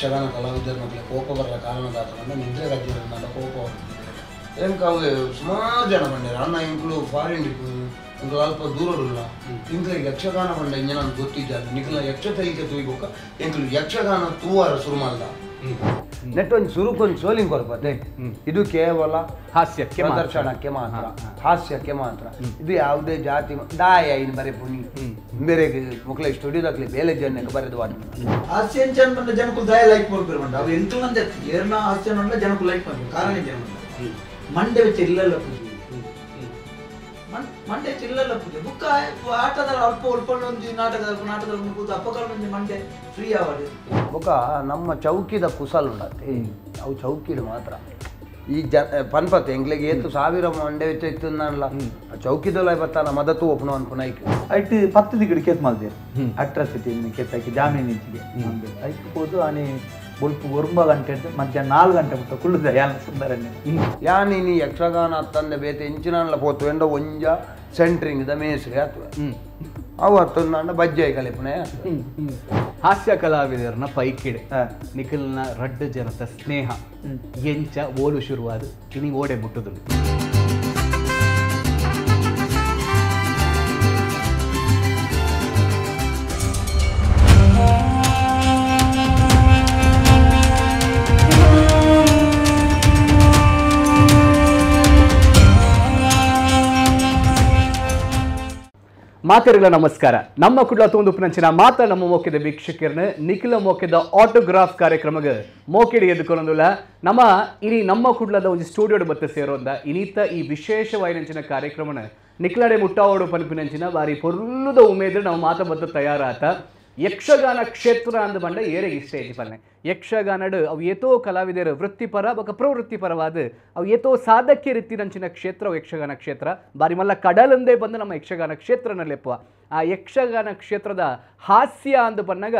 ಯಕ್ಷಗಾನ ಕಲಾವಿದರ ಕೋಪ ಬರಲ ಕಾರಣದಾತಂಡ ನಿದ್ರೆ ಗಜ್ಜೆರನ್ನ ಕೋಪ ಎಂಕ ಅವು ಸುಮಾರು ಜನ ಬಂದಿರ ಅಣ್ಣ ಇಂಕ್ಲು ಫಾರಿನ್ ಇಂಕ್ಲು ಅಲ್ಪ ದೂರಡುಲ್ಲ ಇಂಕ್ಲಿಗೆ ಯಕ್ಷಗಾನ ಬಂಡ ಇಂಜ ನಾನು ಗೊತ್ತಿದ್ದ ನಿಖಲ ಯಕ್ಷ ತೈಕೆ ತೂಯ್ಬೋಕ ಇಂಕ್ಲು ಯಕ್ಷಗಾನ ತೂವಾರ ಶುರು ಮಾಡ್ದ ನೆಟ್ಟೊಂದು ಸುರುಕೊಂದು ಸೋಲಿಂಗ್ ಕೊರಪತ್ತೆ ಇದು ಕೇವಲ ಹಾಸ್ಯಕ್ಕೆ ಪ್ರದರ್ಶನಕ್ಕೆ ಮಾತ್ರ ಹಾಸ್ಯಕ್ಕೆ ಮಾತ್ರ ಇದು ಯಾವುದೇ ಜಾತಿ ದಾಯ ಇನ್ನು ಬರೀ ಪುಣಿ ಬೇರೆ ಮಕ್ಕಳ ಸ್ಟುಡಿಯೋದಾಗ್ಲಿ ಬೇಲೆ ಜನಕ್ಕೆ ಬರೆದು ಹಾಸ್ಯ ಜನಕ್ಕೂ ದಯ ಲೈಕ್ ಮಾಡ್ಬೇಕು ಅವು ಎಂತ ಮಂದಿ ಏರ್ನ ಹಾಸ್ಯ ಜನಕ್ಕೂ ಲೈಕ್ ಮಾಡ್ಬೇಕು ಕಾರಣ ಜನ ಮಂಡೆ ವೆಚ್ಚ ಇಲ್ಲಲ್ಲ ಪೂಜೆ ಮಂಡೆ ಚಿಲ್ಲಲ್ಲ ಪೂಜೆ ಬುಕ್ಕ ಆಟದಲ್ಲಿ ಅಲ್ಪ ಉಳ್ಕೊಂಡು ಒಂದು ನಾಟಕದಲ್ಲಿ ಕೂತು ಅಪ್ಪಗಳು ಮಂಡೆ ಫ್ರೀ ಆವಾಡಿ ಬುಕ್ಕ ನಮ್ಮ ಚೌಕಿದ ಕುಸಲ್ ಉಂಡತ್ತೆ ಅವು ಚೌಕಿಡು ಮಾತ್ರ ಈ ಪನ್ಪತ್ತೆ ಎಂಗ್ಲಿಗೆ ಏತು ಸಾವಿರ ಮಂಡೆ ವೆಚ್ಚ ಇತ್ತು ಅನ್ನಲ್ಲ ಚೌಕಿದಲ್ಲ ಬತ್ತಾನ ಮದತ್ತು ಒಪ್ಪಣ ಅನ್ಕೊಂಡು ಐಕ್ ಐಟ್ 10 ದಿಗಡಿ ಕೇತ್ ಮಾಡ್ದೇರು ಅಟ್ರಾಸಿಟಿ ಕೇತಾಕಿ ಜಾಮೀನು ಇಚ್ಚಿಗೆ ಐಕ್ ಹೋದು ಆನೆ ಬೊಲ್ಪು 9 ಗಂಟೆ ಮಧ್ಯಾಹ್ನ 4 ಗಂಟೆ ಬಿಟ್ಟು ಕುಳ್ಳುದ ಯಾನ ಸುಂದರನೆ ಯಾನಿ ನೀ ಯಕ್ಷಗಾನ ತಂದೆ ಬೇತೆ ಇಂಚಿನಲ್ಲ ಪೋತು ಎಂಡ ಒಂಜ ಸೆಂಟ್ರಿಂಗ್ ದ ಮೇಸ್ರಿ ಅಥವಾ ಅವತ್ತು ಬಜ್ಜೆ ಕಲಿಪನೆ ಹಾಸ್ಯ ಕಲಾವಿದರನ್ನ ಪೈಕಿಡೆ ನಿಖಿಲ್ನ ರಡ್ಡು ಜನತ ಸ್ನೇಹ ಎಂಚ ಓಲು ಶುರುವಾದ ಇನಿ ಓಡೆ ಮುಟ್ಟುದು ಮಾತೆರೆಗಳ ನಮಸ್ಕಾರ ನಮ್ಮ ಕುಡ್ಲ ತೊಂದು ಉಪನಂಚಿನ ಮಾತ ನಮ್ಮ ಮೋಕೆದ ವೀಕ್ಷಕರನ್ನ ನಿಖಿಲ ಮೋಕೆದ ಆಟೋಗ್ರಾಫ್ ಕಾರ್ಯಕ್ರಮಕ್ಕೆ ಮೋಕೆಡಿ ಎದ್ದುಕೊಳ್ಳೋದಿಲ್ಲ ನಮ್ಮ ಇನಿ ನಮ್ಮ ಕುಡ್ಲದ ಒಂದು ಸ್ಟುಡಿಯೋಡ್ ಬತ್ತ ಸೇರೋದ ಇನ್ನಿತ ಈ ವಿಶೇಷವಾಯಿನಂಚಿನ ಕಾರ್ಯಕ್ರಮನ ನಿಖಿಲಡೆ ಮುಟ್ಟಾವೋಡು ಪನ್ಪಿನಂಚಿನ ಬಾರಿ ಪೊರ್ಲುದ ಉಮೇದು ನಾವು ಮಾತ ಬತ್ತ ತಯಾರಾತ ಯಕ್ಷಗಾನ ಕ್ಷೇತ್ರ ಅಂದ ಬಂಡ ಏರೆಗೆ ಇಷ್ಟ ಐತಿ ಪಲ್ಲೆ ಯಕ್ಷಗಾನಡು ಅವು ಏತೋ ಕಲಾವಿದರು ವೃತ್ತಿಪರ ಬೊಕ ಪ್ರವೃತ್ತಿಪರವಾದ ಅವು ಏತೋ ಸಾಧಕ್ಯ ರೀತಿನಂಚಿನ ಕ್ಷೇತ್ರ ಯಕ್ಷಗಾನ ಕ್ಷೇತ್ರ ಬಾರಿ ಮಲ್ಲ ಕಡಲಂದೇ ಬಂದು ನಮ್ಮ ಯಕ್ಷಗಾನ ಕ್ಷೇತ್ರನಲ್ಲೆಪ್ಪ ಆ ಯಕ್ಷಗಾನ ಕ್ಷೇತ್ರದ ಹಾಸ್ಯ ಅಂದ ಪನ್ನಾಗ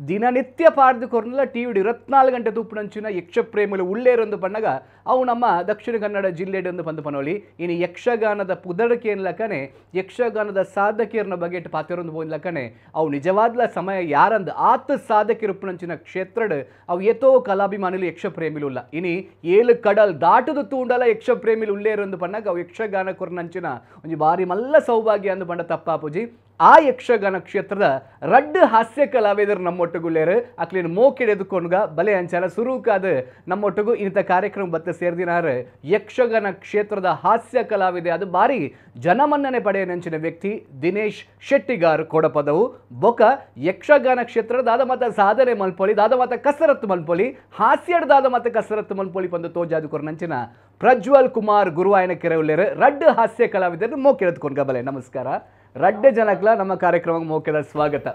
ದಿನನಿತ್ಯ ಪಾಡ್ದು ಕೊರ್ನಲ್ಲ ಟಿವಿಡಿ 24 ಗಂಟೆ ತೂಪುನಂಚಿನ ಯಕ್ಷ ಪ್ರೇಮಲು ಉಳ್ಳೇರೊಂದು ಪನ್ನಾಗ ಅವು ನಮ್ಮ ದಕ್ಷಿಣ ಕನ್ನಡ ಜಿಲ್ಲೆಡೊಂದು ಬಂದು ಪನೋಲಿ ಇನ್ನು ಯಕ್ಷಗಾನದ ಪುದಡಕೆ ಎನ್ಲಕ್ಕನೆ ಯಕ್ಷಗಾನದ ಸಾಧಕಿಯರನ್ನ ಬಗ್ಗೆ ಪಾತ್ರರೊಂದು ಹೋಗ್ಲಕ್ಕನೆ ಅವು ನಿಜವಾದ್ಲ ಸಮಯ ಯಾರಂದು ಆತ ಸಾಧಕಿರುಪ್ಪುನಂಚಿನ ಕ್ಷೇತ್ರಡ್ ಅವು ಏತೋ ಕಲಾಭಿಮಾನಿಲು ಯಕ್ಷ ಪ್ರೇಮಿಲು ಇನಿ 7 ಕಡಲ್ ದಾಟದು ತೂಂಡಲ ಯಕ್ಷ ಪ್ರೇಮಿಲು ಉಳ್ಳೇರೊಂದು ಪನ್ನಾಗ ಅವು ಯಕ್ಷಗಾನ ಕೊರ್ನಂಚಿನ ಒಂದು ಬಾರಿ ಮಲ್ಲ ಸೌಭಾಗ್ಯ ಅಂದು ಬಂಡ ತಪ್ಪಾಪುಜಿ ಆ ಯಕ್ಷಗಾನ ಕ್ಷೇತ್ರದ ರಡ್ಡು ಹಾಸ್ಯ ಕಲಾವಿದರು ನಮ್ಮೊಟ್ಟಗುಳ್ಳೇರು ಅಕ್ಲಿನ ಮೋಕೆಡೆ ಎದುಕೊಂಡ್ಗ ಬಲೆ ಅಂಚಾರ ಸುರೂಕಾದ ನಮ್ಮೊಟ್ಟಗು ಇಂಥ ಕಾರ್ಯಕ್ರಮ ಬತ್ತ ಸೇರ್ದಿನಾರ ಯಕ್ಷಗಾನ ಕ್ಷೇತ್ರದ ಹಾಸ್ಯ ಕಲಾವಿದೆ ಅದು ಬಾರಿ ಜನಮನ್ನಣೆ ಪಡೆಯ ನೆಂಚಿನ ವ್ಯಕ್ತಿ ದಿನೇಶ್ ಶೆಟ್ಟಿಗಾರ್ ಕೊಡಪದವು ಬೊಕ ಯಕ್ಷಗಾನ ಕ್ಷೇತ್ರದ ದಾದ ಮತ ಸಾಧನೆ ಮಲ್ಪೊಲಿ ದಾದ ಮತ ಕಸರತ್ತು ಮಲ್ಪೊಲಿ ಹಾಸ್ಯಡ್ ದಾದ ಮತ ಕಸರತ್ತು ಮಲ್ಪೊಲಿ ಬಂದು ತೋಜಾದು ಕೊರ್ನಂಚಿನ ಪ್ರಜ್ವಲ್ ಕುಮಾರ್ ಗುರುವಾಯನ ಕೆರೆಯುಳ್ಳೇರು ರಡ್ಡು ಹಾಸ್ಯ ಕಲಾವಿದರು ಮೋಕೆಡೆ ಎದ್ಕೊಂಡ್ಗ ಬಲೆ ನಮಸ್ಕಾರ ರಡ್ಡೆ ಜನಕ್ಲ ನಮ್ಮ ಕಾರ್ಯಕ್ರಮಕ್ಕೆ ಮೋಕೆದ ಸ್ವಾಗತ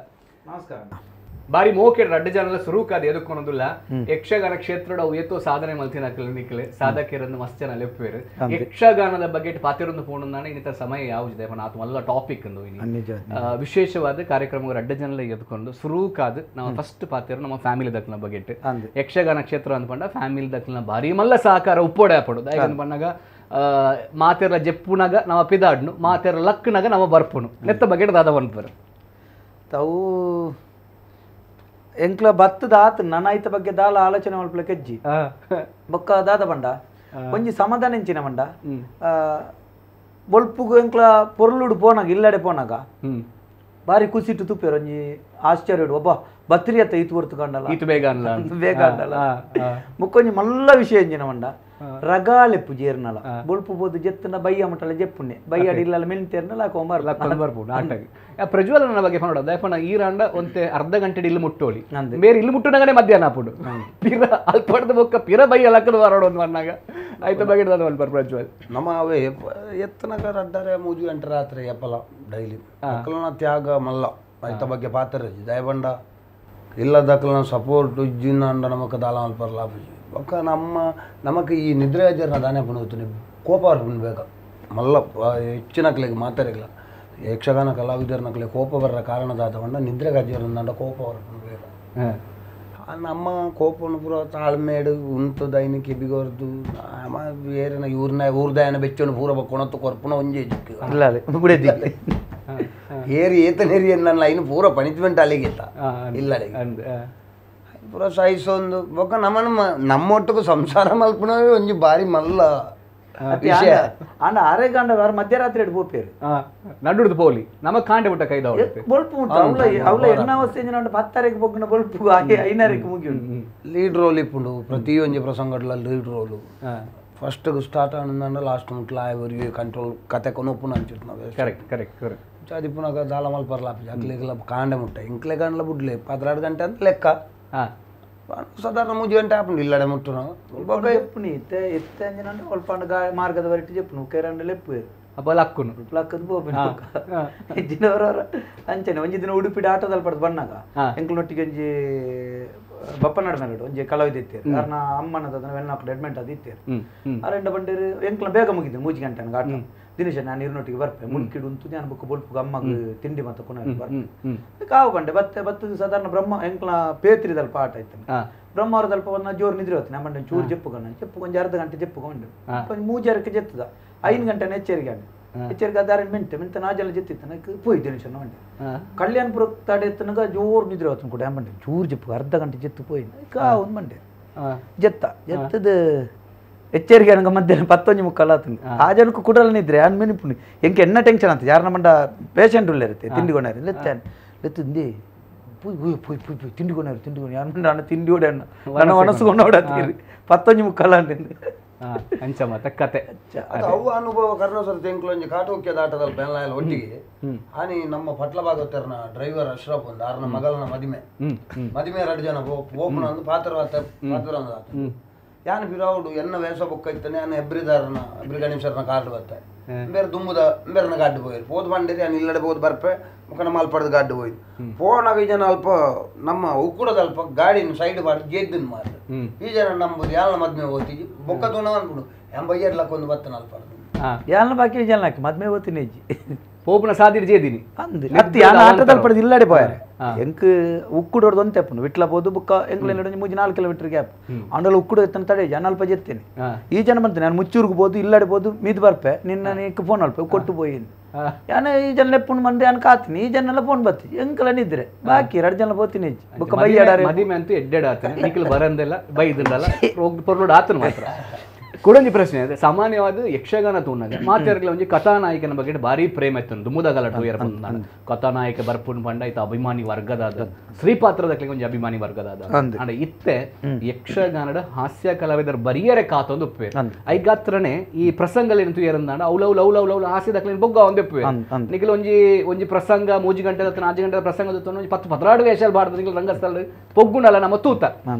ನಮಸ್ಕಾರ ಬಾರಿ ಮೋಕೆಡ್ ರಡ್ಡೆ ಜನಲ ಸುರೂಕಾದ ಎದಕ್ಕೊನೋದಿಲ್ಲ ಯಕ್ಷಗಾನ ಕ್ಷೇತ್ರ ಅವು ಏತೋ ಸಾಧನೆ ಮಲ್ತಿನ ಕ್ಲಿನಿಕ್ಲೆ ಸಾಧಕಿಯರನ್ನು ಮಸ್ತ್ ಜನ ಲೆಪ್ಪೇರು ಯಕ್ಷಗಾನದ ಬಗ್ಗೆ ಪಾತಿರೊಂದು ಫೋನ್ ಇನ್ನಿತ ಸಮಯ ಯಾವುದಿದೆ ಆತು ಮಲ್ಲ ಟಾಪಿಕ್ ಅಂದು ವಿಶೇಷವಾದ ಕಾರ್ಯಕ್ರಮ ರಡ್ಡೆ ಜನಲ ಎದ್ಕೊಂಡು ಸುರೂಕಾದ ನಮ್ಮ ಫಸ್ಟ್ ಪಾತಿರು ನಮ್ಮ ಫ್ಯಾಮಿಲಿ ದಕ್ಲಿನ ಬಗ್ಗೆ ಯಕ್ಷಗಾನ ಕ್ಷೇತ್ರ ಅಂದ್ಕೊಂಡ ಫ್ಯಾಮಿಲಿ ದಕ್ಲಿನ ಬಾರಿ ಮಲ್ಲ ಸಹಕಾರ ಉಪ್ಪೋಡೆ ಪಡೋದು ಯಾಕಂದ್ ಬಂದಾಗ ಮಾತೆರ ಜೆಪ್ಪುನಾಗ ನಾವು ಪಿದಾಡ್ನು ಮಾತೆರ ಲಕ್ನಾಗ ನಾವು ಬರ್ಪುನು ನೆತ್ತ ಬಗೆಟ್ ದಾದ ಬಂದ್ಬರು ತಾವು ಎಂಕ್ಲ ಬತ್ತದ ಆತ ನನಾಯ್ತ ಬಗ್ಗೆ ದಾಲ ಆಲೋಚನೆ ಮಲ್ಪಲ ಕೆಜ್ಜಿ ಬೊಕ್ಕ ದಾದ ಬಂಡ ಒಂಜಿ ಸಮಾಧಾನ ಎಂಚಿನ ಬಂಡ ಬೊಲ್ಪುಗು ಎಂಕ್ಲ ಪೊರ್ಲುಡು ಪೋನಾಗ ಇಲ್ಲಡೆ ಪೋನಾಗ ಬಾರಿ ಖುಷಿಟ್ಟು ತುಪ್ಪೇರು ಒಂಜಿ ಆಶ್ಚರ್ಯ ಒಬ್ಬ ಬತ್ರಿ ಅತ್ತ ಈತು ಹೊರ್ತು ಕಂಡಲ್ಲ ಈತು ಬೇಗ ಅಂಡಲ್ಲ ಮುಕ್ಕೊಂಜಿ ಮಲ್ಲ ವಿಷಯ ಎಂಜಿನ ಬಂಡ ರಗಾಲೆಪ್ಪು ಜೇರ್ನಲ ಬೊಲ್ಪು ಬೋದು ಜೆತ್ತನ ಬಯ್ಯ ಮಟ್ಟಲ ಜೆಪ್ಪುಣ್ಣೆ ಬಯ್ಯಾಡಿ ಇಲ್ಲ ಮೆಂತೇರ್ನಲ ಬರ್ಪುಡು ಆಟಗೆ ಪ್ರಜ್ವಲ್ ನನ್ನ ಬಗ್ಗೆ ನೋಡೋದು ದಯಪನ ಈ ರಾಂಡ ಒಂತೆ ಅರ್ಧ ಗಂಟೆ ಇಲ್ಲಿ ಮುಟ್ಟೋಳಿ ಬೇರೆ ಇಲ್ಲಿ ಮುಟ್ಟುನಾಗನೆ ಮಧ್ಯಾಹ್ನ ಹಾಪುಡು ಪಿರ ಅಲ್ಪಡ್ದ ಬೊಕ್ಕ ಪಿರ ಬಯ್ಯ ಲಕ್ಕದ ಬರೋಡು ಒಂದು ಮನ್ನಾಗ ಆಯ್ತು ಬಗೆಟ್ ದಾದ ಒಂದು ಪ್ರಜ್ವಲ್ ನಮ್ಮ ಅವೇ ಎತ್ತನಕ ರಡ್ಡರೆ 3 ಗಂಟೆ ರಾತ್ರಿ ಎಪ್ಪಲ ಡೈಲಿ ಅಕ್ಕಲನ ತ್ಯಾಗ ಮಲ್ಲ ಆಯ್ತ ಬಗ್ಗೆ ಪಾತ್ರ ದಯಬಂಡ ಇಲ್ಲದಕ್ಕಲ ಸಪೋರ್ಟ್ ಇಜ್ಜಿನ ಅಂಡ ನಮಕ ದಾಲ ಮಲ್ಪರ್ಲ ಒಕ್ಕ ನಮಕ್ಕೆ ಈ ನಿದ್ರೆ ಜರ್ನ ದಾನೆ ಪುಣುತ್ತೀನಿ ಕೋಪ ಬೇಕು ಮಲ್ಲ ಹೆಚ್ಚಿನಕ್ಲಿಗೆ ಮಾತಾರಿಲ್ಲ ಯಕ್ಷಗಾನ ಕಲಾವಿದರ್ನಕ್ಲೆ ಕೋಪ ಬರ ಕಾರಣದಾದವಂಡ ನಿದ್ರೆ ಗಜ್ಜರ್ನ ಕೋಪ ಬೇಕು ನಮ್ಮ ಕೋಪನ ಪುರ ತಾಳ್ಮೇಡು ಉಂಟು ದೈನಿಕ ಬಿಗೋರ್ದು ಏರಿನ ಊರ್ದಾಯನ ಬೆಚ್ಚನು ಪೂರ ಬಕ್ಕೊಣತ್ತು ಕೊರ್ಪುನ ಒಂಜೆ ಜಿಕ್ಕು ಏರಿ ಏತನೇರಿ ನನ್ನ ಐನು ಪೂರ ಪನಿಷ್ಮೆಂಟ್ ಅಲ್ಲಿಗೆತ್ತ ಇಲ್ಲ ಪೂರ ಸೈಸೊಂದು ಬೊಕ್ಕ ನಮ್ಮೊಟ್ಟಿಗೆ ಸಂಸಾರ ಮಲ್ಪನವೇ ಒಂಜಿ ಬಾರಿ ಮಲ್ಲ ವಿಷಯ ಅಂಡ ಅರೆಗಂಡ ವಾರ ಮಧ್ಯರಾತ್ರಿ ಇಟ್ಟು ಬೋಪೇರು ನಡುದು ಪೋಲಿ ನಮಗ್ ಕಾಂಡೆ ಬಿಟ್ಟ ಕೈದ ಬೊಲ್ಪು ಉಂಟು ಅವಳ ಎನ್ನ ಅವಸ್ಥೆ ಪತ್ತರೆಗೆ ಬೊಗ್ಗಿನ ಬೊಲ್ಪು ಹಾಗೆ 5 ಮುಗಿ ಲೀಡ್ ರೋಲ್ ಇಪ್ಪುಂಡು ಪ್ರತಿಯೊಂದು ಪ್ರಸಂಗಡ್ಲ ಲೀಡ್ ರೋಲು ಫಸ್ಟ್ ಸ್ಟಾರ್ಟ್ ಆನಂದ ಲಾಸ್ಟ್ ಮುಟ್ಲ ಅವರಿಗೆ ಕಂಟ್ರೋಲ್ ಕತೆ ಕೊನೊಪ್ಪುನ ಅಂಚಿಟ್ಟು ನಾವು ಕರೆಕ್ಟ್ ಕರೆಕ್ಟ್ ಕರೆಕ್ಟ್ ಚಾದಿ ಪುನಗ ದಾಲ ಮಲ್ಪರ್ಲ ಅಕ್ಲಿಗೆಲ್ಲ ಕಾಂಡೆ ಮುಟ್ಟ ಇಂಕ್ಲೆ ಗಂಡ್ಲ ಬುಡ್ಲೆ 12 ಗಂಟೆ ಅಂತ ಲೆಕ್ಕ ಸಾಧಾರಣ 3 ಗಂಟೆ ಆಪುಂಡು ಇಲ್ಲಡೆ ಮುಟ್ಟು ನಾವು చెప్పుని ఎత్తే అంజనంటే ఒల్పండు మార్గద వరటి చెప్పు నువ్వు కేరండలు ఎప్పు ಅಪ್ಪ ಲಕ್ಕುನು ಲಕ್ಕದ ಬೋಪಿನ ಜಿನವರ ಅಂಚನೆ ಒಂಜಿ ದಿನ ಉಡುಪಿಡಿ ಆಟೋದಲ್ಲಿ ಪಡೆದು ಬಣ್ಣಾಗ ಎಂಕ್ಲನೊಟ್ಟಿಗೆ ಒಂಜಿ ಬಪ್ಪ ನಡ್ಮೇಲೆ ಒಂಜಿ ಕಲಾವಿದ ಇತ್ತೇರು ಕಾರಣ ಅಮ್ಮನದ ಅದನ್ನ ವೆನ್ನಕ್ಳು ಅಡ್ಮೆಂಟ್ ಅದು ಇತ್ತೇರು ಅರೆಂಡ ಬಂದಿರು ಎಂಕ್ಲ ಬೇಗ ಮುಗಿದ್ದು 3 ಗಂಟೆ ಆಟ ದಿನೇಶ ನಾನು ಇರ್ನೊಟ್ಟಿಗೆ ಬರ್ಪೆ ಮುಲ್ಕಿಡು ಉಂಟು ನಾನು ಬುಕ್ ಬೊಲ್ಪು ಅಮ್ಮಗೆ ತಿಂಡಿ ಮತ್ತೆ ಕೊನೆ ಬರ್ಪೆ ಕಾವು ಬಂಡೆ ಬತ್ತದು ಸಾಧಾರಣ ಬ್ರಹ್ಮ ಎಂಕ್ಲ ಪೇತ್ರಿದಲ್ಲಿ ಪಾಠ ಆಯ್ತು ಬ್ರಹ್ಮವರದಲ್ಪ ಒಂದು ಜೋರು ನಿದ್ರೆ ಹೋಗ್ತೀನಿ ನಮ್ಮಂಡೆ ಚೂರು ಚೆಪ್ಪು ಒಂದು ಅರ್ಧ ಗಂಟೆ ಚೆಪ್ಪುಕೊಂಡು ಒಂದು 3 ಜರಕ್ಕೆ ಜೆತ್ತದ 5 ಗಂಟೆ ಎಚ್ಚರಿಕೆ ಅದಾರ ಮಿಂತೆ ನಾಜೆಲ್ಲ ಜೆತ್ತಿತ್ತು ನನಗೆ ಪೋಯ್ ದಿನೇಶ ಮಂಡೆ ಕಲ್ಯಾಣಪುರ ತಡೆ ಎತ್ತನಾಗ ಜೋರು ನಿದ್ರೆ ಹೋಗ್ತಾನೆ ಕೂಡ ಮಂಡೆ ಚೂರು ಚೆಪ್ಪು ಅರ್ಧ ಗಂಟೆ ಜೆತ್ತು ಪೋಯ್ ಒಂದು ಮಂಡೆ ಜೆತ್ತದ ಎಚ್ಚರಿಕೆ ನನಗೆ ಮಧ್ಯಾಹ್ನ 11:45 ಆತನು ಆ ಜನಕ್ಕೂ ಕೂಡಲ್ಲ ನಿದ್ರೆ ಅನ್ ಮಿನಿಪುಣಿ ಎಂಕೆ ಎನ್ನ ಟೆನ್ಷನ್ ಅಂತ ಯಾರ ನಮ್ಮಂಡ ಪೇಷಂಟ್ ಉಳ್ಳ ಇರುತ್ತೆ ತಿಂಡಿಗೊಂಡಾರೆ ಲೆತ್ತಂದಿ ಪುಯ್ ತಿಂಡಿಗೊಂಡು ಯಾರು ನಾನು ತಿಂಡಿ ಹೊಡೆ ಅಣ್ಣ ನನ್ನ ಒಣಸ್ಕೊಂಡು ಹೊಡತ್ತೀರಿ 11:45 ಅಂಚ ಮತ್ತೆ ಕತೆ ಅವು ಅನುಭವ ಕರ್ಣಸರ ತೆಂಕ್ಲೊಂಜಿ ಕಾಟೋಕ್ಯದ ಆಟದಲ್ಲಿ ಬೆಲ್ಲ ಒಟ್ಟಿಗೆ ಆನಿ ನಮ್ಮ ಪಟ್ಲ ಭಾಗವತರ್ನ ಡ್ರೈವರ್ ಅಶ್ರಫ್ ಒಂದು ಆರ್ನ ಮಗಲನ ಮದಿಮೆ 2 ಜನ ಓಪನ ಒಂದು ಪಾತ್ರ ಯಾನು ಬಿರಾವುಡು ಎನ್ನ ವೇಷ ಬೊಕ್ಕ ಇತ್ತಾನೆ ಯಾನು ಹೆಬ್ರಿ ಗಣೇಶರ್ನ ಕಾರ್ಡು ಬರ್ತೆ ಬೇರೆ ದುಂಬುದ ಬೇರೆನ ಗಾಡ್ಡು ಹೋಯ್ರು ಪೋದು ಬಂಡಿರಿ ನಾನು ಇಲ್ಲಡೆ ಬೋದು ಬರ್ಪೆ ಮುಖನ ಮಾಲ್ಪಡ್ದು ಗಾಡ್ಡು ಹೋಯ್ತು ಫೋನಾಗ ಈ ಜನ ಅಲ್ಪ ನಮ್ಮ ಉಕ್ಕುಡದ ಅಲ್ಪ ಗಾಡಿನ ಸೈಡ್ ಮಾಡಿ ಗೆದ್ದನ್ ಮಾರ್ದು ಈ ಜನ ನಂಬುದು ಯಾಲ ಮದ್ಮೆ ಓದ್ತಿದ್ವಿ ಬೊಕ್ಕ ತುಣ ಅನ್ಬಿಡು 80 ಲಕ್ಕೊಂದು ಬತ್ತನ ಅಲ್ಪ ಯಾಲ ಬಾಕಿ ಜನ ಹಾಕಿ ಮದ್ಮೆ ಓದ್ತೀನಿ ಅಜ್ಜಿ ಪೋಪುನ ಸಾದಿಡ್ ಜೇದಿನಿ ಆಟದಲ್ಲಿ ಪಡೆದು ಇಲ್ಲಡೆ ಪೋಯಾರೆ ಎಂಕ್ ಉಕ್ಕುಡೋದು ಅಂತ ತೆಪ್ಪನು ವಿಟ್ಲ ಬೋದು ಬುಕ್ಕ ಎಂಕ್ಲ 3-4 ಕಿಲೋಮೀಟರ್ ಗ್ಯಾಪ್ ಅಂಡಲ್ಲ ಉಕ್ಕುಡು ಎತ್ತನ ತಡೆ ಜನ ಅಲ್ಪ ಜೆತ್ತೇನೆ ಈ ಜನ ಬಂತೇನೆ ನಾನು ಮುಚ್ಚೂರ್ಗೆ ಬೋದು ಇಲ್ಲಡೆ ಬೋದು ಮೀದ್ ಬರ್ಪೆ ನಿನ್ನ ನೀಕ್ ಫೋನ್ ಅಲ್ಪ ಕೊಟ್ಟು ಹೋಯಿನಿ ಯಾನ ಈ ಜನ ಲೆಪ್ಪುಂಡು ಮಂದೆ ಅನ್ ಕಾತೀನಿ ಈ ಜನ ಫೋನ್ ಬತ್ತಿ ಎಂಕಲ ನಿದ್ರೆ ಬಾಕಿ 2 ಜನ ಬೋತೀನಿ ಬುಕ್ಕ ಬೈಯಾಡಾರೆ ಮದಿಮೆ ಅಂತೂ ಎಡ್ಡೆಡ್ ಆತನೆ ನಿಖಿಲ್ ಬರಂದೆಲ್ಲ ಬೈದಿಲ್ಲಲ್ಲ ಪೊರ್ಲೋಡ್ ಆತನ ಮಾತ್ರ ಕೊಡೊಂಜಿ ಪ್ರಶ್ನೆ ಅದೇ ಸಾಮಾನ್ಯವಾದ ಯಕ್ಷಗಾನ ತೂನಾಗ ಮಾತಾಡ್ಲ ಒಂಜಿ ಕಥಾನಾಯಕನ ಬಗ್ಗೆ ಭಾರಿ ಪ್ರೇಮ ಇತ್ತು ದುಮ್ಮುದಗಲ 2 ಇಯರ್ ಬಂದ ಕಥಾನಾಯಕ ಬರ್ಪುನ್ ಪಂಡ ಐತ ಅಭಿಮಾನಿ ವರ್ಗದಾದ ಶ್ರೀಪಾತ್ರದಕ್ಕೆ ಒಂಜಿ ಅಭಿಮಾನಿ ವರ್ಗದಾದ ಅಂಡ ಇತ್ತೆ ಯಕ್ಷಗಾನದ ಹಾಸ್ಯ ಕಲಾವಿದರ ಬರಿಯರೆ ಕಾತೊಂದು ಉಪ್ಪೆ ಐಗಾತ್ರನೆ ಈ ಪ್ರಸಂಗಲೇನು ತುಯರಂದಾಂಡ ಅವಲೌ ಹಾಸ್ಯದಕ್ಲೆ ಬೊಗ್ಗ ಒಂದೇ ಉಪ್ಪೆ ನಿಖಿಲ್ ಒಂಜಿ ಪ್ರಸಂಗ 3 ಗಂಟೆ 4 ಗಂಟೆ ಪ್ರಸಂಗ ಒಂಜಿ 10-12 ವೇಷಲ್ ಬಾಡ್ದು ನಿಖಿಲ್ ರಂಗಸ್ಥಳ ಪೊಗ್ಗುಂಡಲ್ಲ ನಮ್ಮ ತೂತ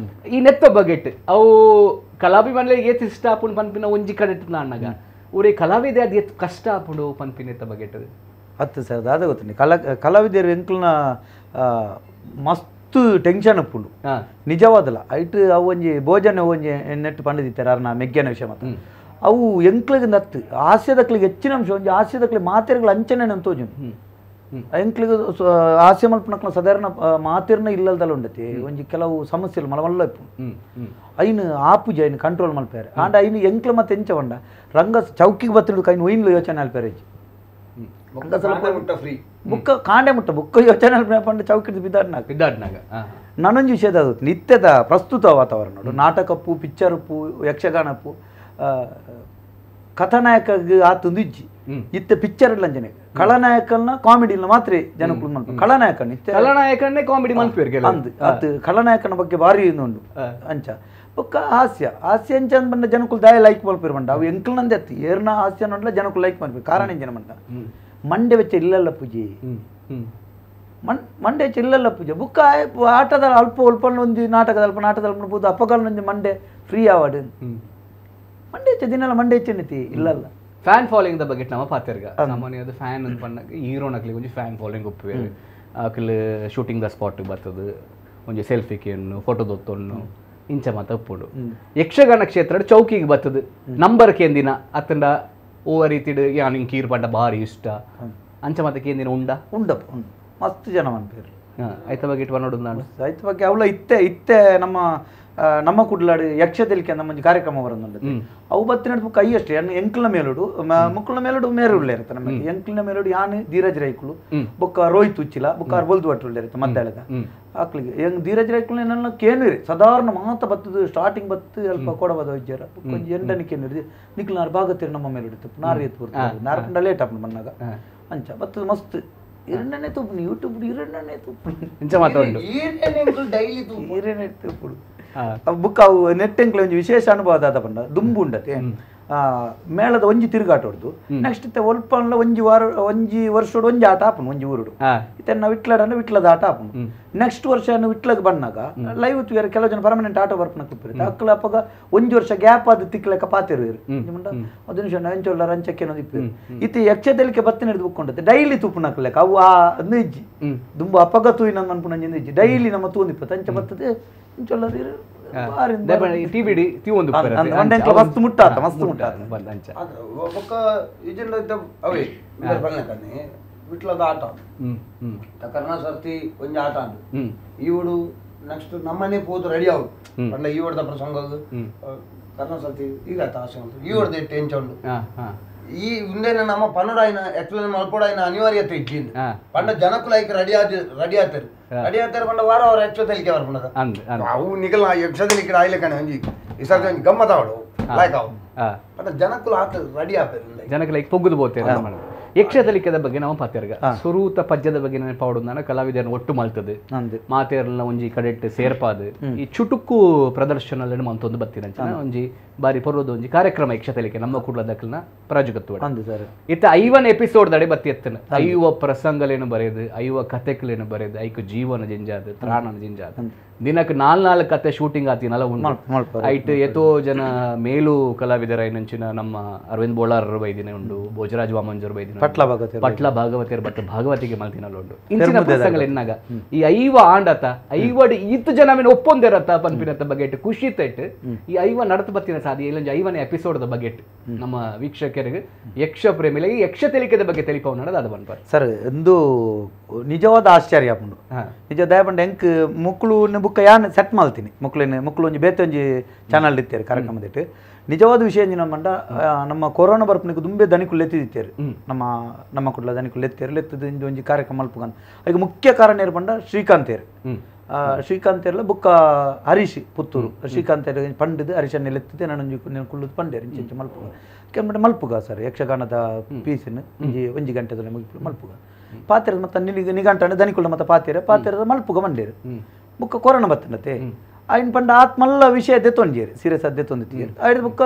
ಈ ನೆತ್ತ ಬಗೆಟ್ ಅವು ಕಲಾಭಿಮಾನಿಗೆ ಏತ್ ಇಷ್ಟ ಆಪುಂಡು ಪನ್ಪಿನ ಒಂಜಿ ಕಡೆ ಅಣ್ಣಗ ಊರೇ ಕಲಾವಿದೆ ಅದು ಎತ್ತು ಕಷ್ಟ ಆಪುಂಡು ಪನ್ಪಿನ ಎತ್ತ ಬಗೆಟ್ ಹತ್ತು ಸರ್ ಅದೇ ಗೊತ್ತೀನಿ ಕಲಾವಿದರು ಎಂಕ್ಲನ ಮಸ್ತ್ ಟೆನ್ಷನ್ ಅಪ್ಪುಂಡು ನಿಜವಾದಲ್ಲ ಐಟ್ ಅವು ಒಂಜಿ ಭೋಜನ ಒಂಜಿ ನೆಟ್ಟು ಪಂಡಿದಿತ್ತಾರೆ ಅರ್ನ ಮೆಗ್ಗಿನ ವಿಷಯ ಮಾತ್ರ ಅವು ಎಂಕ್ಲಿಗೆ ನತ್ತು ಹಾಸ್ಯದಕ್ಲಿಗೆ ಹೆಚ್ಚಿನ ಅಂಶ ಒಂಜಿ ಹಾಸ್ಯದಕ್ಲಿ ಮಾತೆರ್ಗಳು ಅಂಚನೆ ನಂತೋಜು ಎಂಕ್ಲಿಗೆ ಹಾಸ್ಯ ಮಲ್ಪನಕ್ಲ ಸಾಧಾರಣ ಮಾತಿರ್ನ ಇಲ್ಲದಲ್ಲ ಉಂಡತಿ ಒಂಜಿ ಕೆಲವು ಸಮಸ್ಯೆಗಳು ಮಲಮಲ್ಲ ಇಪ್ಪು ಐನು ಆಪುಜ ಐನು ಕಂಟ್ರೋಲ್ ಮಲ್ಪೇರೆ ಆಂಡ ಐನು ಎಂಕ್ಲ ಮತ್ತೆ ಎಂಚ ಬಂಡ ರಂಗ ಚೌಕಿಗೆ ಬತ್ತಿಡು ಕೈನು ಒಯ್ನು ಯೋಚನೆ ಅಲ್ಪೇರೆ ಬುಕ್ಕ ಕಾಂಡೆ ಮುಟ್ಟ ಬುಕ್ಕ ಯೋಚನೆ ಅಲ್ಪಂಡ ಚೌಕಿಡ್ ಬಿದ್ದಾಡ್ನಾಗ ನಾನೊಂದು ವಿಷಯದ ಅದು ನಿತ್ಯದ ಪ್ರಸ್ತುತ ವಾತಾವರಣ ನೋಡು ನಾಟಕಪ್ಪು ಪಿಕ್ಚರಪ್ಪು ಯಕ್ಷಗಾನಪ್ಪು ಕಥಾನಾಯಕ ಆತೊಂದು ಇಜ್ಜಿ ಇತ್ತೆ ಪಿಕ್ಚರ್ ಅಂಜನೆ ಖಳನಾಯಕನ ಕಾಮಿಡಿ ಮಾತ್ರ ಜನಕ್ಕೂ ಮಲ್ಪ ಖಳನಾಯಕನೇ ಕಾಮಿಡಿ ಮಲ್ಪೇರ್ಗೆ ಅದು ಖಳನಾಯಕನ ಬಗ್ಗೆ ಭಾರಿ ಉಂಡು ಅಂಚ ಬೊಕ್ಕ ಹಾಸ್ಯ ಅಂಚ ಬಂದ ಜನಕ್ಕೂ ದಾಯ ಲೈಕ್ ಮಲ್ಪೇರು ಬಂಡ ಅವು ಎಂಕ್ಲನಂದೆ ಅತ್ತಿ ಏರ್ನ ಹಾಸ್ಯ ನೋಡ್ಲ ಜನಕ್ಕೂ ಲೈಕ್ ಮಲ್ಪೇರು ಕಾರಣ ಜನ ಬಂಡ ಮಂಡೆ ವೆಚ್ಚ ಇಲ್ಲಲ್ಲ ಪೂಜೆ ಮಂಡೆ ವೆಚ್ಚ ಇಲ್ಲಲ್ಲ ಪೂಜೆ ಬುಕ್ಕ ಆಟದ ಅಲ್ಪ ಒಂಜಿ ನಾಟಕದ ಬೋದು ಅಪ್ಪಗಾಲ ಮಂಡೆ ಫ್ರೀ ಅವಾರ್ಡ್ ಮಂಡೆ ಹೆಚ್ಚ ದಿನ ಮಂಡೆ ಹೆಚ್ಚೆನ್ನತಿ ಇಲ್ಲಲ್ಲ ಫ್ಯಾನ್ ಫಾಲೋಯಿಂಗ್ ದ ಬಗ್ಗೆ ನಮ್ಮ ಪಾತಿರ್ಗ ಸಾಮಾನ್ಯವಾದ ಫ್ಯಾನ್ ಅಂತ ಪಂಡಾಗ ಹೀರೋನಕ್ಲಿ ಒಂಜಿ ಫ್ಯಾನ್ ಫಾಲೋಯಿಂಗ್ ಒಪ್ಪುವೆ ಆಕಲ್ ಶೂಟಿಂಗ್ ದ ಸ್ಪಾಟ್ ಬರ್ತದೆ ಒಂಜಿ ಸೆಲ್ಫಿ ಕೇನು ಫೋಟೋ ದೊತ್ತೊಣ್ಣು ಇಂಚ ಮಾತ ಒಪ್ಪುಡು ಯಕ್ಷಗಾನ ಕ್ಷೇತ್ರ ಚೌಕಿಗೆ ಬರ್ತದೆ ನಂಬರ್ ಕೇಂದಿನ ಅತ್ತಂಡ ಓ ರೀತಿಡ್ ಯಾನಿಂಗ್ ಕೀರ್ ಪಂಡ ಭಾರಿ ಇಷ್ಟ ಅಂಚ ಮಾತ ಕೇಂದಿನ ಉಂಡಪ್ಪ ಮಸ್ತ್ ಜನ ಮನ್ಪೇರು ಐತ ಬಗ್ಗೆ ಇಟ್ಟು ನೋಡುದು ನಾನು ಐತ ಬಗ್ಗೆ ಅವಳ ಇತ್ತೆ ನಮ್ಮ ಕುಡ್ಲಾಡು ಯಕ್ಷತೆಲಿಕೆ ನಮ್ಮ ಒಂದು ಕಾರ್ಯಕ್ರಮ ಬರೋದು ಅವು ಬತ್ತಿನ ಬುಕ್ ಅಯ್ಯಷ್ಟೇ ಎಂಕ್ಲ ಮೇಲುಡು ಮುಕ್ಕಳ ಮೇಲುಡು ಮೇರೆ ಉಳ್ಳೆ ಇರುತ್ತೆ ನಮಗೆ ಎಂಕ್ಲಿನ ಮೇಲುಡು ಯಾನು ಧೀರಜ್ ರೈಕುಲು ಬೊಕ್ಕ ರೋಹಿತ್ ಉಚ್ಚಿಲ ಬೊಕ್ಕ ಬೊಲ್ದು ಒಟ್ಟು ಉಳ್ಳೆ ಇರುತ್ತೆ ಮದ್ದಾಳದ ಆಕ್ಲಿಗೆ ಹೆಂಗ್ ಧೀರಜ್ ರೈಕುಲು ನನ್ನ ಕೇನಿರಿ ಸಾಧಾರಣ ಮಾತ ಬತ್ತದು ಸ್ಟಾರ್ಟಿಂಗ್ ಬತ್ತು ಅಲ್ಪ ಕೊಡಬಾದ ವೈದ್ಯರ ಕೊಂಚ ಎಂಡನಿಕೆ ಕೇನಿರಿ ನಿಕ್ಲ ನಾರು ಭಾಗತ್ತೀರಿ ನಮ್ಮ ಮೇಲೆ ಇಡುತ್ತೆ ನಾರು ಎತ್ತು ಬರ್ತಾರೆ ನಾರು ಕಂಡ ಲೇಟ್ ಆಪಣ ಬಂದಾಗ ಅಂಚ ಬತ್ತದು ಮಸ್ತ್ ಇರಣ್ಣನೆ ತುಪ್ಪು ಯೂಟ್ಯೂಬ್ ಇರಣ್ಣನೆ ತುಪ್ಪು ಇಂಚ ಮಾತಾಡು ಡೈಲಿ ಈರೇನೆ ತುಪ್ಪುಡು ಬುಕ್ ಅವು ನೆಟ್ ಎಂಕ್ಲೆ ಒಂದು ವಿಶೇಷ ಅನುಭವ ಆದ ಪಂಡ ದುಂಬು ಉಂಡತೆ ಮೇಳದ ಒಂಜಿ ತಿರುಗಾಟ ಹೊಡ್ದು ನೆಕ್ಸ್ಟ್ ಇತ್ತೆ ಒಲ್ಪಲ್ಲ ಒಂಜಿ ವರ್ಷೋಡು ಒಂಜಿ ಆಟ ಆಪನು ಒಂಜಿ ಊರುಡು ಇತ್ತೆ ನಾವು ವಿಟ್ಲಡನ್ನ ವಿಟ್ಲದ ಆಟ ಆಪನು ನೆಕ್ಸ್ಟ್ ವರ್ಷ ವಿಟ್ಲಗ್ ಬಂದಾಗ ಲೈವ್ ಬೇರೆ ಕೆಲವು ಜನ ಪರ್ಮನೆಂಟ್ ಆಟ ಬರ್ಪನ ಕುಪ್ಪಿರುತ್ತೆ ಅಕ್ಕಲ ಅಪ್ಪಗ ಒಂಜಿ ವರ್ಷ ಗ್ಯಾಪ್ ಆದ ತಿಕ್ಲೆಕ್ಕ ಪಾತಿರು ಅದು ನಿಮಿಷ ಎಂಚೊಲ್ಲ ರಂಚಕ್ಕೆ ಅನ್ನೋದು ಇಪ್ಪು ಇತ್ತೆ ಯಕ್ಷತೆಲಿಕೆ ಬತ್ತಿನ ಹಿಡಿದು ಬುಕ್ಕೊಂಡತ್ತೆ ಡೈಲಿ ತುಪ್ಪು ನಕ್ಲೆಕ್ಕ ಅವು ಅದ್ನ ಇಜ್ಜಿ ದುಂಬು ಅಪ್ಪಗ ತೂಯಿ ನಂಗೆ ಅನ್ಪುಣ ಇಜ್ಜಿ ಡೈಲಿ ನಮ್ಮ ತೂಂದಿಪ್ಪತ್ತು ಅಂಚ ಬರ್ತದೆ ಇಂಚೊಲ್ಲ ಟಿವಿಡಿ ಒಂದು ಮಸ್ತ್ ಮುಟ್ಟಾತ ಮಸ್ತ್ ಮುಟ್ಟಾತ ಒಬ್ಬ ಇಜಿಂದ ಅವೇ ಬಲ್ನಕನ್ನಿ ವಿಟ್ಲದ ಆಟ ಕರ್ನಾ ಸರ್ತಿ ಒಂಜಿ ಆಟ ಅಂಡು ಈವಡು ನೆಕ್ಸ್ಟ್ ನಮ್ಮನೆ ಪೋದು ರೆಡಿ ಆಗುದು ಪಂಡ ಈವಡ್ದ ಪ್ರಸಂಗ ಕರ್ನಾ ಸರ್ತಿ ಈಗ ಆಸೆ ಉಂಟು ಈವಡ್ದ ಇಟ್ಟು ಎಂಚ ಉಂಡು ಈ ಹಿಂದೆ ನಮ್ಮ ಪನ್ನಡಾಯಿನ ಎಕ್ಸ್ಪ್ಲೇನ್ ಮಲ್ಪೋಡಾಯಿನ ಅನಿವಾರ್ಯತೆ ಇಜ್ಜಿಂದು ಪಂಡ ಜನಕ್ಕೂ ಲೈಕ್ ರೆಡಿ ಆತಾರೆ ಪಂಡ ವಾರ ಅವ್ರ ಯಕ್ಷತೆಲಿಕೆ ಬರ್ಪುಂಡದ ಅವು ನಿಗಲ್ ಯಕ್ಷತೆಲಿಕೆ ಆಯ್ಲೆ ಕಣ ಒಂಜಿ ಈ ಸರ್ತಿ ಒಂಜಿ ಗಮ್ಮತ್ ಆವಡು ಲೈಕ್ ಅವು ಪಂಡ ಜನಕ್ಕೂ ಆತ ರೆಡಿ ಆಪೇರು ಜನಕ್ಕೆ ಲೈಕ್ ಪೊಗ್ಗುದು ಬೋತೇನೆ ಯಕ್ಷತೆಲಿಕೆದ ಬಗ್ಗೆ ನಾವು ಪಾತೆರ್ಗ ಸುರೂತ ಪದ್ಯದ ಬಗ್ಗೆ ನೆನಪಾವಡು ನಾನು ಕಲಾವಿದರನ್ನು ಒಟ್ಟು ಮಲ್ತದೆ ಮಾತೇರ್ಲ ಒಂಜಿ ಕಡೆಟ್ ಸೇರ್ಪಾದು ಈ ಚುಟುಕು ಪ್ರದರ್ಶನ ಮಂತೊಂದು ಬತ್ತಿನ ಒಂಜಿ ಬಾರಿ ಪೊರ್ವದು ಒಂಜಿ ಕಾರ್ಯಕ್ರಮ ಯಕ್ಷತೆಲಿಕೆ ನಮ್ಮ ಕುಡ್ಲದಕ್ಲನ ಪ್ರಾಜುಗತ್ತು ಇತ್ತ 5 ಎಪಿಸೋಡ್ ದಡೆ ಬತ್ತಿ ಎತ್ತನ 5 ಪ್ರಸಂಗಲೇನು ಬರೆದು 5 ಕಥೆಗಳೇನು ಬರೆದು 5 ಜೀವನ ಜಿಂಜಾದ ತ್ರಾಣನ ಜಿಂಜಾದ ದಿನಕ್ಕೆ 4 ಕತೆ ಶೂಟಿಂಗ್ ಆತಿನಲ್ಲ ಉಂಟು ಐಟ್ ಎತೋ ಜನ ಮೇಲು ಕಲಾವಿದರ ಏನಂಚಿನ ನಮ್ಮ ಅರವಿಂದ್ ಬೋಳಾರ್ ಬೈದಿನ ಉಂಡು ಭೋಜರಾಜ್ ವಾಮಂಜರ್ ಬೈದಿನ ಪಟ್ಲ ಭಾಗವತಿಯರ್ ಬತ್ತ ಭಾಗವತಿಗೆ ಮಲ್ತಿನಲ್ಲ ಉಂಡು ಇಂಚಿನ ಪ್ರಸಂಗಗಳು ಎನ್ನಾಗ ಈ 5 ಆಂಡತ 5 ಇತ್ತು ಜನ ಮೇಲೆ ಒಪ್ಪೊಂದಿರತ್ತ ಪನ್ಪಿನತ್ತ ಬಗೆಟ್ ಖುಷಿ ತೈಟ್ ಈ 5 ನಡತ ಬತ್ತಿನ ಸಾಧಿ ಇಲ್ಲೊಂದು 5ನೇ ಎಪಿಸೋಡ್ ಬಗೆಟ್ ನಮ್ಮ ವೀಕ್ಷಕರಿಗೆ ಯಕ್ಷ ಪ್ರೇಮಿಗಳಿಗೆ ಯಕ್ಷತೆಲಿಕೆದ ಬಗ್ಗೆ ತಿಳಿಪವ ನಡದ ಅದು ಬಂದ್ಪಾರ ಸರ್ ಒಂದು ನಿಜವಾದ ಆಶ್ಚರ್ಯ ಪುಂಡು ನಿಜ ದಯಪಂಡ ಎಂಕ್ ಮುಕ್ಳು ಬುಕ್ಕ ಯಾನ್ ಸೆಟ್ ಮಾಡ್ತೀನಿ ಮುಕ್ಳು ಒಂಜಿ ಬೇತೆ ಒಂಜಿ ಚಾನಲ್ ಇತ್ತೇರು ಕಾರ್ಯಕ್ರಮದಿಟ್ಟು ನಿಜವಾದ ವಿಷಯ ಮಂಡ ನಮ್ಮ ಕೊರೋನಾ ಬರ್ಪನಿಗೆ ದುಂಬೆ ದನಿಕುಲ್ ಎತ್ತಿದ್ದೇರು ನಮ್ಮ ಕುಡ್ಲ ದನಿಕುಲ್ ಎತ್ತದು ಒಂಜಿ ಕಾರ್ಯಕ್ರಮ ಮಲ್ಪುಗಂತ ಈಗ ಮುಖ್ಯ ಕಾರಣ ಏರು ಬಂಡ ಶ್ರೀಕಾಂತ್ ಏರ್ಲ ಬುಕ್ಕ ಹರೀಶ್ ಪುತ್ತೂರು ಶ್ರೀಕಾಂತ್ ಪಂಡಿದ್ ಹರೀಶನ್ನ ಎತ್ತಿದೆ ನಾನು ಕುಳ್ಳುದು ಪಂಡೇರು ಇಂಚೆ ಮಲ್ಪುಗ ಕೆಮ್ಮಟ ಮಲ್ಪುಗ ಸರ್ ಯಕ್ಷಗಾನದ ಪೀಸಿನ ಒಂಜಿ ಗಂಟೆದಲ್ಲಿ ಮುಗಿಪು ಮಲ್ಪುಗ ಪಾತಿರದ ಮತ್ತೆ ನಿಗಂಟನೆ ದನಿಕುಳ್ಳ ಮತ್ತೆ ಪಾತಿರದ ಮಲ್ಪುಗ ಮಂಡೇರು ಬುಕ್ಕ ಕೊರೋನಾ ಬತ್ತನತೆ ఆయన పంಡ ఆత్మల్ల విషయ దెతొంజేరు సీరియస్ దెతొందితేరు ఆయన బుక్క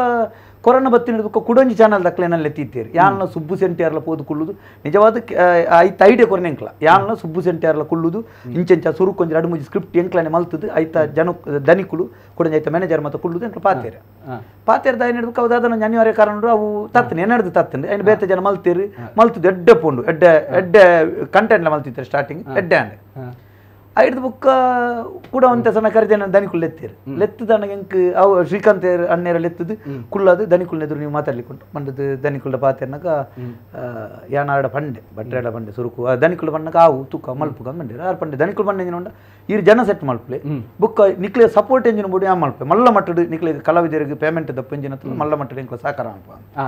ಕೊರೋನಾ ಬತ್ತಿನ ಬುಕ್ಕ ಕುಡೊಂಜಿ ಚಾನಲ್ ದಕ್ಲೆನಲ್ಲಿ ಎತ್ತಿತ್ತೇರು ಯಾನ್ಲ ಸುಬ್ಬು ಸೆಂಟಿಯರ್ಲ ಪೋದು ಕುಳ್ಳುದು ನಿಜವಾದ ಐತ ಐಡಿಯಾ ಕೊರನೆ ಎಂಕ್ಲ ಯಾನ್ಲ ಸುಬ್ಬು ಸೆಂಟಿಯರ್ಲ ಕುಳ್ಳುದು ಇಂಚೆಂಚ ಸುರುಕೊಂಜಿ 2-3 ಸ್ಕ್ರಿಪ್ಟ್ ಎಂಕ್ಲನೆ ಮಲ್ತದು ಐತ ಜನ ದನಿಕುಲು ಕುಡೊಂಜಿ ಐತ ಮ್ಯಾನೇಜರ್ ಮತ್ತೆ ಕುಳ್ಳುದು ಎಂಕ್ಲ ಪಾತೇರ ದಾಯ ನಡ್ಬೇಕು ಅವು ದಾದ ಅನಿವಾರ್ಯ ಕಾರಣ ಅವು ತತ್ತನೆ ಏನಡ್ದು ತತ್ತಂಡೆ ಐನು ಬೇತೆ ಜನ ಮಲ್ತೇರು ಮಲ್ತದು ಎಡ್ಡೆ ಪೋಂಡು ಎಡ್ಡೆ ಕಂಟೆಂಟ್ಲ ಮಲ್ತಿದ್ದಾರೆ ಸ್ಟಾರ್ಟಿಂಗ್ ಎಡ್ಡೆ ಅಂಡೆ ಐದು ಬುಕ್ಕ ಕೂಡ ಒಂತ ಸಮಯ ಕರೆದ ದನಿಕುಲ್ ಎತ್ತೇರು ಲೆತ್ತದ ಎಂಕ್ ಅವು ಶ್ರೀಕಾಂತ್ ಅಣ್ಣೇರ ಲೆತ್ತದು ಕುಳ್ಳದು ದನಿಕುಲ್ ಎದುರು ನೀವು ಮಾತಾಡ್ಲಿಕ್ಕುಂಟು ಬಂದದ್ದು ದನಿಕುಲ್ಡ ಪಾತೆರ್ನಾಗ ಯಾನಾಡ ಪಂಡೆ ಬಟ್ರೆಡ ಪಂಡೆ ಸುರುಕು ದನಿಕುಲ್ ಬಣ್ಣಗ ಆವು ತೂಕ ಮಲ್ಪುಗ ಮಂಡೆ ಆರು ಪಂಡೆ ದನಿಕುಲ್ ಬಣ್ಣ ಎಂಜಿನ ಈ ಜನ ಸೆಟ್ ಮಲ್ಪಲೆ ಬುಕ್ಕ ನಿಕ್ಲೆ ಸಪೋರ್ಟ್ ಎಂಜಿನ ಬೋಡಿ ಯಾ ಮಲ್ಪೆ ಮಲ್ಲ ಮಟ್ಟಡು ನಿಕ್ಲೆ ಕಲಾವಿದರಿಗೆ ಪೇಮೆಂಟ್ ದಪ್ಪ ಎಂಜಿನ ಮಲ್ಲ ಮಟ್ಟಡು ಎಂಕ್ಲ ಸಾಕಾರ ಅನ್ಪ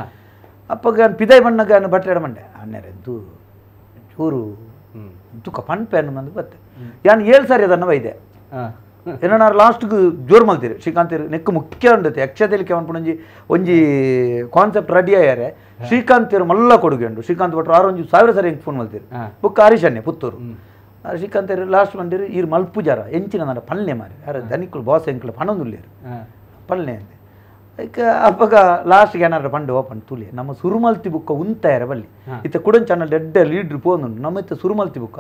ಅಪ್ಪಗ ಪಿದಾಯ್ ಬಣ್ಣಗ ಬಟ್ರೆಡ ಮಂಡೆ ಅಣ್ಣೇರ ಎಂತೂ ಚೂರು ತುಕ ಪನ್ಪೇನು ಮಂದು ಬತ್ತೆ ಯಾನ್ 7 ಸಾರಿ ಅದನ್ನ ವೈದೆ ಏನಾರು ಲಾಸ್ಟ್ಗೆ ಜೋರು ಮಲ್ತೀರಿ ಶ್ರೀಕಾಂತ್ ನೆಕ್ಕು ಮುಖ್ಯ ಉಂಡತೆ ಯಕ್ಷತೆಲಿಕೆ ಅನ್ಪುಣಂಜಿ ಒಂಜಿ ಕಾನ್ಸೆಪ್ಟ್ ರೆಡಿ ಆಯ್ಯಾರೆ ಶ್ರೀಕಾಂತ್ ಮಲ್ಲ ಕೊಡುಗೆ ಉಂಡು ಶ್ರೀಕಾಂತ್ ಭಟ್ರು 6,000 ಸಾರಿ ಹೆಂಗೆ ಫೋನ್ ಮಲ್ತೀರಿ ಬುಕ್ಕ ಹರೀಶನ್ನೆ ಪುತ್ತೂರು ಶ್ರೀಕಾಂತ್ ಲಾಸ್ಟ್ ಬಂದಿರಿ ಈರು ಮಲ್ಪು ಜಾರ ಎಂಚಿನ ನನ್ನ ಪಲ್ಲೆ ಮಾರಿ ಯಾರು ದನಿಕುಲು ಬಾಸ್ ಎಂಕ್ಲ ಪಣೊಂದುಲ್ಲೇರು ಪಲ್ಲೆ ಅಂತೆ ಈಗ ಅಪ್ಪಗ ಲಾಸ್ಟ್ಗೆ ಏನಾರು ಪಂಡು ಓಪನ್ ತುಲಿ ನಮ್ಮ ಸುರುಮಲ್ತಿ ಬುಕ್ಕ ಉಂತಾಯರ ಬಲ್ಲಿ ಇತ್ತ ಕುಡನ್ ಚಾನಲ್ ಎಡ್ಡೆ ಲೀಡ್ರ್ ಪೋನು ನಮ್ಮ ಇತ್ತ ಸುರುಮಲ್ತಿ ಬುಕ್ಕ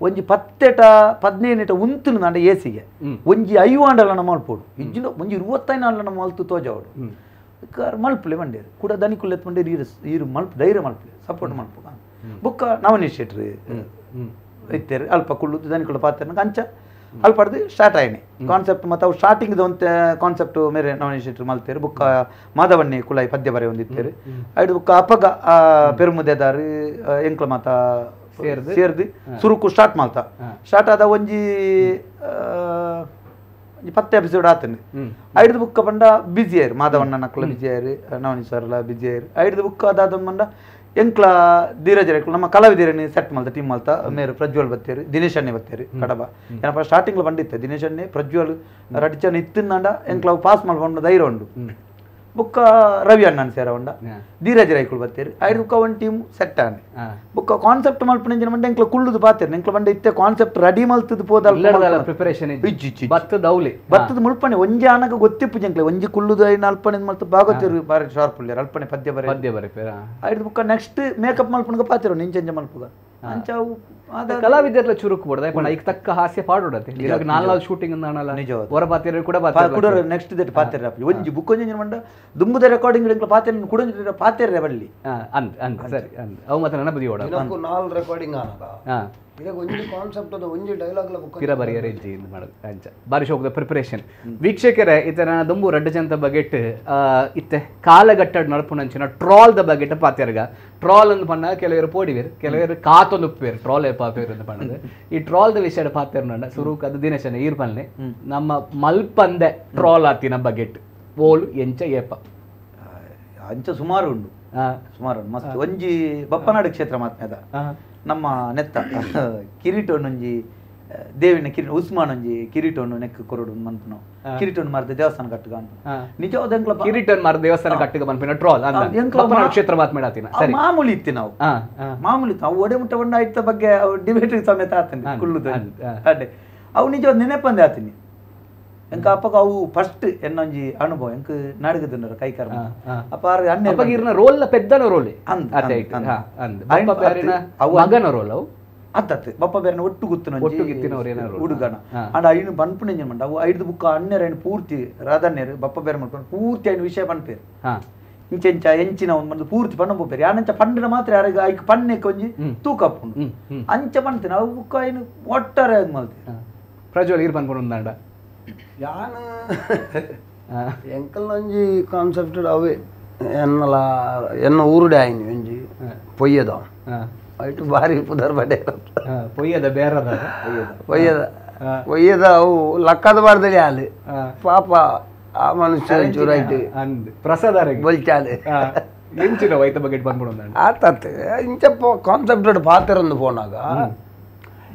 ಒಂಜಿ 10-15 ಉಂತುನು ನಂಡ ಏಸಿಗೆ ಒಂಜಿ 5 ಆಂಡಲ ನಮ್ಮ ಮಲ್ಪೋಡು ಇಜ್ಜಿನ ಒಂಜಿ 25 ಆಂಡಲ ನಮ್ಮ ಮಲ್ತು ತೋಜಾವಡು ಮಲ್ಪಲೆ ಮಂಡೇರು ಕೂಡ ದನಿಕುಲ್ ಎತ್ ಮಂಡೇರು ಈರು ಮಲ್ಪು ಧೈರ್ಯ ಮಲ್ಪಲೆ ಸಪೋರ್ಟ್ ಮಲ್ಪುಗ ಬುಕ್ಕ ನವನಿಶೇಟ್ರಿ ಇತ್ತೇರು ಅಲ್ಪ ಕುಳ್ಳುದು ದನಿಕುಳ ಪಾತ್ರ ಅಂಚ ಅಲ್ಪಡ್ದು ಸ್ಟಾರ್ಟ್ ಆಯ್ನೆ ಕಾನ್ಸೆಪ್ಟ್ ಮತ್ತು ಅವು ಸ್ಟಾರ್ಟಿಂಗ್ದು ಒಂದು ಕಾನ್ಸೆಪ್ಟ್ ಮೇರೆ ನವನಿಶೇಟ್ರು ಮಲ್ತೇರು ಬುಕ್ಕ ಮಾಧವಣ್ಣಿ ಕುಳಾಯಿ ಪದ್ಯ ಬರೆ ಒಂದಿತ್ತೇರು ಐದು ಬುಕ್ಕ ಅಪ್ಪಗ ಪೆರುಮುದೆದಾರು ಎಂಕ್ಲ ಮಾತ ಸೇರ್ದು ಸುರುಕು ಸ್ಟಾರ್ಟ್ ಮಾಡ್ತಾ ಸ್ಟಾರ್ಟ್ ಆದ ಒಂಜಿ 10 ಎಪಿಸೋಡ್ ಆತಂడి ಐದು ಬುಕ್ಕ ಬಂಡ ಬಿಜಿ ಆಯ್ರು ಮಾಧವಣ್ಣ ನಕ್ಕಲ ಬಿಜಿ ಆಯ್ರು ನವನಿ ಸರ್ಲ ಬಿಜಿ ಆಯ್ರು ಐದು ಬುಕ್ ಅದಾದ ಬಂಡ ಎಂಕ್ಲ ಧೀರಜ್ ನಮ್ಮ ಕಲಾವಿದರನ್ನು ಸೆಟ್ ಮಾಡ್ತಾ ಟೀಮ್ ಮಾಡ್ತಾ ಮೇರು ಪ್ರಜ್ವಲ್ ಬತ್ತೇರು ದಿನೇಶ್ ಅಣ್ಣೆ ಬತ್ತೇರು ಕಡಬ ಏನಪ್ಪ ಸ್ಟಾರ್ಟಿಂಗ್ ಬಂದಿತ್ತೆ ದಿನೇಶ್ ಅಣ್ಣೆ ಪ್ರಜ್ವಲ್ ರಡಿಚನ್ ಇತ್ತಿಂದ ಎಂಕ್ಲ ಪಾಸ್ ಮಾಡ್ಕೊಂಡು ಧೈರ್ಯ ಉಂಡು ಬುಕ್ಕ ರವಿ ಅಣ್ಣನ್ ಸೇರ ಉಂಡ ಧೀರಜ್ ರೈಕುಳು ಬತ್ತೇರು ಐದು ಬುಕ್ಕ ಒಂದು ಟೀಮ್ ಸೆಟ್ ಆನೆ ಬುಕ್ಕ ಕಾನ್ಸೆಪ್ಟ್ ಮಲ್ಪನ ಮಂಡೆ ಎಂಕ್ಲ ಕುಳ್ಳುದು ಪಾತೇರು ಎಂಕ್ಲ ಬಂಡೆ ಇತ್ತೆ ಕಾನ್ಸೆಪ್ಟ್ ರೆಡಿ ಮಲ್ತದ ಪೋದಲ್ಲ ಪ್ರಿಪರೇಷನ್ ಬತ್ತದ ಮುಲ್ಪನೆ ಒಂಜಿ ಆನಗ ಗೊತ್ತಿಪ್ಪು ಜಂಕ್ಲೆ ಒಂಜಿ ಕುಳ್ಳುದು ಐನ ಅಲ್ಪನೆ ಮಲ್ತ ಬಾಗೋತಿರು ಬಾರಿ ಶಾರ್ಪ್ ಉಳ್ಳ್ಯಾರ ಅಲ್ಪನೆ ಪದ್ಯ ಬರ ಐದು ಬುಕ್ಕ ನೆಕ್ಸ್ಟ್ ಮೇಕಪ್ ಮಲ್ಪನಗ ಪಾತಿರು ನಿಂಚಂಜ ಮಲ್ಪುಗ ಅಂಚಾವು ಕಲಾವಿದರ್ಲ ಚುರುಕು ಬಿಡದ ಪಣ ಈಗ ತಕ್ಕ ಹಾಸ್ಯ ಪಾಡೋಡತೆ ಈಗ ನಾಲ್ಕು ಶೂಟಿಂಗ್ ಅಂದಾನಲ್ಲ ಹೊರ ಪಾತಿರ ಕೂಡ ಕೂಡ ನೆಕ್ಸ್ಟ್ ದಟ್ ಪಾತಿರ ಒಂಜಿ ಬುಕ್ ಒಂಜಿ ಮಂಡ ದುಂಬುದ ರೆಕಾರ್ಡಿಂಗ್ ಇಂಗ್ಲ ಪಾತಿರ ಕೂಡ ಪಾತಿರ ಬಳ್ಳಿ ಅಂದ್ ಸರಿ ಅಂದ್ ಅವು ಮತ್ತೆ ನನ್ನ ಬದಿ ಓಡ ನಾಲ್ ರೆಕಾರ್ಡಿಂಗ್ ಆನಗ ಇದಕ್ಕೆ ಒಂಜಿ ಕಾನ್ಸೆಪ್ಟ್ ಅದ ಒಂಜಿ ಡೈಲಾಗ್ ಲ ಬುಕ್ ಕಿರ ಬರಿ ಅರೇಂಜ್ ಇಂದ ಮಾಡೋದು ಅಂಚ ಬಾರಿ ಶೋಕದ ಪ್ರಿಪರೇಷನ್ ವೀಕ್ಷಕರೇ ಇತರ ದುಂಬು ರಡ್ಡ ಜಂತ ಬಗೆಟ್ ಇತ್ತೆ ಕಾಲಗಟ್ಟಡ್ ನಡಪುನಂಚಿನ ಟ್ರಾಲ್ ದ ಬಗೆಟ್ ಪಾತಿರ್ಗ ಟ್ರಾಲ್ ಅಂದ್ ಪಣ್ಣ ಕೆಲವರು ಪೋಡಿವೇರು ಕೆಲವರು ಕಾತೊಂದು ಉಪ್ಪೇರು ಟ್ರಾಲ್ ಪಾಪೇರು ಅಂತ ಪಣ್ಣದು ಈ ಟ್ರಾಲ್ ದ ವಿಷಯ ಪಾತಿರ್ ನೋಡ ಸುರುಕ್ ಅದು ದಿನೇಶನ ಈರ್ಪಲ್ನೆ ನಮ್ಮ ಮಲ್ಪಂದೆ ಟ್ರಾಲ್ ಆತಿನ ಬಗೆಟ್ ಓಲು ಎಂಚ ಏಪ ಅಂಚ ಸುಮಾರು ಉಂಡು ಸುಮಾರು ಉಂಡು ಮಸ್ತ್ ಒಂಜಿ ಬಪ್ಪನಾಡು ಕ್ಷೇತ್ರ ಮಾತ್ಮೇದ ನಮ್ಮ ನೆತ್ತ ಕಿರೀಟೊಂದೊಂಜಿ ದೇವಿನ ಕಿರೀಟ ಉಸ್ಮಾನ್ ಒಂಜಿ ಕಿರೀಟೊಂದು ನೆಕ್ ಕೊರಡು ಮನ್ಪುನು ಕಿರೀಟೊಂದು ಮಾರ್ದ ದೇವಸ್ಥಾನ ಕಟ್ಟುಗ ಅಂತ ನಿಜವಾದ ಎಂಕ್ಲ ಕಿರೀಟೊಂದು ಮಾರ್ದ ದೇವಸ್ಥಾನ ಕಟ್ಟುಗ ಮನ್ಪಿನ ಟ್ರಾಲ್ ಬಪ್ಪನಾಡು ಕ್ಷೇತ್ರ ಮಾತ್ಮೇಡಾತಿನ ಮಾಮೂಲಿ ಇತ್ತಿ ನಾವು ಮಾಮೂಲಿ ಇತ್ತು ಅವು ಒಡೆ ಮುಟ್ಟ ಬಂಡ ಆಯ್ತ ಬಗ್ಗೆ ಡಿಬೇಟ್ ಸಮೇತ ಆತಂಡಿ ಕುಳ್ಳುದು ಅಡ್ಡೆ ಅವು ನಿಜವಾದ ನೆನಪಂದೆ ಆತೀನಿ ಎಂಕ ಅಪ್ಪಗ ಅವು ಫಸ್ಟ್ ಎನ್ನೊಂಜಿ ಅನುಭವ ಎಂಕ್ ನಾಡಗದ ಕೈಕಾರ ಅಪ್ಪ ಅಪ್ಪಗಿರ್ನ ರೋಲ್ ಪೆದ್ದನ ರೋಲ್ ಮಗನ ರೋಲ್ ಅವು ಅತ್ತತ್ತೆ ಬಪ್ಪ ಬೇರೆ ಒಟ್ಟು ಗುತ್ತಿನ ಹುಡುಗನ ಅಂಡ್ ಐನು ಬನ್ಪುಣ ಮಂಡ ಅವು ಐದು ಬುಕ್ಕ ಅಣ್ಣೆರ ಐನು ಪೂರ್ತಿ ರಾಧನ್ಯರು ಬಪ್ಪ ಬೇರೆ ಮಾಡ್ಕೊಂಡು ಪೂರ್ತಿ ಐನು ವಿಷಯ ಪನ್ಪೇರು ಇಂಚೆಂಚ ಎಂಚಿನ ಒಂದು ಮಂದು ಪೂರ್ತಿ ಪಣ್ಣ ಪೋಪೇರು ಯಾನಂಚ ಪಂಡಿನ ಮಾತ್ರ ಯಾರಿಗೆ ಐಕ್ ಪಣ್ಣೆಕ್ಕೆ ಒಂಜಿ ತೂಕ ಪುಂಡು ಅಂಚ ಪಣ್ತೇನೆ ಅವು ಬುಕ್ಕ ಐನು ಒಟ್ಟಾರೆ ಮಲ್ತೆ ಪ್ರಜ್ವಲ್ ಇರ್ ಪನ್ಕೊಂಡು ಒಂದಾಂಡ ಯಾನು ಎಂಕಲ್ ಒಂಜಿ ಕಾನ್ಸೆಪ್ಟ್ ಅವೇ ಎನ್ನಲ ಎನ್ನ ಊರುಡೆ ಆಯ್ನಿ ಒಂಜಿ ಪೊಯ್ಯದ ಐಟು ಬಾರಿ ಪುದರ್ ಬಡೆ ಪೊಯ್ಯದ ಬೇರದ ಪೊಯ್ಯದ ಅವು ಲಕ್ಕದ ಬಾರ್ದಡಿ ಆಲೆ ಪಾಪ ಆ ಮನುಷ್ಯ ಚೂರು ಐಟು ಪ್ರಸಾದ ಬೊಲ್ಚಾಲೆ ಎಂಚಿನ ವೈತ ಬಗ್ಗೆ ಬಂದ್ಬಿಡೋಣ ಆತತ್ತೆ ಇಂಚ ಕಾನ್ಸೆಪ್ಟ್ ಪಾತಿರೊಂದು ಫೋನಾಗ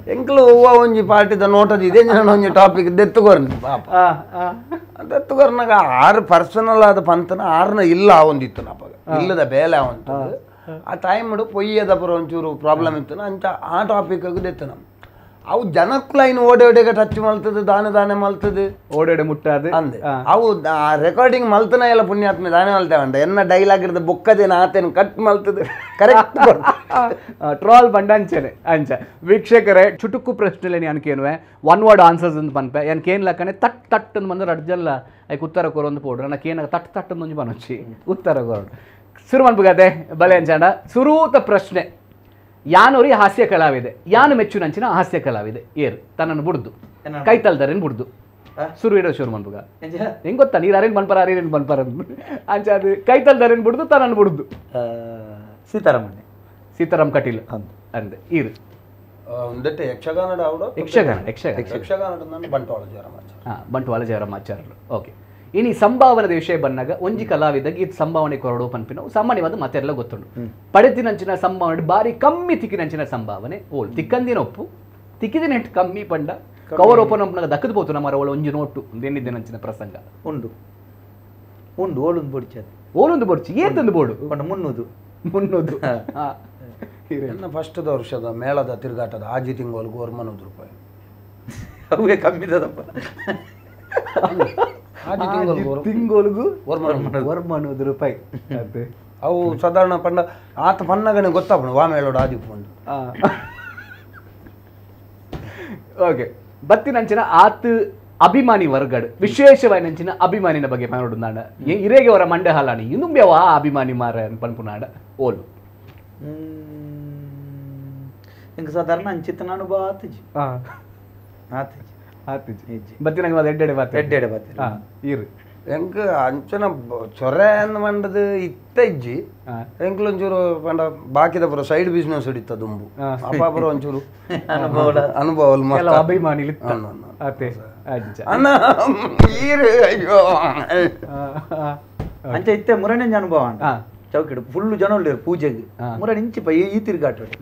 ಎಂಕ್ಲು ಹೂವ ಒಂಜಿ ಪಾರ್ಟಿದ ನೋಟದ ಇದೇ ಒಂಜಿ ಟಾಪಿಕ್ ದೆತ್ತುಗೋರ್ನಿ ಪಾಪ ದೆತ್ತುಗೋರ್ನಾಗ ಆರು ಪರ್ಸನಲ್ ಆದ ಪಂತನ ಆರ್ನ ಇಲ್ಲ ಒಂದಿತ್ತು ನಪಗ ಇಲ್ಲದ ಬೇಲೆ ಅವಂತ ಆ ಟೈಮ್ ಪೊಯ್ಯದ ಪುರ ಒಂಚೂರು ಪ್ರಾಬ್ಲಮ್ ಇತ್ತು ಅಂಚ ಆ ಟಾಪಿಕ್ ದೆತ್ತು ನಮ್ಮ ಅವು ಜನಕ್ಕೂ ಓಡೆ ಓಡೆಗೆ ಟಚ್ ಮಲ್ತದೆ ದಾನೆ ಮಲ್ತದೆ ಓಡೆ ಮುಟ್ಟಾದೆ ಅಂದೆ ಅವು ರೆಕಾರ್ಡಿಂಗ್ ಮಲ್ತನ ಎಲ್ಲ ಪುಣ್ಯಾತ್ಮೆ ದಾನೆ ಮಲ್ತೇವಂಡ ಎನ್ನ ಡೈಲಾಗ್ ಇರ್ತದೆ ಬೊಕ್ಕದೇನು ಆತೇನು ಕಟ್ ಮಲ್ತದೆ ಕರೆಕ್ಟ್ ಟ್ರಾಲ್ ಬಂಡ ಅಂಚೆ ವೀಕ್ಷಕರೇ ಚುಟುಕು ಪ್ರಶ್ನೆ ಅನ್ಕೇನುವೆ ಒನ್ ವರ್ಡ್ ಆನ್ಸರ್ಸ್ ಅಂತ ಪನ್ಪೆ ಏನ್ ಲಕ್ಕನೆ ತಟ್ ತಟ್ ಅಂತ ಬಂದ್ರೆ ಅಡ್ಜಲ್ಲ ಐಕ್ ಉತ್ತರ ಕೊರೊಂದು ಪೋಡ್ರು ನನಗೆ ಏನಾಗ ತಟ್ ತಟ್ ಒಂಜಿ ಬನೊಚ್ಚಿ ಉತ್ತರ ಕೊರೋಡು ಶುರು ಮನ್ಪುಗತೆ ಬಲೆ ಅಂಚಾಂಡ ಸುರೂತ ಪ್ರಶ್ನೆ ಯಾನೋರಿ ಹಾಸ್ಯ ಕಲಾವಿದೆ ಯಾನು ಮೆಚ್ಚುನಂಚಿನ ಹಾಸ್ಯ ಕಲಾವಿದೆ ಏರು ತನ್ನನ್ನು ಬುಡ್ದು ಕೈತಲ್ದರೇನು ಬುಡ್ದು ಶುರು ಇಡೋ ಶುರು ಮನ್ಪುಗ ಹೆಂಗ್ ಗೊತ್ತಾ ನೀರು ಅರೇನು ಬನ್ಪಾರ ಅಂಚ ಅದು ಕೈತಲ್ದರೇನು ಬುಡ್ದು ತನ್ನನ್ನು ಬುಡ್ದು ಸೀತಾರಾಮ್ ಕಟೀಲ್ ಅಂದೆ ಈರು ಬಂಟ್ವಾಳ ಜಯರಾಮಾಚಾರ್ಯರು ಓಕೆ ಇನಿ ಸಂಭಾವನದ ವಿಷಯ ಬಂದಾಗ ಒಂಜಿ ಕಲಾವಿದಾಗ ಇದು ಸಂಭಾವನೆ ಕೊರಡು ಪನ್ಪಿನ ಸಾಮಾನ್ಯವಾದ ಮಾತೆಲ್ಲ ಗೊತ್ತುಂಡು ಪಡೆತಿನಂಚಿನ ಸಂಭಾವನೆ ಬಾರಿ ಕಮ್ಮಿ ತಿಕ್ಕಿನಂಚಿನ ಸಂಭಾವನೆ ಓಲ್ ತಿಕ್ಕಂದಿನ ಒಪ್ಪು ತಿಕ್ಕಿದಿನ ಹೆಟ್ಟು ಕಮ್ಮಿ ಪಂಡ ಕವರ್ ಓಪನ್ ಒಪ್ಪನಾಗ ದಕ್ಕದ ಪೋತು ನಮ್ಮ ಒಳ ಒಂಜಿ ನೋಟು ಒಂದೇನಿದ್ದೇನಂಚಿನ ಪ್ರಸಂಗ ಉಂಡು ಉಂಡು ಓಲೊಂದು ಬೊಡ್ಚಿ ಓಲೊಂದು ಬೊಡ್ಚಿ ಏತೊಂದು ಬೋಡು ಮುನ್ನೂದು ನನ್ನ ಫಸ್ಟದ ವರ್ಷದ ಮೇಳದ ತಿರುಗಾಟದ ಆಜಿ ತಿಂಗೋಲ್ಗು ₹1,000 ಅವೇ ಕಮ್ಮಿದಪ್ಪ ತಿಂಗೋಲ್ಗು ₹1,000 ಅವು ಸಾಧಾರಣ ಪಂಡ ಆತ ಪನ್ನಗನೆ ಗೊತ್ತಾಪಣ ವಾ ಮೇಳೋಡು ಆದಿಪ್ಪು ಒಂದು ಓಕೆ ಬತ್ತಿನಂಚಿನ ಆತ ಅಭಿಮಾನಿ ವರ್ಗಡ್ ವಿಶೇಷವಾಯಿನಂಚಿನ ಅಭಿಮಾನಿನ ಬಗ್ಗೆ ಮಾತಾಡು ನಾಡ ಇರೇಗೆ ಅವರ ಮಂಡೆ ಹಾಲಾಣಿ ಇನ್ನುಂಬ್ಯವ ಅಭಿಮಾನಿ ಮಾರ ಪನ್ಪುನಾಡ ಓಲು ಇಂಕ ಸಾಧಾರಣ ಅಂಚಿತ ನಾನು ಬಾತಜಿ ಬತ್ತಿನಂಗೆ ಎಡ್ಡೆಡೆ ಬಾತ ಎಡ್ಡೆಡೆ ಬಾತ ಇರು ಎಂಕ್ ಅಂಚನ ಚೊರೆ ಅಂದ್ ಮಂಡದು ಇತ್ತಜ್ಜಿ ಎಂಕ್ಲೊಂಚೂರು ಪಂಡ ಬಾಕಿದ ಪುರ ಸೈಡ್ ಬಿಸ್ನೆಸ್ ಹಿಡಿತ ದುಂಬು ಅಪ್ಪಾಪುರ ಒಂಚೂರು ಅನುಭವ ಅಭಿಮಾನಿ ಅಣ್ಣ ಅಯ್ಯೋ ಅಂಚ ಇತ್ತೆ ಮುರಣೆ ಅನುಭವ ಚೌಕಿಡು ಫುಲ್ಲು ಜನ ಉಳ್ಳೇರು ಪೂಜೆಗೆ ಮುರಣ ಇಂಚಿಪ ಈ ತಿರುಗಾಟೋಡಿ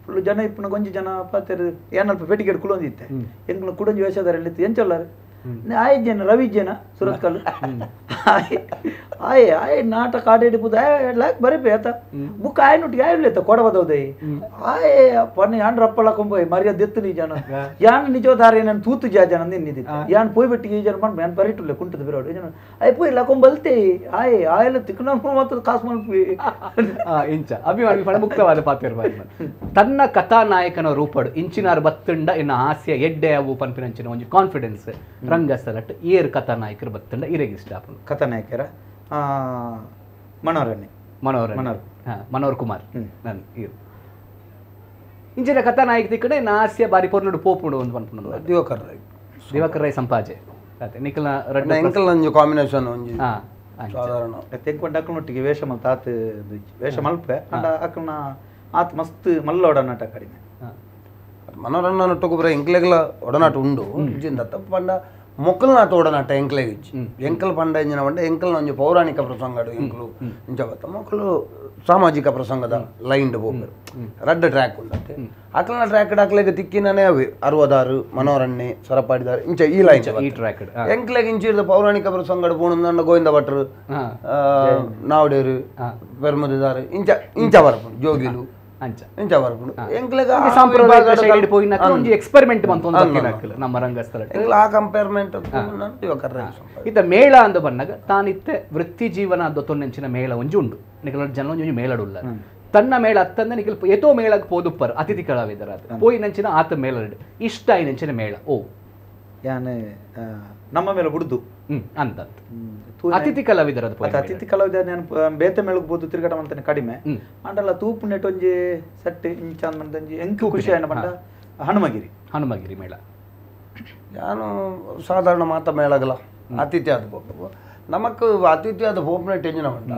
ಫುಲ್ಲು ಜನ ಇಪ್ಪನ ಕೊಂಚ ಜನ ಪಾತೆರು ಏನಲ್ಪ ಪೆಟ್ಟಿಗೆಡು ಕುಳೊಂದಿತ್ತೆ ಎಂಕ್ಲ ಕುಡಂಜಿ ವೇಷಧಾರಲ್ಲಿ ಎಂಚಲ್ಲಾರು ಆಯ್ಜೇನ ರವಿಜೇನ ಸುರತ್ಕಲ್ ಆಯ್ ನಾಟಕ ಆಡೇಡಿ ಬುದ ಲಾಕ್ ಬರೀ ಆತ ಬುಕ್ ಆಯ್ ನುಟ್ಟಿ ಆಯ್ಲೇತ ಕೊಡಬದೌದೈ ಆಯ್ ಪನ್ನ ಯಾನ್ ರಪ್ಪಳ ಕೊಂಬೈ ಮರ್ಯಾದ ಎತ್ತು ನೀ ಜನ ಯಾನ್ ನಿಜೋದಾರ ನಾನು ತೂತು ಜನ ನಿನ್ನಿದ್ದ ಯಾನ್ ಪೋಯ್ ಬಿಟ್ಟು ಈ ಜನ ಯಾನ್ ಬರಿಟುಲ್ಲೆ ಕುಂಟದ ಬಿರೋಡು ಜನ ಆಯ್ ಪೋಯ್ ಲಕೊಂಬಲ್ತೆ ಆಯ್ ತಿಕ್ಕನ ಮಾತ್ರ ಕಾಸು ಮಲ್ಪಿ ಇಂಚ ಅಭಿಮಾನಿ ಪಣ ಮುಕ್ತವಾದ ಪಾತ್ರ ತನ್ನ ಕಥಾನಾಯಕನ ರೂಪಡು ಇಂಚಿನಾರು ಬತ್ತುಂಡ ಇನ್ನ ಹಾಸ್ಯ ಎಡ್ಡೆ ಅವು ಪನ್ಪಿನಂಚಿನ ಒಂದು ಕಾನ್ಫಿಡೆನ್ಸ್ ರಂಗಸ್ಥಳಟ್ ಏರ್ ಕಥಾನಾಯಕರು ಬತ್ತುಂಡ ಇರೆಗಿಷ್ಟ ಕಥಾನಾಯಕರ ಮನೋಹರ್ ಕುಮಾರ್ ಇಂಚಿನ ಕಥಾನಾಯಕ ತಿಕ್ಕಡೆ ಹಾಸ್ಯ ಬಾರಿ ಪೊರ್ನುಡು ಪೋಪುಡು ಒಂದು ಪನ್ಪುಂಡು ದಿವಾಕರ್ ರೈ ಸಂಪಾಜೆ ನಿಖಲ್ನ ಎಂಕಲ್ ಕಾಂಬಿನೇಷನ್ ಸಾಧಾರಣ ತೆಂಕೊಂಡಕ್ಕನೊಟ್ಟಿಗೆ ವೇಷ ಮಲ್ತ ಆತ ವೇಷ ಮಲ್ಪೆ ಅಂಡ ಅಕ್ಕನ ಆತ ಮಸ್ತ್ ಮಲ್ಲೋಡ ನಾಟ ಕಡಿಮೆ ಮನೋರಣ್ಣ ನೊಟ್ಟೊಬ್ಬರ ಎಂಕ್ಲೆಗ್ಲ ಒಡನಾಟ ಉಂಡು ಇಂಚಿಂದ ಪಂಡ ಮೊಕ್ಕಲ್ನಾಥ ಒಡನಾಟ ಎಂಕ್ಲೆಗ್ ಇಚ್ಚಿ ಎಂಕಲ್ ಪಂಡ ಇಂಜಿನ ಪಂಡ ಎಂಕಲ್ನ ಒಂಜಿ ಪೌರಾಣಿಕ ಪ್ರಸಂಗಡು ಎಂಕಲು ಇಂಚ ಬತ್ತ ಮೊಕ್ಕಲು ಸಾಮಾಜಿಕ ಪ್ರಸಂಗದ ಲೈನ್ ಹೋಗ್ರು ರಡ್ಡ ಟ್ರ್ಯಾಕ್ ಉಂಡತ್ತೆ ಅಕ್ಲನ ಟ್ರ್ಯಾಕ್ ಅಕ್ಲೆಗ್ ತಿಕ್ಕಿನೇ ಅವೆ 66 ಮನೋರಣ್ಣೆ ಸರಪಾಡಿದಾರೆ ಇಂಚ ಈ ಲೈನ್ ಈ ಟ್ರ್ಯಾಕ್ ಎಂಕ್ಲೆಗ್ ಇಂಚಿರ್ದ ಪೌರಾಣಿಕ ಪ್ರಸಂಗಡು ಪೋಣ ಗೋವಿಂದ ಭಟ್ರು ನಾವಡೇರು ಪೆರ್ಮದಿದಾರೆ ಇಂಚ ಇಂಚ ಬರ್ಪುಂಡು ಜೋಗಿಲು ಇಂಚ ಬರ್ಪುಂಡು ಎಂಕ್ಲೆಗ್ ಒಂಜಿ ಎಕ್ಸ್ಪೆರಿಮೆಂಟ್ ಮಂತೊಂದು ನಮ್ಮ ರಂಗಸ್ಥಳ ಆ ಕಂಪೇರ್ಮೆಂಟ್ ಇತ್ತ ಮೇಳ ಅಂದು ಬನ್ನಾಗ ತಾನಿತ್ತೆ ವೃತ್ತಿ ಜೀವನ ದೊತ್ತೊಂದೆಂಚಿನ ಮೇಳ ಒಂಜಿ ಉಂಡು ನಿಖಲ ಜನ ಒಂಜಿ ಮೇಳಡುಲ್ಲ ತನ್ನ ಮೇಳ ಅತ್ತಂದ ನಿಖಲ್ ಎತೋ ಮೇಳಗ್ ಪೋದುಪ್ಪರ್ ಅತಿಥಿ ಕಲಾವಿದರ ಪೋಯಿ ನಂಚಿನ ಆತ ಮೇಳ ಇಷ್ಟ ನಂಚಿನ ಮೇಳ ಓ ಯಾನೆ ನಮ್ಮ ಮೇಲೆ ಬಿಡುದು ಅಂತ ಅತಿಥಿ ಕಲಾವಿದರ ಅತಿಥಿ ಕಲಾವಿದ ನಾನು ಬೇತೆ ಮೇಳಗ್ ಬೋದು ತಿರುಗಾಟ ಮಾಡ್ತಾನೆ ಕಡಿಮೆ ಅಂಡಲ್ಲ ತೂಪು ನೆಟ್ ಒಂಜಿ ಸಟ್ಟಿ ಇಂಚಾನ್ ಮಂದಿ ಎಂಕು ಖುಷಿ ಆಯ್ನ ಬಂಡ ಹನುಮಗಿರಿ ಮೇಳ ನಾನು ಸಾಧಾರಣ ಮಾತ ಮೇಳಗಲ ಅತಿಥಿ ಆದ ಹೋಗು ನಮಕ್ ಅತಿಥಿ ಆದ ಹೋಗ್ನೆ ಟೆಂಜಿನ ಬಂಡ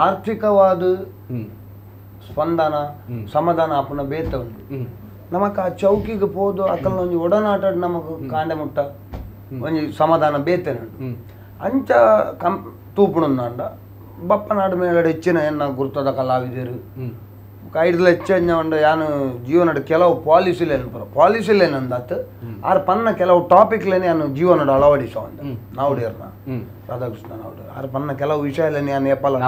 ಆರ್ಥಿಕವಾದ ಸ್ಪಂದನ ಸಮಾಧಾನ ಅಪ್ಪನ ಬೇತ ಉಂಟು ನಮಕ್ ಆ ಚೌಕಿಗೆ ಪೋದು ಅಕಲ್ನ ಒಂಜಿ ಒಡನಾಟ ನಮಕ್ ಕಾಂಡೆ ಮುಟ್ಟ ಒಂಜಿ ಸಮಾಧಾನ ಬೇತೆ ಅಂಚ ತೂಪುಣಂದ ಬಪ್ಪನಾಡು ಮೇಳಡೆ ಹೆಚ್ಚಿನ ಎನ್ನ ಗುರ್ತದ ಕಲಾವಿದರು ಐಡ್ಲ ಹೆಚ್ಚಂಜ ಉಂಡು ಯಾನು ಜೀವನದ ಕೆಲವು ಪಾಲಿಸಿಲೇನಂದಾತ್ ಆರ್ ಪನ್ನ ಕೆಲವು ಟಾಪಿಕ್ಲೇನೆ ನಾನು ಜೀವನದ ಅಳವಡಿಸೋ ಅಂದ ನಾವುಡಿಯರ್ನ ರಾಧಾಕೃಷ್ಣ ನಾವುಡಿ ಆರ್ ಪನ್ನ ಕೆಲವು ವಿಷಯಲೇನೆ ನಾನು ಎಪ್ಪಲ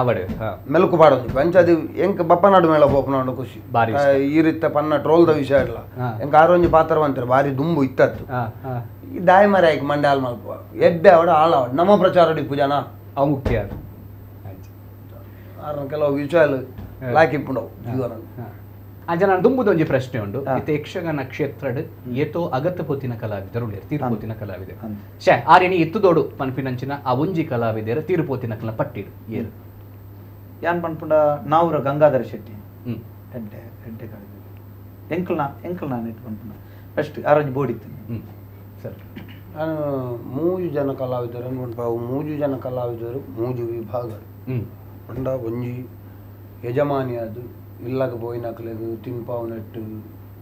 ಮೆಲುಕು ಪಾಡೋದು ಅಂಚದು ಎಂಕ್ ಬಪ್ಪನಾಡು ಮೇಳ ಪೋಪನಾಡು ಖುಷಿ ಈ ರೀತಿ ಪನ್ನ ಟ್ರೋಲ್ದ ವಿಷಯ ಇಲ್ಲ ಎಂಕ್ ಆರೊಂಜಿ ಪಾತ್ರವಂತಾರೆ ಬಾರಿ ದುಂಬು ಇತ್ತತ್ತು ಈ ದಾಯಿ ಮರ ಆಯ್ಕೆ ಮಂಡ್ಯಾಲ್ ಮಲ್ಪ ಎಡ್ಡೆ ಅವಡ ಆಳವಡ ನಮ್ಮ ಪ್ರಚಾರಡಿ ಪೂಜಾನ ಅವು ಮುಖ್ಯ ಆರ ಕೆಲವು ವಿಷಯಲು ಲಾಕಿಪ್ಪುಂಡವು ಜೀವನ ಅಂಚ ನಾನು ದುಂಬುದೊಂಜಿ ಪ್ರಶ್ನೆ ಉಂಡು ಇತ್ತೆ ಯಕ್ಷಗಾನ ಕ್ಷೇತ್ರಡ್ ಏತೋ ಅಗತ್ಯ ಪೊತ್ತಿನ ಕಲಾವಿದರು ಉಂಡೇರು ತೀರ್ಪೋತಿನ ಕಲಾವಿದರು ಆರೇನಿ ಎತ್ತುದೋಡು ಪನ್ಪಿನಂಚಿನ ಆ ಒಂಜಿ ಕಲಾವಿದರ ತೀರ್ಪೋತಿನ ಕಲ ಪಟ್ಟಿಡು ಏರು ಯಾನ್ ಪನ್ಪುಂಡ ನಾವುರ ಗಂಗಾಧರ ಶೆಟ್ಟಿ ಎಡ್ಡೆ ಎಂಕಲ್ನ ನೆಟ್ಟು ಪನ್ಪುಂಡ ಫಸ್ಟ್ ಆರೊಂಜಿ ಬೋಡಿತ್ತು ಸರಿ ನಾನು 3 ಜನ ಕಲಾವಿದರು ಅನ್ಕೊಂಡ್ಪಾವು 3 ಜನ ಕಲಾವಿದರು 3 ವಿಭಾಗಗಳು ಪಂಡ ಒಂಜಿ ಯಜಮಾನಿ ಅದು ಇಲ್ಲಗ ಬೋಯಿನಕ್ಲೆದು ತಿನ್ಪಾವು ನೆಟ್ಟು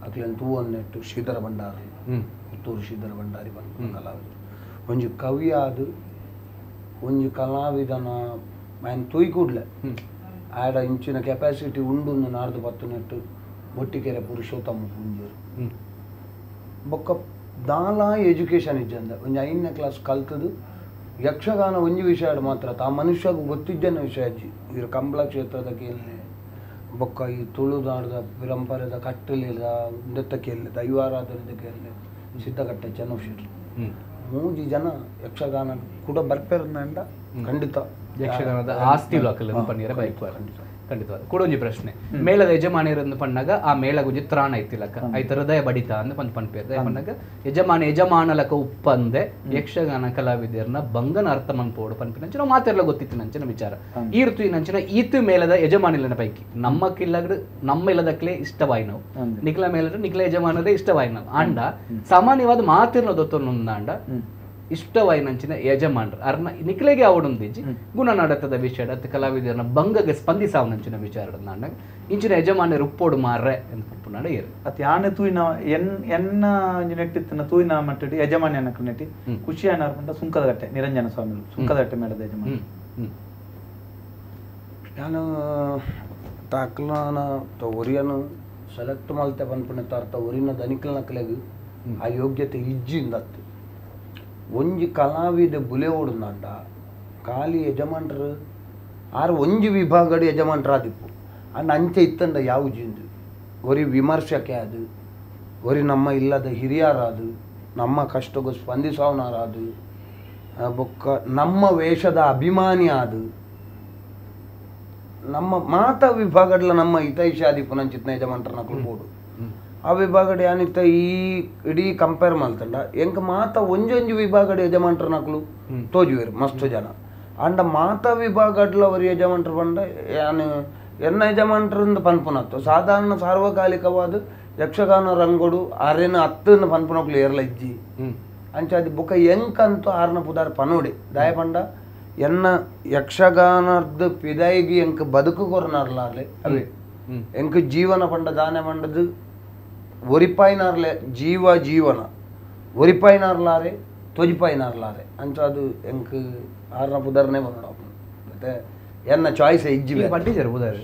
ಅಕ್ಲೆನ್ ತೂವನ್ ನೆಟ್ಟು ಶ್ರೀಧರ ಭಂಡಾರಿ ಪುತ್ತೂರು ಶ್ರೀಧರ ಭಂಡಾರಿ ಬಂದು ಕಲಾವಿದರು ಒಂಜಿ ಕವಿ ಅದು ಒಂಜಿ ಕಲಾವಿದನ ಮೈನ್ ತೂಯ್ಕೂಡ್ಲೆ ಆಡ ಇಂಚಿನ ಕೆಪಾಸಿಟಿ ಉಂಡು ನಾಡ್ದು ಪತ್ತು ನೆಟ್ಟು ಬೊಟ್ಟಿಕೆರೆ ಪುರುಷೋತ್ತಮ ಪುಂಜರು ಬೊಕ್ಕ ದಾಲ ಎಜುಕೇಶನ್ ಇಜ್ಜಂದ ಒಂಜಿ 5ನೇ ಕ್ಲಾಸ್ ಕಲ್ತದು ಯಕ್ಷಗಾನ ಒಂಜಿ ವಿಷಯ ಮಾತ್ರ ತಾ ಮನುಷ್ಯಗೂ ಗೊತ್ತಿಜ್ಜನ ವಿಷಯ ಅಜ್ಜಿ ಇದ್ರ ಕಂಬಳ ಕ್ಷೇತ್ರದ ಕೇಳಿ ಬೊಕ್ಕ ಈ ತುಳುನಾಡದ ಪರಂಪರೆದ ಕಟ್ಟಲಿದ ನೃತ್ಯ ಕೇಳಿ ದೈವಾರಾಧನೆದ ಕೇಳಿ ಸಿದ್ಧಗಟ್ಟೆ ಚೆನ್ನಶೀಟ್ರು 3 ಜನ ಯಕ್ಷಗಾನ ಕೂಡ ಬರ್ಪೇರಂದ ಖಂಡಿತ ಯಕ್ಷಗಾನದ ಆಸ್ತಿ ಖಂಡಿತವಾದ ಕೊಡೊಂಜಿ ಪ್ರಶ್ನೆ ಮೇಳದ ಯಜಮಾನಿಯರನ್ನು ಪಣ್ಣಾಗ ಆ ಮೇಳ ಒಂಜಿ ತ್ರಾಣ ಐತಿಲಕ ಐತ ಹೃದಯ ಬಡಿತ ಅಂದ್ ಪನ್ಪೇರ್ ಪಣ್ಣಾಗ ಯಜಮಾನಲಕ ಉಪ್ಪಂದೆ ಯಕ್ಷಗಾನ ಕಲಾವಿದರನ್ನ ಬಂಗನ ಅರ್ಥ ಮನ್ಪೋಡು ಪನ್ಪಿನಂಚ ನಾವು ಮಾತೆಲ್ಲ ಗೊತ್ತಿತ್ತು ನಂಚಿನ ವಿಚಾರ ಈ ಋತು ನಂಚಿನ ಈತು ಮೇಳದ ಯಜಮಾನಿಲನ ಪೈಕಿ ನಮ್ಮ ಕಿಲ್ಲಗಡು ನಮ್ಮ ಇಲ್ಲದಕ್ಲೆ ಇಷ್ಟವಾಯಿ ನಾವು ನಿಖಲ ಮೇಲದ ನಿಖಲ ಯಜಮಾನದೇ ಇಷ್ಟವಾಯಿ ನಾವು ಅಂಡ ಸಾಮಾನ್ಯವಾದ ಮಾತಿರ್ನ ದೊತ್ತೊಂದು ಅಂಡ ಇಷ್ಟವಾಯಿನಂಚಿನ ಯಜಮಾನ್ರು ಅರ್ನ ನಿಖಿಲೆಗೆ ಅವಡೊಂದಿಜ್ಜಿ ಗುಣನಡತದ ವಿಷಯ ಅತ್ತ ಕಲಾವಿದರನ್ನ ಬಂಗಗೆ ಸ್ಪಂದಿಸಾವನಂಚಿನ ವಿಚಾರ ನಾಂಡಾಗ ಇಂಚಿನ ಯಜಮಾನರು ಉಪ್ಪೋಡು ಮಾರ್ರೆ ಅಂತ ಪುಪ್ಪುನಾಡ ಏರು ಅತ್ ಯಾನೆ ತೂಯಿನ ಎನ್ನ ನೆಟ್ಟಿತ್ತನ ತೂಯಿನ ಮಟ್ಟಡಿ ಯಜಮಾನಿ ಅನ್ನಕ್ಕೆ ನೆಟ್ಟಿ ಖುಷಿ ಅನ್ನರ್ಪಂಡ ಸುಂಕದಗಟ್ಟೆ ನಿರಂಜನ ಸ್ವಾಮಿ ಸುಂಕದಗಟ್ಟೆ ಮೇಳದ ಯಜಮಾನಿ ನಾನು ತಾಕ್ಲಾನ ಒರಿಯನು ಸೆಲೆಕ್ಟ್ ಮಲ್ತೆ ಬಂದ್ಪುಣಿತ ಅರ್ಥ ಒರಿನ ದನಿಕಲ್ನ ಕಲೆಗೆ ಆ ಯೋಗ್ಯತೆ ಇಜ್ಜಿಂದತ್ತು ಒಂಜಿ ಕಲಾವಿದ ಬುಲೆ ಓಡುಂದಾಂಡ ಖಾಲಿ ಯಜಮಾನ್ರು ಆರು ಒಂಜಿ ವಿಭಾಗಡು ಯಜಮಾನ್ರಾದಿಪ್ಪು ಅಂಡ್ ಅಂಚೆ ಇತ್ತಂಡ ಯಾವ ಜಿಂದು ಒರಿ ವಿಮರ್ಶಕೆ ಅದು ಒರಿ ನಮ್ಮ ಇಲ್ಲದ ಹಿರಿಯರಾದು ನಮ್ಮ ಕಷ್ಟಗೂ ಸ್ಪಂದಿಸೋನಾರಾದು ಬೊಕ್ಕ ನಮ್ಮ ವೇಷದ ಅಭಿಮಾನಿ ಆದು ನಮ್ಮ ಮಾತ ವಿಭಾಗಡ್ಲ ನಮ್ಮ ಹಿತೈಷಾದಿ ಪುನಂಚಿತ್ನ ಯಜಮಾನ್ರನ್ನ ಕೊಡ್ಬೋದು ಆ ವಿಭಾಗಡ್ ಏನಿತ್ತ ಈ ಇಡೀ ಕಂಪೇರ್ ಮಾಡ್ತಂಡ ಎಂಕ ಮಾತ ಒಂಜೊಂಜಿ ವಿಭಾಗಡ್ ಯಜಮಾನ್ರ ನಕಲು ತೋಜುವೇರು ಮಸ್ತ್ ಜನ ಅಂಡ ಮಾತ ವಿಭಾಗಡ್ಲ ಅವರಿ ಯಜಮಾನ್ರು ಬಂಡ ಯಾನು ಎನ್ನ ಯಜಮಾನ್ರಿಂದ ಪನ್ಪುನತ್ತು ಸಾಧಾರಣ ಸಾರ್ವಕಾಲಿಕವಾದ ಯಕ್ಷಗಾನ ರಂಗೋಡು ಅರೆನ ಹತ್ತನ್ನು ಪನ್ಪುನಕ್ಲು ಏರ್ಲ ಇಜ್ಜಿ ಅಂಚಾದಿ ಬುಕ್ಕ ಎಂಕಂತೂ ಆರ್ನ ಪುದಾರ್ ಪನೋಡಿ ದಾಯ ಪಂಡ ಎನ್ನ ಯಕ್ಷಗಾನದ ಪಿದಾಯಿಗೆ ಎಂಕ ಬದುಕು ಕೊರನಾರ್ಲಾರ್ಲೆ ಅವೇ ಎಂಕ ಜೀವನ ಪಂಡ ದಾನ ಮಂಡದು ಒರಿಪಾಯಿನಾರ್ಲೆ ಜೀವನ ಒರಿಪಾಯಿನಾರ್ಲಾರೆ ತೊಜಿಪಾಯಿನಾರ್ಲಾರೆ ಅಂಚ ಅದು ಎಂಕ ಆರ್ನ ಪುದಾರ್ನೇ ಬಂದ ಮತ್ತೆ ಎನ್ನ ಚಾಯ್ಸ್ ಇಜ್ಜಿ ಪಟ್ಟಿದ್ದಾರೆ ಉದಾರ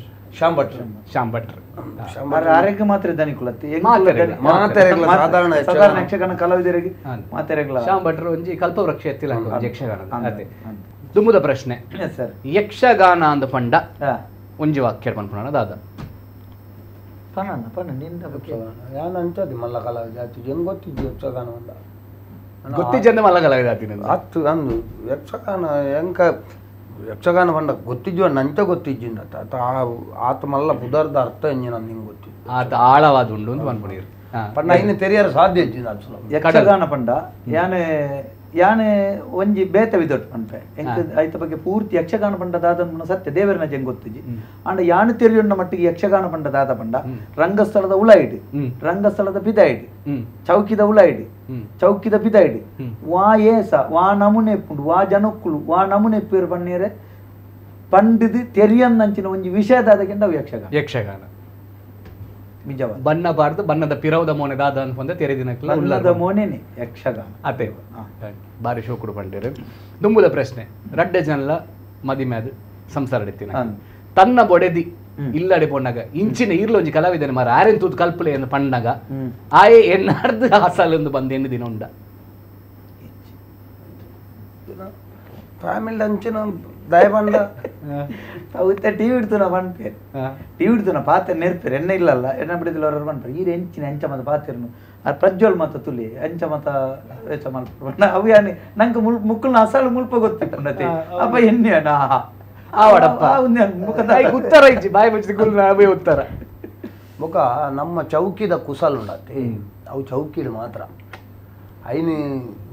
ಆರೋಗ್ಯ ಮಾತ್ರ ದನಿಕುಲತ್ತಿ ಸಾಧಾರಣ ಯಕ್ಷಗಾನ ಕಲಾವಿದರಿಗೆ ಮಾತೆರೆಗಳ ಶಾಂಭಟ್ರು ಒಂಜಿ ಕಲ್ಪವೃಕ್ಷ ಎತ್ತಿಲ್ಲ ಯಕ್ಷಗಾನ ಅದೇ ದುಮ್ಮುದ ಪ್ರಶ್ನೆ ಯಕ್ಷಗಾನ ಅಂದ ಪಂಡ ಒಂಜಿ ವಾಕ್ಯ ಪನ್ಪುಣ ದಾದ ಯಾನ್ ಅಂಚದಿ ಮಲ್ಲ ಕಲಾವಿದ ಹೆಂಗ್ ಗೊತ್ತಿದ್ದು ಯಕ್ಷಗಾನ ಗೊತ್ತಿದ್ದ ಮಲ್ಲ ಕಲಾವಿದ ಹತ್ತು ಅಂದು ಯಕ್ಷಗಾನ ಎಂಕ ಯಕ್ಷಗಾನ ಪಂಡ ಗೊತ್ತಿದ್ವ ನಂಚ ಗೊತ್ತಿಜ್ಜಿಂದ ಆತ ಮಲ್ಲ ಪುದರ್ದ ಅರ್ಥ ಎಂಜಿನ ನಿಂಗೆ ಗೊತ್ತಿದ್ದು ಆತ ಆಳವಾದ ಉಂಡು ಅಂತ ಪನ್ಪುಣಿರು ಪಂಡ ಇನ್ನು ತೆರಿಯಾರ ಸಾಧ್ಯ ಇಜ್ಜಿಂದ ಯಕ್ಷಗಾನ ಪಂಡ ಯಾನೆ ಒಂಜಿ ಬೇತ ವಿದೊಟ್ಟು ಪಂಪೆ ಎಂಕ್ ಐತ ಬಗ್ಗೆ ಪೂರ್ತಿ ಯಕ್ಷಗಾನ ಪಂಡ ದಾದ ಸತ್ಯ ದೇವರನ ಜಂಗ್ ಗೊತ್ತಿಜಿ ಅಂಡ ಯಾನು ತೆರಿಯೊಂಡ ಮಟ್ಟಿಗೆ ಯಕ್ಷಗಾನ ಪಂಡ ದಾದ ಪಂಡ ರಂಗಸ್ಥಳದ ಉಳಾಯಿಡಿ ರಂಗಸ್ಥಳದ ಪಿದಾಯಿಡಿ ಚೌಕಿದ ಉಳಾಯಿಡಿ ಚೌಕಿದ ಪಿದಾಯಿಡಿ ವಾ ಏಸ ವಾ ನಮುನೆ ಪುಂಡು ವಾ ಜನಕ್ಕುಲು ವಾ ನಮುನೆ ಪೇರು ಪಣ್ಣೀರೆ ಪಂಡಿದು ತೆರಿಯಂದಂಚಿನ ಒಂಜಿ ವಿಷಯದಾದಕ್ಕಿಂತ ಅವು ಯಕ್ಷಗಾನ ನಿಜವ ಬಣ್ಣ ಬಾರ್ದು ಬಣ್ಣದ ಪಿರವದ ಮೋನೆ ದಾದ ಅನ್ಕೊಂಡೆ ತೆರೆದಿನಕ್ಲ ಬಣ್ಣದ ಮೋನೆನೆ ಯಕ್ಷಗಾನ ಅದೇ ಬಾರಿ ಶೋಕುಡು ಪಂಡಿರು ದುಂಬುದ ಪ್ರಶ್ನೆ ರಡ್ಡೆ ಜನಲ ಮದಿಮ್ಯಾದ ಸಂಸಾರ ಎತ್ತಿನ ತನ್ನ ಬೊಡೆದಿ ಇಲ್ಲಡೆ ಪೊಣ್ಣಗ ಇಂಚಿನ ಇರ್ಲೊಂಜಿ ಕಲಾವಿದನ ಮಾರ ಆರೆನ್ ತೂತ್ ಕಲ್ಪಲೆ ಎಂದು ಪಣ್ಣಗ ಆಯೆ ಎನ್ನಾರ್ದು ಹಾಸಲೆಂದು ಬಂದು ಎಣ್ಣು ದಿನ ಉಂಡ ಫ್ಯಾಮಿಲಿ ಅಂಚಿನ ದಯ ಬಂಡ ಅವತ್ತೆ ಟಿವಿ ಇಡ್ತುನ ಪನ್ಪೇರು ಟಿವಿ ಇಡ್ತುನ ಪಾತ್ರ ನೆರ್ಪೇರು ಎಣ್ಣೆ ಇಲ್ಲಲ್ಲ ಎಣ್ಣ ಬಿಡಿದಿಲ್ಲ ಅವ್ರು ಪನ್ಪೇರು ಈ ಎಂಚಿನ ಎಂಚ ಮತ ಪಾತಿರ್ನು ಅದು ಪ್ರಜ್ವಲ್ ಮತ ತುಲಿ ಎಂಚ ಮತ ವೇಚ ಮಲ್ಪ ಅವು ಯಾನಿ ನಂಗೆ ಮುಕ್ಕಲ್ನ ಅಸಲು ಮುಲ್ಪ ಗೊತ್ತಿಟ್ಟೆ ಅಪ್ಪ ಎಣ್ಣೆ ಆವಡಪ್ಪ ಉತ್ತರ ಇಜ್ಜಿ ಬಾಯಿ ಮುಚ್ಚಿದ ಕುಲ್ಲ ಅವೇ ಉತ್ತರ ಮುಖ ನಮ್ಮ ಚೌಕಿದ ಕುಸಲ್ ಉಂಡತ್ತೆ ಅವು ಚೌಕಿಡು ಮಾತ್ರ ಐನು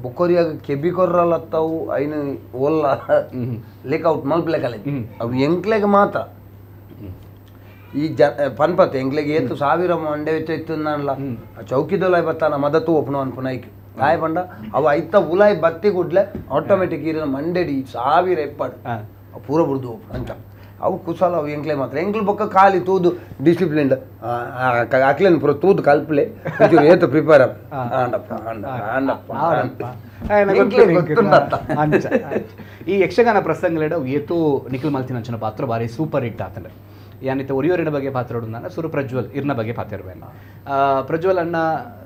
ಬುಕ್ಕೋರಿಯಾಗ ಕೆಬ್ಬಿ ಕೊರ್ರಲ್ಲತ್ತವು ಐನು ಓಲ್ಲ ಲೇಕೌಟ್ ಮಲ್ಪ್ಲೆಕಲ್ಲ ಅವು ಎಂಕ್ಲೆಗೆ ಮಾತ್ರ ಈ ಪನ್ಪತ್ತೆ ಎಂಕ್ಲೆಗೆ ಏತು ಸಾವಿರ ಮಂಡೆ ವೆಚ್ಚ ಇತ್ತು ಅನ್ಲ ಚೌಕಿದೊಲಾಯ್ ಬತ್ತಾನ ಮದತ್ತು ಒಪ್ಪನು ಅನ್ಪುನೈಕ್ ಗಾಯ ಬಂಡ ಅವು ಐತ ಉಲಾಯ್ ಬತ್ತಿ ಕುಡ್ಲೆ ಆಟೋಮೆಟಿಕ್ ಇರೋ ಮಂಡೆಡಿ ಸಾವಿರ ಎಪ್ಪಡು ಪೂರ ಬಿಡ್ದು ಒಪ್ಪು ಅಂತ ಅವು ಕುಸಲ ಅವು ಎಂಕ್ಲೆ ಮಾತ್ರ ಎಂಕ್ಲು ಬೊಕ್ಕ ಖಾಲಿ ತೂದು ಡಿಸಿಪ್ಲಿನ್ಡ್ ಅಕ್ಲೇನ್ ಪುರ ತೂದು ಕಲ್ಪಲೆ ಏತು ಪ್ರಿಪೇರ್ ಈ ಯಕ್ಷಗಾನ ಪ್ರಸಂಗಲೇಡ ಏತು ನಿಖಿಲ್ ಮಲ್ತಿನ ಅಂಚನ ಪಾತ್ರ ಬಾರಿ ಸೂಪರ್ ಹಿಟ್ ಆತಂಡ ಯಾನಿತ್ತ ಒರಿಯೋರಿನ ಬಗ್ಗೆ ಪಾತ್ರ ಹೊಡೋದು ಸುರು ಪ್ರಜ್ವಲ್ ಇರ್ನ ಬಗ್ಗೆ ಪಾತ್ರ ಇರ್ಬೇನ ಪ್ರಜ್ವಲ್ ಅಣ್ಣ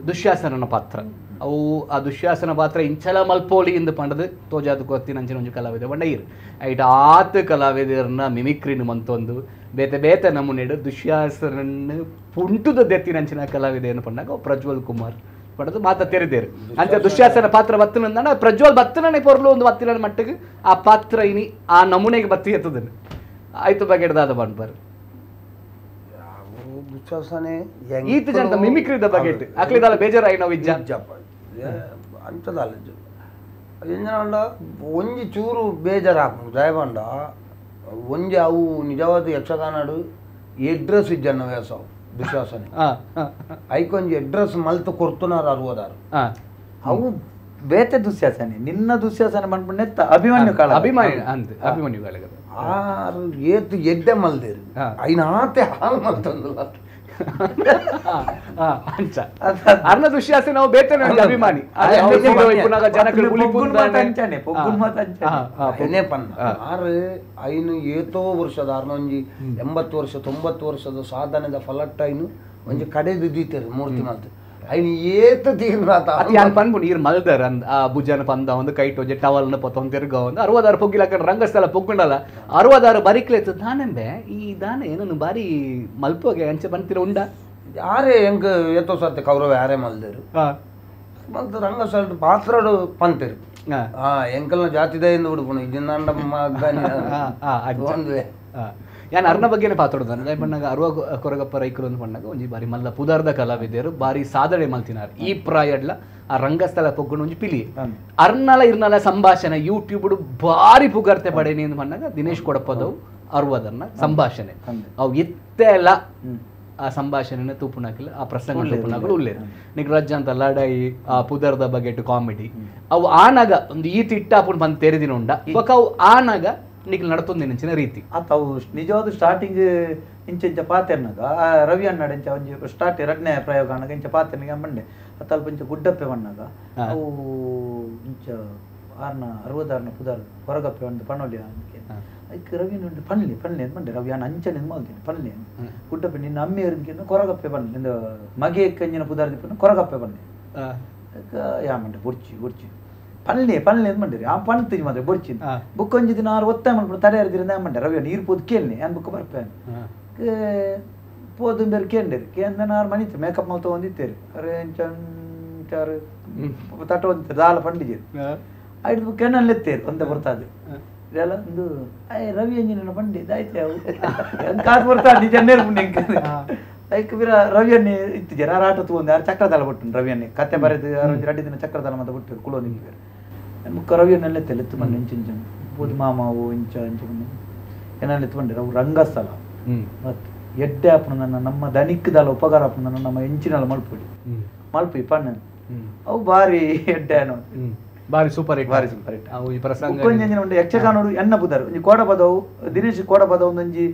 ದುಶ್ಯಾಸನನ ಪಾತ್ರ ಅವು ಆ ದುಶ್ಯಾಸನ ಪಾತ್ರ ಇಂಚಲ ಮಲ್ಪೋಳಿ ಇಂದು ಪಂಡದು ತೋಜಾದ ಗೊತ್ತಿನ ಅಂಚಿನ ಒಂಜು ಕಲಾವಿದ ಬಂಡ ಇರು ಐಟ್ ಆತ ಕಲಾವಿದರನ್ನ ಮಿಮಿಕ್ರಿನ ಮಂತೊಂದು ಬೇತೆ ಬೇತೆ ನಮೂನೆಡು ದುಶ್ಯಾಸನನ್ನು ಪುಂಟುದ ದೆತ್ತಿನ ಅಂಚಿನ ಕಲಾವಿದ ಏನು ಪಂಡಾಗ ಪ್ರಜ್ವಲ್ ಕುಮಾರ್ ಪಡೆದು ಮಾತ ತೆರೆದೇರು ಅಂಚ ದುಶ್ಯಾಸನ ಪಾತ್ರ ಬತ್ತನ ಪ್ರಜ್ವಲ್ ಬತ್ತನೇ ಪೊರ್ಲು ಒಂದು ಬತ್ತಿನ ಮಟ್ಟಿಗೆ ಆ ಪಾತ್ರ ಇನಿ ಆ ನಮೂನೆಗೆ ಬತ್ತಿ ಎತ್ತದನ್ನು ಆಯ್ತು ಬಗ್ಗೆ ಹಿಡ್ದಾದ ಬಂದ್ಬಾರು ಈತ ಜನ ಮಿಮಿಕ್ರಿದ ಬಗ್ಗೆ ಅಕ್ಲಿದಾಲ ಬೇಜಾರಾಗಿ ನಾವು ಇಜ್ಜಪ್ಪ ಅಂಚದಲ್ಲ ಎಂಜನ ಒಂಜಿ ಚೂರು ಬೇಜಾರಾಕು ದಯಬಂಡ ಒಂಜಿ ಅವು ನಿಜವಾದ ಯಕ್ಷಗಾನಡು ಎಡ್ರೆಸ್ ಇಜ್ಜನ್ನ ವ್ಯಾಸವು ದುಶ್ಯಾಸನೆ ಐಕೊಂಜಿ ಎಡ್ರೆಸ್ ಮಲ್ತು ಕೊರ್ತುನಾರ ಅರುವದಾರು ಅವು ಬೇತೆ ದುಶ್ಯಾಸನೆ ನಿನ್ನ ದುಶ್ಯಾಸನೆ ಮಾಡ್ಬಿಟ್ಟು ಅಭಿಮನ್ಯು ಕಾಳ ಅಭಿಮನ್ಯು ಕಾಳಗ ಆರು ಏತು ಎಡ್ಡೆ ಮಲ್ದೇರು ಐನ ಆತೆ ಹಾಳು ಮಾಡ್ತಂದಲ್ಲ ಅರ್ಣ ದುಶ್ಯಾಸೆ ನಾವು ಬೇತನೆ ಅಭಿಮಾನಿ ಆರು ಐನು ಏತೋ ವರ್ಷದ ಅರ್ನೊಂಜಿ 80 ವರ್ಷ 90 ವರ್ಷದ ಸಾಧನೆದ ಫಲಟ್ಟ ಐನು ಒಂಜಿ ಕಡೆದು ದೀತೇರು ಮೂರ್ತಿ ಮಾತು ಐನು ಏತ ತೀರ್ನಾತ ಪನ್ಪುಂಡು ಈರ್ ಮಲ್ದರ್ ಆ ಭುಜನ ಪಂದ ಒಂದು ಕೈಟ್ ಒಂಜಿ ಟವಲ್ನ ಪೊತ್ತೊಂದು ತಿರ್ಗ ಒಂದು 66 ಪೊಗ್ಗಿಲಕ್ಕ ರಂಗಸ್ಥಳ ಪೊಗ್ಗುಂಡಲ್ಲ 66 ಬರಿಕ್ಲೆತ್ತು ದಾನೆಂಬೆ ಈ ದಾನೆ ಏನನ್ನು ಬಾರಿ ಮಲ್ಪೋಗೆ ಅಂಚೆ ಬಂತಿರ ಉಂಡ ಯಾರೇ ಹೆಂಗ ಏತೋ ಸರ್ತೆ ಕೌರವ ಯಾರೇ ಮಲ್ದೇರು ಮತ್ತೆ ರಂಗಸ್ಥಳ ಪಾತ್ರಡು ಪಂತೇರು ಎಂಕಲ್ನ ಜಾತಿದೆಯಿಂದ ಹುಡುಪುಣ ಇದನ್ನ ಒಂದುವೆ ಯಾನ್ ಅರ್ನ ಬಗ್ಗೆನೇ ಪಾತೋಡ್ದಾನೆ ದಯ ಬಣ್ಣಗ ಅರುವ ಕೊರಗಪ್ಪ ರೈಕರು ಅಂತ ಬಣ್ಣಗ ಒಂಜಿ ಬಾರಿ ಮಲ್ಲ ಪುದಾರ್ದ ಕಲಾವಿದರು ಬಾರಿ ಸಾಧನೆ ಮಲ್ತಿನಾರ್ ಈ ಪ್ರಾಯಡ್ಲ ಆ ರಂಗಸ್ಥಳ ಪೊಗ್ಗುಣ ಒಂಜಿ ಪಿಲಿ ಅರ್ನಲ ಇರ್ನಲ ಸಂಭಾಷಣೆ ಯೂಟ್ಯೂಬ್ ಬಾರಿ ಪುಗಾರ್ತೆ ಪಡೇನಿ ಅಂತ ಬಣ್ಣಗ ದಿನೇಶ್ ಕೊಡಪದವು ಅರ್ವದನ್ನ ಸಂಭಾಷಣೆ ಅವು ಇತ್ತೆ ಎಲ್ಲ ಆ ಸಂಭಾಷಣೆನ ತೂಪುನಾಕಿಲ್ಲ ಆ ಪ್ರಸಂಗ ತೂಪುನಾಗಳು ಉಳ್ಳೇರು ನಿಗ್ರಜ್ಜ ಅಂತ ಲಡಾಯಿ ಆ ಪುದರ್ದ ಬಗೆಟ್ ಕಾಮಿಡಿ ಅವು ಆನಾಗ ಒಂದು ಈ ತಿಟ್ಟಾಪುನ್ ಬಂದು ತೆರೆದಿನ ಉಂಡ ಬೊಕ ಅವು ಆನಾಗ ನಿಖಿಲ್ ನಡತೊಂದು ನೆಂಚಿನ ರೀತಿ ಅವು ನಿಜವಾದ ಸ್ಟಾರ್ಟಿಂಗ್ ಇಂಚ ಪಾತೆರ್ನಾಗ ರವಿ ಅಣ್ಣಾಡ ಇಂಚ ಒಂಜಿ ಸ್ಟಾರ್ಟ್ 2ನೇ ಪ್ರಯೋಗ ಅನ್ನಾಗ ಇಂಚ ಪಾತೆರ್ನಿಗೆ ಮಂಡೆ ಅತ್ತಲ್ಪ ಇಂಚ ಗುಡ್ಡಪ್ಪೆ ಬಣ್ಣಾಗ ಅವು ಇಂಚ 60 ಪುದಾರ್ ಹೊರಗಪ್ಪೆ ಒಂದು ಪಣ್ಣೊಳ್ಳಿ ಅದಕ್ಕೆ ರವಿ ಉಂಟು ಪನ್ಲಿ ಅಂತ ಮಂಡೆ ರವಿ ಅಣ್ಣ ಅಂಚನೆ ಮಾಡ್ತೀನಿ ಪನ್ಲಿ ಗುಡ್ಡಪ್ಪೆ ನಿನ್ನ ಅಮ್ಮೆಯವ್ರಿಗೆ ಕೊರಗಪ್ಪೆ ಬನ್ನಿ ನಿಂದ ಮಗೆ ಕಂಜಿನ ಪುದಾರ್ದಿ ಕೊರಗಪ್ಪೆ ಬನ್ನಿ ಯಾ ಮಂಡೆ ಬುರ್ಚಿ ಪನ್ಲಿ ಅಂತ ಮಂಡಿರಿ ಆ ಪಣ್ತಿಜಿ ಮಾತ್ರ ಬೊಡ್ಚಿನ್ ಬುಕ್ ಒಂಜಿ ದಿನ 6 ಒತ್ತಾಯ ಮಾಡ್ಬಿಟ್ಟು ತಡೆ ಹರಿದ್ರಿಂದ ಮಂಡೆ ರವಿ ನೀರು ಪೋದು ಕೇಳಿ ನಾನು ಬುಕ್ ಬರ್ಪೇನೆ ಪೋದು ಬೇರೆ ಕೇಂದ್ರಿ ಕೇಂದ್ರ ನಾರು ಮನಿತು ಮೇಕಪ್ ಮಲ್ತ ಒಂದಿತ್ತೇರಿ ಅರೆ ಚಂಚಾರು ತಟ ಒಂದಿತ್ತು ದಾಲ ಪಂಡಿಜೀರಿ ಐದು ಬುಕ್ ಎಣ್ಣಲ್ಲಿ ಎತ್ತೇರಿ ಒಂದೇ ಬರ್ತದೆ ಇದೆಲ್ಲ ಒಂದು ರವಿ ಅಂಜಿನ ಪಂಡಿ ಆಯ್ತು ಅವು ಕಾಸು ಬರ್ತಾ ನಿಜ ಅದಕ್ಕೆ ಬೀರ ರವಿಯನ್ನೇ ಇತ್ತಿದ್ದಾರೆ ಆಟ ತಗೊಂಡು ಯಾರು ಚಕ್ರದಾಲ ಬಿಟ್ಟು ರವಿಯನ್ನೇ ಕತೆ ಬರೆದು 2 ದಿನ ಚಕ್ರದಾಲ ಮತ್ತೆ ಬಿಟ್ಟು ಕುಳೋ ನಿಂತಿದ್ದಾರೆ ಮುಖ ರವಿಯನ್ನೆಲ್ಲ ಎತ್ತು ಬಂದು ಇಂಚಿನ ಬೂದಿ ಮಾಮಾವು ಇಂಚ ಏನೆಲ್ಲ ಎತ್ಕೊಂಡಿರ ಅವು ರಂಗಸ್ಥಳ ಮತ್ತು ಎಡ್ಡೆ ಹಾಪಣ ನಮ್ಮ ದನಿಕ್ಕದಲ್ಲ ಉಪಕಾರ ಹಾಪಣ ನಮ್ಮ ಎಂಚಿನಲ್ಲ ಮಲ್ಪಿ ಪಣ್ಣ ಅವು ಭಾರಿ ಎಡ್ಡೆ ಅನ್ನೋ ಬಾರಿ ಸೂಪರ್ ಹಿಟ್ ಅವು ಈ ಪ್ರಸಂಗ ಒಂದು ಯಕ್ಷಗಾನೋಡು ಎನ್ನ ಪುದಾರ್ ಒಂಜಿ ಕೋಡಪದವು ದಿನೇಶ್ ಕೋಡಪದವು ಒಂದೊಂಜಿ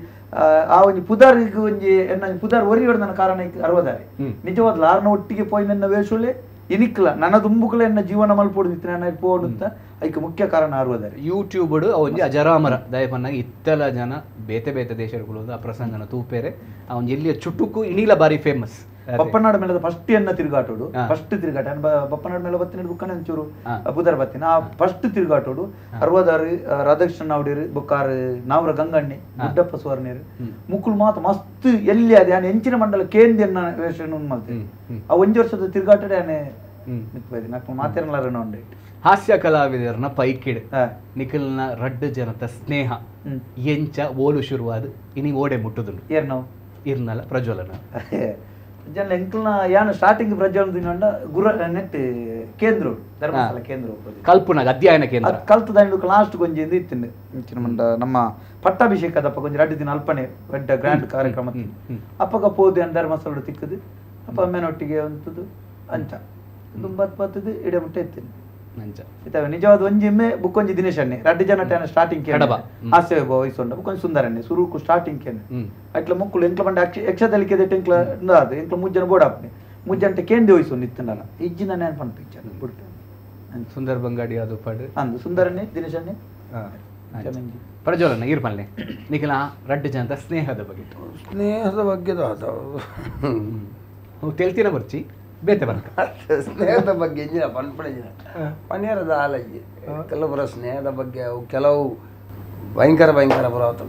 ಆ ಒಂಜಿ ಪುದಾರ್ಗೆ ಒಂಜಿ ಎನ್ನ ಪುದಾರ್ ಒರಿಯೋಡು ನನ್ನ ಕಾರಣ ಅರವದಾರೆ ನಿಜವಾದ ಆರ್ನ ಒಟ್ಟಿಗೆ ಪೋಯಿ ನನ್ನ ವೇಷುಲೆ ಇನಿಕ್ಲ ನನ್ನ ತುಂಬುಕಲ ಎನ್ನ ಜೀವನ ಮಲ್ಪೋಡು ನಿತ್ರ ನನ್ನ ಪೋಡು ಅಂತ ಅದಕ್ಕೆ ಮುಖ್ಯ ಕಾರಣ ಅರವದಾರೆ ಯೂಟ್ಯೂಬ್ ಒಂಜಿ ಅಜರಾಮರ ದಯಪನ್ನಾಗ ಇತ್ತೆಲ ಜನ ಬೇತೆ ಬೇತೆ ದೇಶಗಳು ಆ ಪ್ರಸಂಗನ ತೂಪೇರೆ ಆ ಒಂಜಿ ಎಲ್ಲಿಯ ಚುಟುಕು ಇನಿಲ ಬಾರಿ ಫೇಮಸ್ ಬಪ್ಪನಾಡ ಮೇಲೆ ಫಸ್ಟ್ ಎನ್ನ ತಿರುಗಾಟೋಡು ಫಸ್ಟ್ ತಿರುಗಾಟ ಬಪ್ಪನಾಡ ಮೇಲೆ ಬತ್ತಿನ ಬುಕ್ಕನ ಒಂಚೂರು ಬುಧರ್ ಬತ್ತಿನ ಆ ಫಸ್ಟ್ ತಿರುಗಾಟೋಡು 66 ರಾಧಾಕೃಷ್ಣ ಅವಡಿರು ಬುಕ್ಕಾರು ನಾವ್ರ ಗಂಗಣ್ಣಿ ಗುಡ್ಡಪ್ಪ ಸುವರ್ಣೀರು ಮುಕ್ಕಳು ಮಾತು ಮಸ್ತ್ ಎಲ್ಲಿ ಅದೇ ಆನೆ ಎಂಚಿನ ಮಂಡಲ ಕೇಂದ್ರ ಎನ್ನ ವೇಷ ಮಾಡ್ತೀನಿ ಆ 1 ವರ್ಷದ ತಿರುಗಾಟಡೆ ಆನೆ ನಿಂತು ಮಾತೇರಲಾರ ಉಂಡೆ ಹಾಸ್ಯ ಕಲಾವಿದರನ್ನ ಪೈಕಿಡ್ ನಿಖಿಲ್ನ ರಡ್ಡು ಜನತ ಸ್ನೇಹ ಎಂಚ ಓಲು ಶುರುವಾದ ಇನಿ ಓಡೆ ಮುಟ್ಟುದುಂಡು ಏರ್ ನಾವು ಇರ್ನಲ್ಲ ಪ್ರಜ್ವಲನ ಜನ ಎಂಕ್ಲನ ಯಾನು ಸ್ಟಾರ್ಟಿಂಗ್ ಪ್ರಜ್ವಲನ ದಿನ ಗುರ ನೆಟ್ ಕೇಂದ್ರ ಧರ್ಮಸ್ಥಳ ಕೇಂದ್ರ ಕಲ್ಪನಾಗ ಅಧ್ಯಯನ ಕೇಂದ್ರ ಕಲ್ತು ದಂಡು ಲಾಸ್ಟ್ ಗೊಂಜಿ ಇತ್ತಿಂಡು ಇಂಚಿನ ಮಂಡ ನಮ್ಮ ಪಟ್ಟಾಭಿಷೇಕದಪ್ಪ ಕೊಂಚ 2 ದಿನ ಅಲ್ಪನೆ ದೊಡ್ಡ ಗ್ರ್ಯಾಂಡ್ ಕಾರ್ಯಕ್ರಮ ಅಪ್ಪಗ ಪೋದು ಅಂತ ಧರ್ಮಸ್ಥಳ ತಿಕ್ಕದು ಅಪ್ಪ ಅಮ್ಮನೊಟ್ಟಿಗೆ ಅಂತದ್ದು ಅಂಚ ತುಂಬತ್ತು ಇಡೆ ಮುಟ್ಟೆ ಎತ್ತೀನಿ ನಿಜವಾದ ಒಂಜಿಮ್ಮೆ ಬುಕ್ ಒಂಜಿ ದಿನೇಶ್ ಅಣ್ಣೆ 2 ಜನ ಸ್ಟಾರ್ಟಿಂಗ್ ಹಾಸ್ಯ ವಹಿಸೊಂಡ ಬುಕ್ ಒಂಜಿ ಸುಂದರಣ್ಣೆ ಸುರುಕು ಸ್ಟಾರ್ಟಿಂಗ್ ಕೇನೆ ಅಟ್ಲ ಮುಕ್ಕಳು ಎಂಕ್ಲ ಬಂಡ ಯಕ್ಷದಲ್ಲಿಕೆ ಎಂಕ್ಲ ಅದು ಎಂಕ್ಲ ಮುಜ್ಜನ ಬೋಡಾಪ್ನೆ ಮುಜ್ಜಂಟೆ ಕೇಂದ್ರ ವಹಿಸೊಂಡು ಇತ್ತನಲ್ಲ ಇಜ್ಜಿನ ನಾನು ಪಂಡ ಪಿಕ್ಚರ್ ಬಿಟ್ಟು ಸುಂದರ್ ಬಂಗಾಡಿ ಅದು ಪಡ್ ಅಂದು ಸುಂದರಣ್ಣೆ ದಿನೇಶ್ ಅಣ್ಣೆ ಪ್ರಜ್ವಲನ ಇರ್ಮಲ್ನೆ ನಿಖಿಲ 2 ಜನದ ಸ್ನೇಹದ ಬಗ್ಗೆ ತೆಲ್ತಿನ ಬರ್ಚಿ ಬೇತೆ ಬರ್ಕ ಸ್ನೇಹದ ಬಗ್ಗೆ ಇಂಜಿನ ಪನ್ಪಡಿನ ಪನ್ಯಾರದ ಆಲಜ್ಜಿ ಕೆಲವರ ಸ್ನೇಹದ ಬಗ್ಗೆ ಅವು ಕೆಲವು ಭಯಂಕರ ಬರಾತ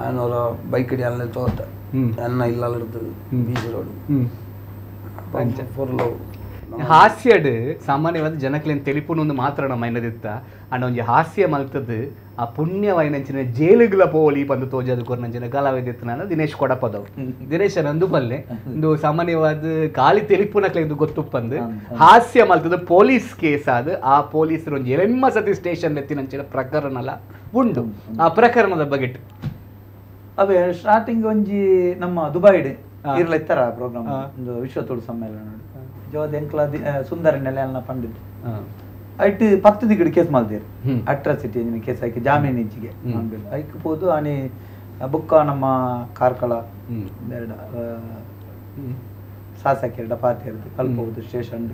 ಆನೂರ ಬೈಕ್ ಹಿಡಿ ಅಲ್ಲೇ ತೋಟ ಅನ್ನ ಇಲ್ಲಲ್ಲಿರ್ತದೆ ಬೀಚ್ ರೋಡ್ ಪೊರ್ಲು ಹಾಸ್ಯಡ್ ಸಾಮಾನ್ಯವಾದ ಜನಕ್ಲೇನು ತೆಲಿಪುನೊಂದು ಮಾತ್ರ ನಮ್ಮ ಮೈನದಿತ್ತ ಅಂಡ್ ಒಂಜಿ ಹಾಸ್ಯ ಮಲ್ತದ್ದು ಆ ಪುಣ್ಯವೈನಂಚಿನ ಜೈಲುಗಳ ಪೋಲಿ ಬಂದು ತೋಜದು ಕೊರ್ನಂಚಿನ ಕಲಾವಿದಿತ್ತನ ದಿನೇಶ್ ಕೊಡಪದವು ದಿನೇಶ್ ನಂದು ಬಲ್ಲೆ ಒಂದು ಸಾಮಾನ್ಯವಾದ ಖಾಲಿ ತೆಲಿಪುನಕ್ಲೆಂದು ಗೊತ್ತುಪ್ಪಂದು ಹಾಸ್ಯ ಮಲ್ತದ್ದು ಪೊಲೀಸ್ ಕೇಸ್ ಆದ ಆ ಪೊಲೀಸರು ಒಂಜಿ ಎಲೆಮ್ಮ ಸತಿ ಸ್ಟೇಷನ್ ಎತ್ತಿನಂಚಿನ ಪ್ರಕರಣಲ ಉಂಡು ಆ ಪ್ರಕರಣದ ಬಗೆಟ್ ಅವೇ ಸ್ಟಾರ್ಟಿಂಗ್ ಒಂಜಿ ನಮ್ಮ ದುಬೈಡ್ ಇರ್ಲ ಇತ್ತರ ಪ್ರೋಗ್ರಾಮ್ ಒಂದು ವಿಶ್ವ ತುಳು ಸಮ್ಮೇಳನ ಜೋದ ಎಂಕ್ಲ ಸುಂದರನೆಲ್ಲ ಎಲ್ಲ ಪಂಡಿದ್ದು ಐಟ್ 10 ದಿಗಡಿ ಕೇಸ್ ಮಾಡ್ದೇರು ಅಟ್ರಾಸಿಟಿ ಕೇಸ್ ಹಾಕಿ ಜಾಮೀನು ಇಂಚಿಗೆ ಐಕ್ಬೋದು ಆನಿ ಬುಕ್ಕ ನಮ್ಮ ಕಾರ್ಕಳ ಸಾಸಕ್ಕೆ ಡಪಾತಿ ಕಲ್ಪಬಹುದು ಸ್ಟೇಷನ್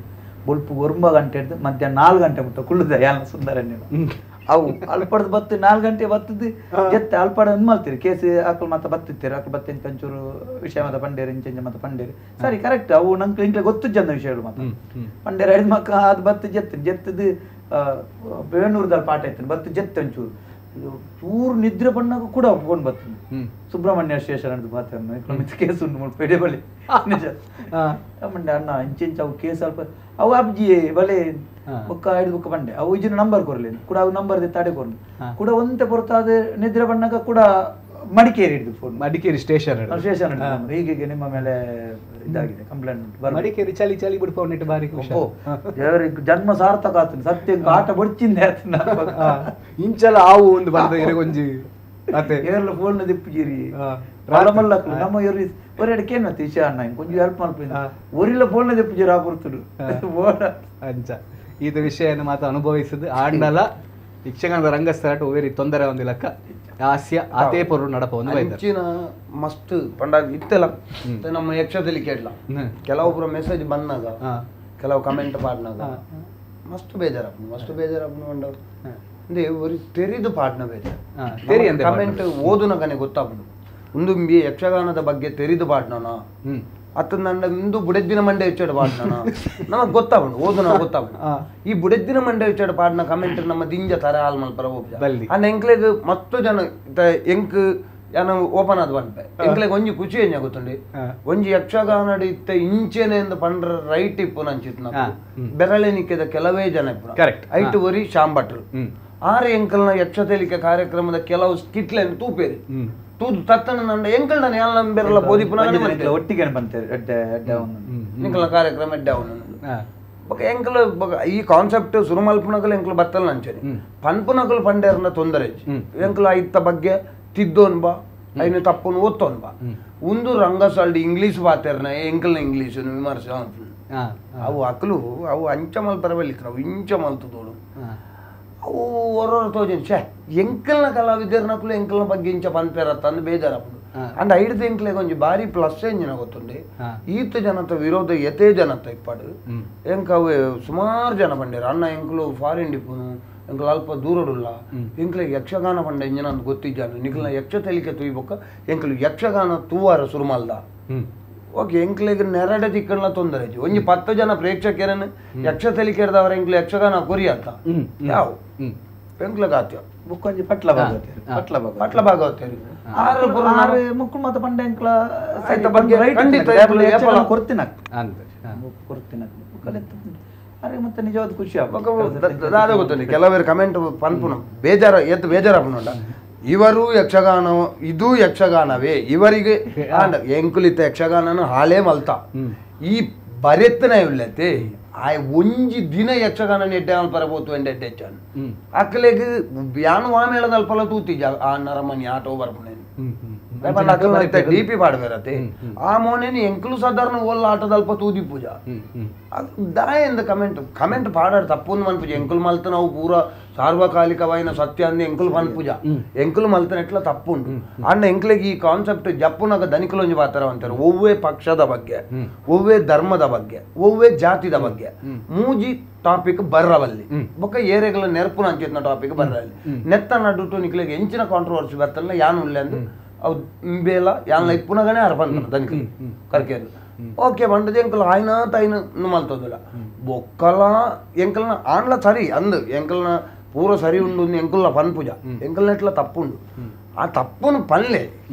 ಬುಲ್ಪು 1 ಗಂಟೆ ಹಿಡ್ದು ಮಧ್ಯಾಹ್ನ 4 ಗಂಟೆ ಬಿಟ್ಟು ಕುಳ್ಳುದ ಯಾನ ಸುಂದರನ್ನೆಲ್ಲ ಅವು ಅಲ್ಪಡ್ದು ಬತ್ತು 4 ಗಂಟೆ ಬತ್ತದು ಎತ್ತೆ ಅಲ್ಪಡ ಮಾಡ್ತೀರಿ ಕೇಸ್ ಆಕಲ್ ಮತ್ತೆ ಬತ್ತಿತ್ತೀರಿ ಆಕಲ್ ಬತ್ತೆ ಒಂಚೂರು ವಿಷಯ ಮತ್ತೆ ಪಂಡೇರಿ ಇಂಚೆಂಜ ಮತ್ತೆ ಪಂಡೇರಿ ಸರಿ ಕರೆಕ್ಟ್ ಅವು ನಂಗೆ ಇಂಕ್ಲೆ ಗೊತ್ತು ಜನ ವಿಷಯಗಳು ಮತ್ತೆ ಪಂಡೇರಿ ಹಿಡಿದ ಮಕ್ಕ ಅದು ಬತ್ತು ಜೆತ್ತದು ಬೇಣೂರದಲ್ಲಿ ಪಾಠ ಐತೇನೆ ಬತ್ತು ಜೆತ್ತ ಒಂಚೂರು ಚೂರು ನಿದ್ರೆ ಬಣ್ಣಾಗ ಕೂಡ ಒಪ್ಕೊಂಡು ಬರ್ತೀನಿ ಸುಬ್ರಹ್ಮಣ್ಯ ಸ್ಟೇಷನ್ ಅಂತ ಮಾತಾಡ ಕೇಸ್ ಉಂಟು ಪೇಡೆ ಬಳಿ ನಿಜ ಮಂಡೆ ಅಣ್ಣ ಇಂಚೆಂಚ ಅವು ಕೇಸ್ ಸ್ವಲ್ಪ ಅವು ಅಬ್ಜಿ ಬಲೆ ಬುಕ್ಕ ಹಿಡಿದು ಬುಕ್ಕ ಬಂಡೆ ಅವು ಇಜಿನ ನಂಬರ್ ಕೊರ್ಲಿ ಕೂಡ ಅವು ನಂಬರ್ ತಡೆ ಕೊರ್ಲಿ ಕೂಡ ಒಂತೆ ಬರುತ್ತಾದ ನಿದ್ರೆ ಬಣ್ಣಾಗ ಕೂಡ ಮಡಿಕೇರಿ ಹಿಡಿದು ಫೋನ್ ಮಡಿಕೇರಿ ಸ್ಟೇಷನ್ ಹೀಗೆ ನಿಮ್ಮ ಮೇಲೆ ಇದಾಗಿದೆ ಕಂಪ್ಲೇಂಟ್ ಮಡಿಕೇರಿ ಚಳಿ ಚಳಿ ಬಿಡ್ಕೊಂಡು ಬಾರಿ ಜನ್ಮ ಸಾರ್ಥಕ ಆತನ ಸತ್ಯ ಆಟ ಬಡ್ಚಿಂದೆ ಆತನ ಇಂಚಲ ಆವು ಒಂದು ಬಂದ ಎರಗೊಂಜಿ ಅತ್ತೆ ಏರ್ಲ ಫೋನ್ ದಿಪ್ಪುಜಿರಿ ನಮ್ಮ ಇವ್ರಿ ಒರೆಡಕ್ಕೆ ಏನತ್ತೆ ಇಶಾ ಅಣ್ಣ ಕೊಂಚ ಹೆಲ್ಪ್ ಮಾಡ್ತೀನಿ ಒರಿಲ್ಲ ಫೋನ್ ದಿಪ್ಪುಜಿರಿ ಆಗ್ಬಿಡ್ತಡು ಅಂಚ ಇದು ವಿಷಯ ಮಾತ್ರ ಅನುಭವಿಸಿದ್ದು ಆಂಡಲ ಯಕ್ಷಗಾನದ ರಂಗಸ್ಥಳ ಒವೇರಿ ತೊಂದರೆ ಒಂದಿಲ್ಲಕ್ಕ ಹಾಸ್ಯ ಆತೇ ಪೊರು ನಡಪ ಒಂದು ಹೆಚ್ಚಿನ ಮಸ್ತ್ ಪಂಡ ಇತ್ತೆಲ್ಲ ನಮ್ಮ ಯಕ್ಷದಲ್ಲಿ ಕೇಳಲ್ಲ ಕೆಲವೊಬ್ರು ಮೆಸೇಜ್ ಬಂದಾಗ ಕೆಲವು ಕಮೆಂಟ್ ಪಾಡ್ನಾಗ ಮಸ್ತ್ ಬೇಜಾರಪ್ಪನು ಬಂದವ್ರು ಅಂದ್ರೆ ஒரு ತೆರಿದು ಪಾಡ್ನ ಬೇಜಾರು ಕಮೆಂಟ್ ಓದುನಗನೆ ಗೊತ್ತಾಗ್ಬಿಡು ಒಂದು ಯಕ್ಷಗಾನದ ಬಗ್ಗೆ ತೆರಿದು ಪಾಡ್ನೋಣ ಅತ್ತ ನನ್ನ ಇಂದು ಬುಡೆದ್ದಿನ ಮಂಡೆ ಹೆಚ್ಚಾಡು ಪಾಡ್ನ ನಮಗ್ ಗೊತ್ತಾಗ್ಬಿಡು ಓದುನ ಗೊತ್ತಾಗ್ಬಿಡು ಈ ಬುಡೆದ್ದಿನ ಮಂಡೆ ಹೆಚ್ಚಾಡು ಪಾಡ್ನ ಕಮೆಂಟ್ ನಮ್ಮ ದಿಂಜ ತರ ಹಾಲ್ ಮಲ್ಪರ ಹೋಗ್ಬಿಡ ಆ ಎಂಕ್ಲೆಗ್ ಮಸ್ತ್ ಜನ ಎಂಕ್ ಯಾನು ಓಪನ್ ಆದ್ ಬಂದ್ಪೆ ಎಂಕ್ಲೆಗ್ ಒಂಜಿ ಖುಷಿ ಏನ್ ಆಗುತ್ತಂಡಿ ಒಂಜಿ ಯಕ್ಷಗಾನ ಇತ್ತ ಇಂಚೆನೆ ಎಂದು ಪಂಡ್ರ ರೈಟ್ ಇಪ್ಪು ನಂಚಿತ್ ಬೆರಳೆನಿಕೆದ ಕೆಲವೇ ಜನ ಇಪ್ಪು ಐಟು ವರಿ ಶಾಂಭಟ್ರು ಆರು ಎಂಕಲ್ನ ಯಕ್ಷತೆಲಿಕೆ ಕಾರ್ಯಕ್ರಮದ ಕೆಲವು ಸ್ಕಿಟ್ಲೆನ್ ತೂಪೇರಿ ತೂದು ತತ್ತನ ನಂಡ ಎಂಕಲ್ ನಾನು ಎಲ್ಲ ಬೆರಳ ಬೋದಿಪುನ ಒಟ್ಟಿಗೆ ಬಂತೇರಿ ಎಂಕಲ್ನ ಕಾರ್ಯಕ್ರಮ ಎಡ್ಡೆ ಅವನು ಎಂಕಲ್ ಈ ಕಾನ್ಸೆಪ್ಟ್ ಸುರುಮಲ್ಪನಕಲ್ ಎಂಕಲ್ ಬತ್ತಲ್ ನಂಚನಿ ಪನ್ಪುನಕಲ್ ಪಂಡೇರ್ನ ತೊಂದರೆ ಎಂಕಲ್ ಐತ ಬಗ್ಗೆ ತಿದ್ದೋನ್ ಬಾ ಐನು ತಪ್ಪುನು ಓದ್ತೋನ್ ಬಾ ಒಂದು ರಂಗಸಲ್ಡಿ ಇಂಗ್ಲೀಷ್ ಬಾತೇರ್ನ ಎಂಕಲ್ನ ಇಂಗ್ಲೀಷ್ ವಿಮರ್ಶೆ ಅವು ಅಕಲು ಅವು ಅಂಚ ಮಲ್ಪರವಲ್ಲಿ ನಾವು ಇಂಚ ಮಲ್ತದೋಳು ಅವು ಹೊರ ತೋಜನ್ ಶೇ ಎಂಕಲ್ನ ಕಲಾವಿದರ್ನಕಲು ಎಂಕಲ್ನ ಬಗ್ಗೆ ಇಂಚ ಪನ್ಪೇರತ್ತ ಅಂದ್ ಬೇಜಾರಪ್ಪು ಅಂಡ್ ಐಡ್ದು ಎಂಕ್ಲೆಗ್ ಒಂಜಿ ಬಾರಿ ಪ್ಲಸ್ ಎಂಜಿನ ಗೊತ್ತುಂಡಿ ಈತ ಜನತ ವಿರೋಧ ಯಥೇ ಜನತ ಇಪ್ಪಡು ಎಂಕ ಅವು ಸುಮಾರು ಜನ ಬಂಡೇರು ಅಣ್ಣ ಎಂಕಲು ಫಾರಿನ್ ಡಿಪ್ಪುನು ಎಂಕಲ್ ಅಲ್ಪ ದೂರಡುಲ್ಲ ಎಂಕ್ಲೆಗ್ ಯಕ್ಷಗಾನ ಪಂಡ ಎಂಜಿನ ಅಂತ ಗೊತ್ತಿದ್ದಾನು ನಿಖಲ್ನ ಯಕ್ಷ ತೆಲಿಕೆ ತುಯ್ಬೊಕ್ಕ ಎಂಕಲು ಯಕ್ಷಗಾನ ತೂವಾರ ಸುರುಮಲ್ದ ಓಕೆ ಎಂಕ್ಲೆಗ್ ನೆರಡೆ ತಿಕ್ಕಣ್ಣ ತೊಂದರೆ ಒಂಜಿ 10 ಜನ ಪ್ರೇಕ್ಷಕರನ್ನು ಯಕ್ಷ ತೆಲಿಕೆರ್ದವರ ಎಂಕ್ಲೆ ಯಕ್ಷಗಾನ ಕೊರಿಯತ್ತ ಯಾವ ಎಂಕ್ಲೆಗ್ ಆತ್ಯ ಬುಕ್ಕೊಂಜಿ ಪಟ್ಲ ಭಾಗವತೇರಿ ಮುಕ್ಕು ಮತ್ತೆ ಪಂಡ ಎಂಕ್ಲ ಕೊರ್ತಿನ ಅರೆ ಮತ್ತೆ ನಿಜವಾದ ಖುಷಿ ಅದ ಗೊತ್ತಂడి ಕೆಲವರು ಕಮೆಂಟ್ ಪನ್ಪುನ ಬೇಜಾರಾಪುನ ಇವರು ಯಕ್ಷಗಾನ ಇದು ಯಕ್ಷಗಾನವೇ ಇವರಿಗೆ ಎಂಕುಲಿತ ಯಕ್ಷಗಾನನು ಹಾಳೇ ಮಲ್ತ ಈ ಬರೆತ್ತನ ಇಲ್ಲತೆ ಆ ಒಂಜಿ ದಿನ ಯಕ್ಷಗಾನ ಎಡ್ಡೆ ಪರಬೋತು ಎಂಡೆ ಹೆಚ್ಚಾನು ಅಕ್ಕಲೆಗ್ ಯಾನು ಆಮೇಲೆ ಅಲ್ಪಲ ತೂತಿಜ ಆ ನರಮನಿ ಆಟೋ ಬರ್ಪನೆ ಡಿಪಿ ಪಾಡ್ಬೇರತ್ತೆ ಆ ಮೋನೇನಿ ಎಂಕಲು ಸಾಧಾರಣ ಒಲ್ಲ ಆಟದಲ್ಪ ತೂದಿ ಪೂಜಾ ದಾಯಂದ ಕಮೆಂಟ್ ಪಾಡಾಡು ತಪ್ಪು ಮನ್ಪೂಜ ಎಂಕುಲು ಮಲ್ತ ನಾವು ಪೂರ ಸಾರ್ವಕಾಲಿಕವಾಯಿನ ಸತ್ಯ ಅಂದ್ ಎಂಕುಲು ಮನ್ಪೂಜ ಎಂಕುಲು ಮಲ್ತನ ಎಟ್ಲ ತಪ್ಪುಂಡು ಅಣ್ಣ ಎಂಕ್ಲೆಗೆ ಈ ಕಾನ್ಸೆಪ್ಟ್ ಜಪ್ಪುನಾಗ ದನಿಕಲೊಂಜಿ ಪಾತ್ರ ಅಂತಾರೆ ಒವ್ವೇ ಪಕ್ಷದ ಬಗ್ಗೆ ಒವ್ವೇ ಧರ್ಮದ ಬಗ್ಗೆ ಒವ್ವೇ ಜಾತಿದ ಬಗ್ಗೆ ಮೂಜಿ ಟಾಪಿಕ್ ಬರ್ರವಲ್ಲಿ ಬೊಕ್ಕ ಏರಿಯಾಗಳ ನೆರಪುನ ಅಂಚಿತ್ನ ಟಾಪಿಕ್ ಬರ್ರಲ್ಲಿ ನೆತ್ತ ನಡುಟು ನಿಕ್ಲೆಗೆ ಎಂಚಿನ ಕಾಂಟ್ರವರ್ಸಿ ಬರ್ತಲ್ಲ ಯಾನು ಉಳ್ಳೆ ಅಂದು ಅವು ಬೇಲ ಯಾನ್ ಇಪ್ಪುನಗನೇ ಅರ್ಪಂತ ದನಿಕಲ್ ಕರ್ಕೇರು ಓಕೆ ಬಂಡದ ಎಂಕಲ್ ಆಯ್ನ ತಾಯ್ನ ಮಲ್ತೋದಿಲ್ಲ ಬೊಕ್ಕಲ ಎಂಕಲ್ನ ಆನ್ಲ ಸರಿ ಅಂದು ಎಂಕಲ್ನ ಪೂರ ಸರಿ ಉಂಡು ಎಂಕಲ್ನ ಪನ್ಪುಜ ಎಂಕಲ್ನ ಎಟ್ಲ ತಪ್ಪುಂಡು ಆ ತಪ್ಪುನು ಪನ್ಲೆ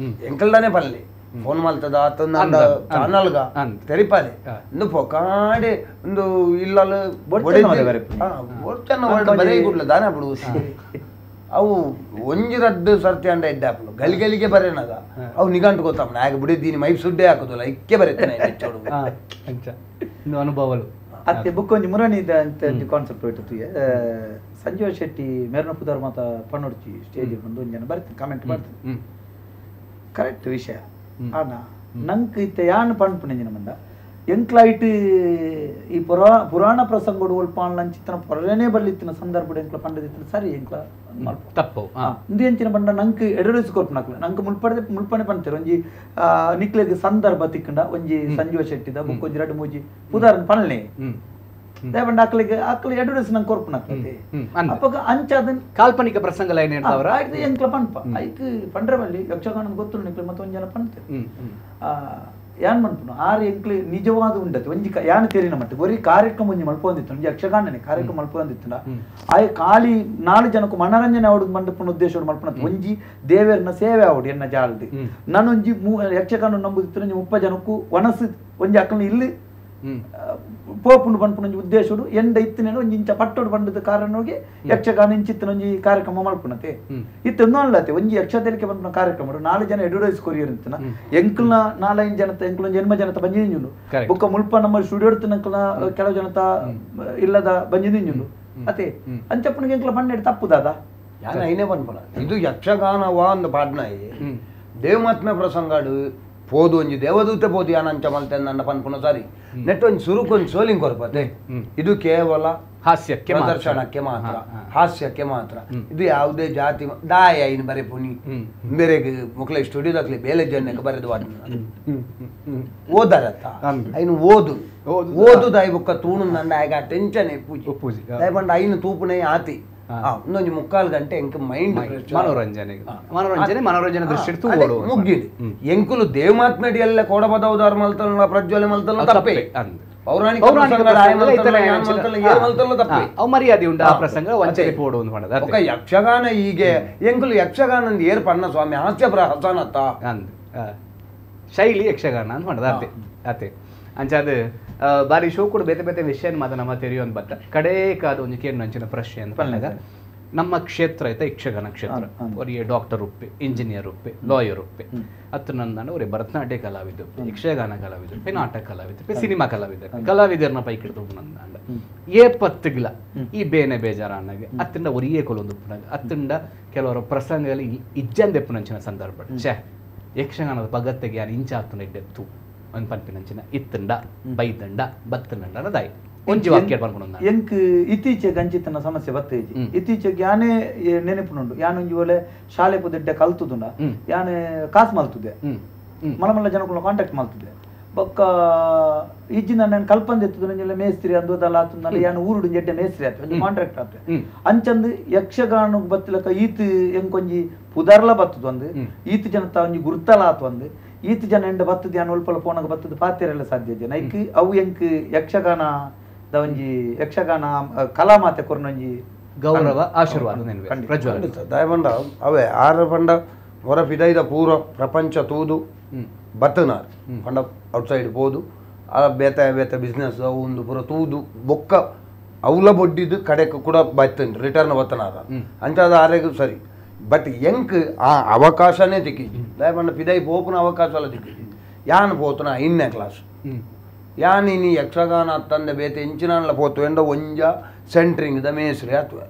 ಎಂಕಲ್ದಾನೆ ಪನ್ಲೆ ಫೋನ್ ಮಲ್ತದ ಆತಂದ ಚಾನಲ್ಗ ತೆರಿಪಾಲೆ ಒಂದು ಪೊಕಾಡೆ ಒಂದು ಇಲ್ಲಲ್ಲ ಬರೇ ಗುಡ್ಲ ದಾನ ಬಿಡುವು ಅವು ಒಂಜಿ ರದ್ದು ಸರ್ತಿ ಅಂಡ ಎಡ್ಡೆ ಹಾಪಲು ಗಲಿಗಲಿಗೆ ಬರೇನಾಗ ಅವು ನಿಗಂಟು ಗೊತ್ತಾಪನ ಆಗ ಬಿಡಿದ್ದೀನಿ ಮೈ ಸುಡ್ಡೆ ಹಾಕೋದಿಲ್ಲ ಇಕ್ಕೆ ಬರೀತೇನೆ ಹೆಚ್ಚೋಡು ಅನುಭವಲು ಅತ್ತೆ ಬುಕ್ ಒಂಜಿ ಮುರಣಿದ ಅಂತ ಕಾನ್ಸೆಪ್ಟ್ ಹೋಯ್ತು ಸಂಜೀವ್ ಶೆಟ್ಟಿ ಮೇರ್ನಪುದರ್ ಮಾತ ಪಣ್ಣೊಡ್ಚಿ ಸ್ಟೇಜ್ ಬಂದು ಒಂದು ಜನ ಬರ್ತೀನಿ ಕಮೆಂಟ್ ಮಾಡ್ತೀನಿ ಕರೆಕ್ಟ್ ವಿಷಯ ಅಣ್ಣ ನಂಗೆ ಇತ್ತೆ ಯಾನು ಪಣ್ಪುನ ಮಂದ ಎಂಕ್ಲೈಟ್ ಈ ಪುರಾಣ ಪ್ರಸಂಗೋಡು ಒಲ್ಪಾನ್ಲಂಚಿತ್ತನ ಪೊರನೇ ಬರ್ಲಿತ್ತಿನ ಸಂದರ್ಭ ಎಂಕ್ಲ ಪಂಡದಿತ್ತಿನ ಸರಿ ಎಂಕ್ಲ ತಪ್ಪು ಇಂದು ಎಂಚಿನ ಪಂಡ ನಂಗೆ ಎಡರಿಸಿ ಕೊರ್ಪನಕ್ಲ ನಂಗೆ ಮುಲ್ಪನೆ ಪಂತೇರು ಒಂಜಿ ನಿಕ್ಲೆಗ್ ಸಂದರ್ಭ ತಿಕ್ಕಂಡ ಒಂಜಿ ಸಂಜೀವ ಶೆಟ್ಟಿದ ಬುಕ್ಕೊಂಜಿ ಎರಡು ಮೂಜಿ ಉದಾಹರಣೆ ಪನ್ಲೆ ದೇವಂಡ ಆಕಲಿಗೆ ಎಡರಿಸಿ ನಂಗೆ ಕೊರ್ಪನಕ್ಲತೆ ಅಪ್ಪಗ ಅಂಚಾದ ಕಾಲ್ಪನಿಕ ಪ್ರಸಂಗ ಎಂಕ್ಲ ಪನ್ಪ ಐಕ್ ಪಂಡ್ರೆ ಬಲ್ಲಿ ಯಕ್ಷಗಾನ ಗೊತ್ತು ನಿಕ್ಲೆ ಮತ್ತೊಂದು ಜನ ಪಂತೆ ಯಾನ್ ಮನ್ಪುನು ಆರು ಎಂಕ್ಲು ನಿಜವಾದ ಉಂಡತೆ ಒಂಜಿ ಯಾನ್ ತೇರಿನ ಮಟ್ಟ ಒರಿ ಕಾರ್ಯಕ್ರಮ ಒಂಜಿ ಮಲ್ಪೊಂದಿತ್ತು ಒಂಜಿ ಯಕ್ಷಗಾನನೆ ಕಾರ್ಯಕ್ರಮ ಮಲ್ಪೊಂದಿತ್ತುಂಡ ಆಯ್ ಖಾಲಿ 4 ಜನಕ್ಕೂ ಮನರಂಜನೆ ಆವಡುದು ಮಂಡಪನ ಉದ್ದೇಶ ಮಲ್ಪನತ್ತು ಒಂಜಿ ದೇವೇರ್ನ ಸೇವೆ ಆವಡು ಎನ್ನ ಜಾಲ್ದು ನಾನೊಂಜಿ ಯಕ್ಷಗಾನ ನಂಬುದಿತ್ತು 30 ಜನಕ್ಕೂ ಒನಸು ಒಂಜಿ ಅಕ್ಕನ ಇಲ್ಲಿ ಪೋಪುಂಡು ಪನ್ಪುನೊಂಜಿ ಉದ್ದೇಶಡು ಎಂಡ ಇತ್ತಿನೇನು ಒಂಜಿ ಇಂಚ ಪಟ್ಟೋಡು ಬಂಡದ ಕಾರಣವಾಗಿ ಯಕ್ಷಗಾನ ಇಂಚಿತ್ತಿನೊಂಜಿ ಕಾರ್ಯಕ್ರಮ ಮಲ್ಪುನತೆ ಇತ್ತು ನೋಡ್ಲತೆ ಒಂಜಿ ಯಕ್ಷತೆಲಿಕೆ ಪನ್ಪುನ ಕಾರ್ಯಕ್ರಮ 4 ಜನ ಎಡುರೈಸ್ ಕೊರಿಯರ್ಂತನ ಎಂಕ್ಲನ 4-5 ಜನತ ಎಂಕ್ಲೊಂಜಿ ಜನ್ಮ ಜನತ ಬಂಜಿನಿಂಜುಂಡು ಬೊಕ್ಕ ಮುಲ್ಪ ನಮ್ಮ ಸ್ಟುಡಿಯೋ ಎಡ್ತನಕ್ಲ ಕೆಲವು ಜನತ ಇಲ್ಲದ ಬಂಜಿನಿಂಜುಂಡು ಅತೆ ಅಂಚಪ್ಪನಿಗೆ ಎಂಕ್ಲ ಪನ್ನೆಡು ತಪ್ಪುದಾದ ಯಾನ ಐನೇ ಪನ್ಪುನ ಇದು ಯಕ್ಷಗಾನವಾ ಅಂದ ಪಾಡ್ನಾಯಿ ದೇವಮಾತ್ಮೆ ಪ್ರಸಂಗಾಡು ಪೋದು ಒಂಜಿ ದೇವದೂತೆ ಪೋದು ಯಾನಂಚ ಮಲ್ತೆ ನನ್ನ ಪನ್ಪುನ ಸರಿ ನೆಟ್ ಒಂಜಿ ಸುರುಕೊಂಜಿ ಸೋಲಿಂಗ್ ಕೊರ್ಪತೆ ಇದು ಕೇವಲ ಹಾಸ್ಯಕ್ಕೆ ಪ್ರದರ್ಶನಕ್ಕೆ ಮಾತ್ರ ಹಾಸ್ಯಕ್ಕೆ ಮಾತ್ರ ಇದು ಯಾವುದೇ ಜಾತಿ ದಾಯ ಇನ್ ಬರೆ ಪುನಿ ಬೇರೆಗೆ ಮುಕ್ಲೆ ಸ್ಟುಡಿಯೋದಾಗ್ಲಿ ಬೇಲೆ ಜನಕ್ಕೆ ಬರೆದು ಓದಾರತ್ತ ಐನು ಓದು ದಾಯಿ ಬುಕ್ಕ ತೂಣು ನನ್ನ ಆಗ ಟೆನ್ಷನ್ ಪೂಜಿ ದಾಯಿ ಬಂಡ ಐನು ತೂಪುನೆ ಆತಿ ಇನ್ನೊಂದು 3/4 ಗಂಟೆ ಎಂಕ್ ಮೈಂಡ್ ಮನೋರಂಜನೆ ದೃಷ್ಟಿ ಮುಗ್ಗಿದು ಎಂಕುಲು ದೇವಮಾತ್ಮೆಡಿ ಎಲ್ಲ ಕೋಡಪದವು ದಾರ ಮಲ್ತಲ್ಲ ಪ್ರಜ್ವಲೆ ಮಲ್ತಲ್ಲ ತಪ್ಪೆ ಪೌರಾಣಿಕ ಮರ್ಯಾದೆ ಉಂಟು ಆ ಪ್ರಸಂಗ ವಂಚನೆ ಪೋಡು ಯಕ್ಷಗಾನ ಹೀಗೆ ಎಂಕುಲು ಯಕ್ಷಗಾನ ಏರ್ ಪನ್ನ ಸ್ವಾಮಿ ಹಾಸ್ಯ ಪ್ರಹಸನತ್ತ ಶೈಲಿ ಯಕ್ಷಗಾನ ಅಂತ ಮಾಡೋದು ಅತ್ತೆ ಅತ್ತೆ ಅಂಚಾದ ಬಾರಿ ಶೋ ಕೂಡ ಬೇತೆ ಬೇತೆ ವಿಷಯ ಮಾತ ನಮ್ಮ ತೆರೆಯೋ ಅಂತ ಬತ್ತ ಕಡೇ ಕಾದ ಒಂದು ಕೇನು ಅಂಚಿನ ಪ್ರಶ್ನೆ ಅಂತ ಬಂದಾಗ ನಮ್ಮ ಕ್ಷೇತ್ರ ಐತೆ ಯಕ್ಷಗಾನ ಕ್ಷೇತ್ರ ಅವರಿಗೆ doctor Uppe engineer Uppe lawyer Uppe ಅತ್ತು ನನ್ನ ಅವರೇ ಭರತನಾಟ್ಯ ಕಲಾವಿದರು ಯಕ್ಷಗಾನ ಕಲಾವಿದರು ನಾಟಕ ಕಲಾವಿದರು ಸಿನಿಮಾ ಕಲಾವಿದರನ್ನ ಪೈಕಿಡ್ತು ನಂದ ಪತ್ತುಗಿಲ್ಲ ಈ ಬೇನೆ ಬೇಜಾರ ಅನ್ನಗೆ ಅತ್ತಿಂದ ಒರಿಯೇ ಕೊಲೊಂದು ಅತ್ತಿಂದ ಕೆಲವರ ಪ್ರಸಂಗದಲ್ಲಿ ಇಜ್ಜಂದೆಪ್ಪುನಂಚಿನ ಸಂದರ್ಭ ಛೇ ಯಕ್ಷಗಾನದ ಪಗತ್ತೆಗೆ ಯಾರು ಇಂಚಾತು ನೆಡ್ಡೆತ್ತು ಒಂದು ಪಂಪಿನಂಚಿನ ಇತ್ತಂಡ ಬೈದಂಡ ಬತ್ತನಂಡ ದಾಯಿ ಒಂಜಿ ವಾಕ್ಯ ಪನ್ಕೊಂಡು ಎಂಕ್ ಇತ್ತೀಚೆಗೆ ಅಂಚಿತನ ಸಮಸ್ಯೆ ಬತ್ತೇಜಿ ಇತ್ತೀಚೆಗೆ ಯಾನೇ ನೆನಪುನುಂಡು ಯಾನೊಂಜಿ ಒಳ್ಳೆ ಶಾಲೆ ಪುದೆಡ್ಡೆ ಕಲ್ತುದುಂಡ ಯಾನೆ ಕಾಸು ಮಲ್ತುದೆ ಮಲ ಜನಗಳು ಕಾಂಟ್ಯಾಕ್ಟ್ ಮಲ್ತುದೆ ಬೊಕ್ಕ ಇಜ್ಜಿನ ನಾನು ಕಲ್ಪಂದೆತ್ತುದು ನಂಜೆಲ್ಲ ಮೇಸ್ತ್ರಿ ಅಂದೋದಲ್ಲ ಆತುಂದಲ್ಲ ಯಾನು ಊರುಡು ಜಡ್ಡೆ ಮೇಸ್ತ್ರಿ ಆತ ಒಂಜಿ ಕಾಂಟ್ರಾಕ್ಟ್ ಆತ ಅಂಚಂದು ಯಕ್ಷಗಾನ ಬತ್ತಲಕ ಈತ್ ಎಂಕೊಂಜಿ ಪುದರ್ಲ ಬತ್ತದು ಒಂದು ಈತ್ ಜನತ ಒಂಜಿ ಗುರ್ತಲ ಆತು ಒಂದು ಈತ್ ಜನ ಎಂಡ ಬತ್ತದ ಯಾನು ಒಲ್ಪಲ ಪೋನಾಗ ಬತ್ತದ ಪಾತೆರೆಲ್ಲ ಸಾಧ್ಯ ಜನ ಐಕ್ ಅವು ಎಂಕ್ ಯಕ್ಷಗಾನ ಒಂಜಿ ಯಕ್ಷಗಾನ ಕಲಾ ಮಾತೆ ಕೊರ್ನೊಂಜಿ ಗೌರವ ಆಶೀರ್ವಾದ ದಯಬಂಡ ಅವೇ ಆರ ಪಂಡ ಹೊರ ಪಿದೈದ ಪೂರ ಪ್ರಪಂಚ ತೂದು ಬತ್ತನಾರ್ ಪಂಡ ಔಟ್ಸೈಡ್ ಪೋದು ಆ ಬೇತೆ ಬೇತೆ ಬಿಸ್ನೆಸ್ ಒಂದು ಪೂರ ತೂದು ಬೊಕ್ಕ ಅವಲ ಬೊಡ್ಡಿದ್ದು ಕಡೆಗೆ ಕೂಡ ಬತ್ತನ್ ರಿಟರ್ನ್ ಬತ್ತನಾರ ಅಂಚಾದ ಆರೆಗೂ ಸರಿ ಬಟ್ ಎಂಕ್ ಆ ಅವಕಾಶನೇ ದಿಕ್ಕಿಜಿ ದಯಪಂಡ ಪಿದೈ ಪೋಪುನ ಅವಕಾಶ ಎಲ್ಲ ದಿಕ್ಕಿಜಿ ಯಾನ್ ಪೋತುನ 2ನೇ ಕ್ಲಾಸ್ ಯಾನಿ ಯಕ್ಷಗಾನ ತಂದೆ ಬೇತೆ ಇಂಚಿನಲ್ಲ ಪೋತು ಎಂಡ ಒಂಜ ಸೆಂಟ್ರಿಂಗ್ ದ ಮೇಸ್ರಿ ಅಥವಾ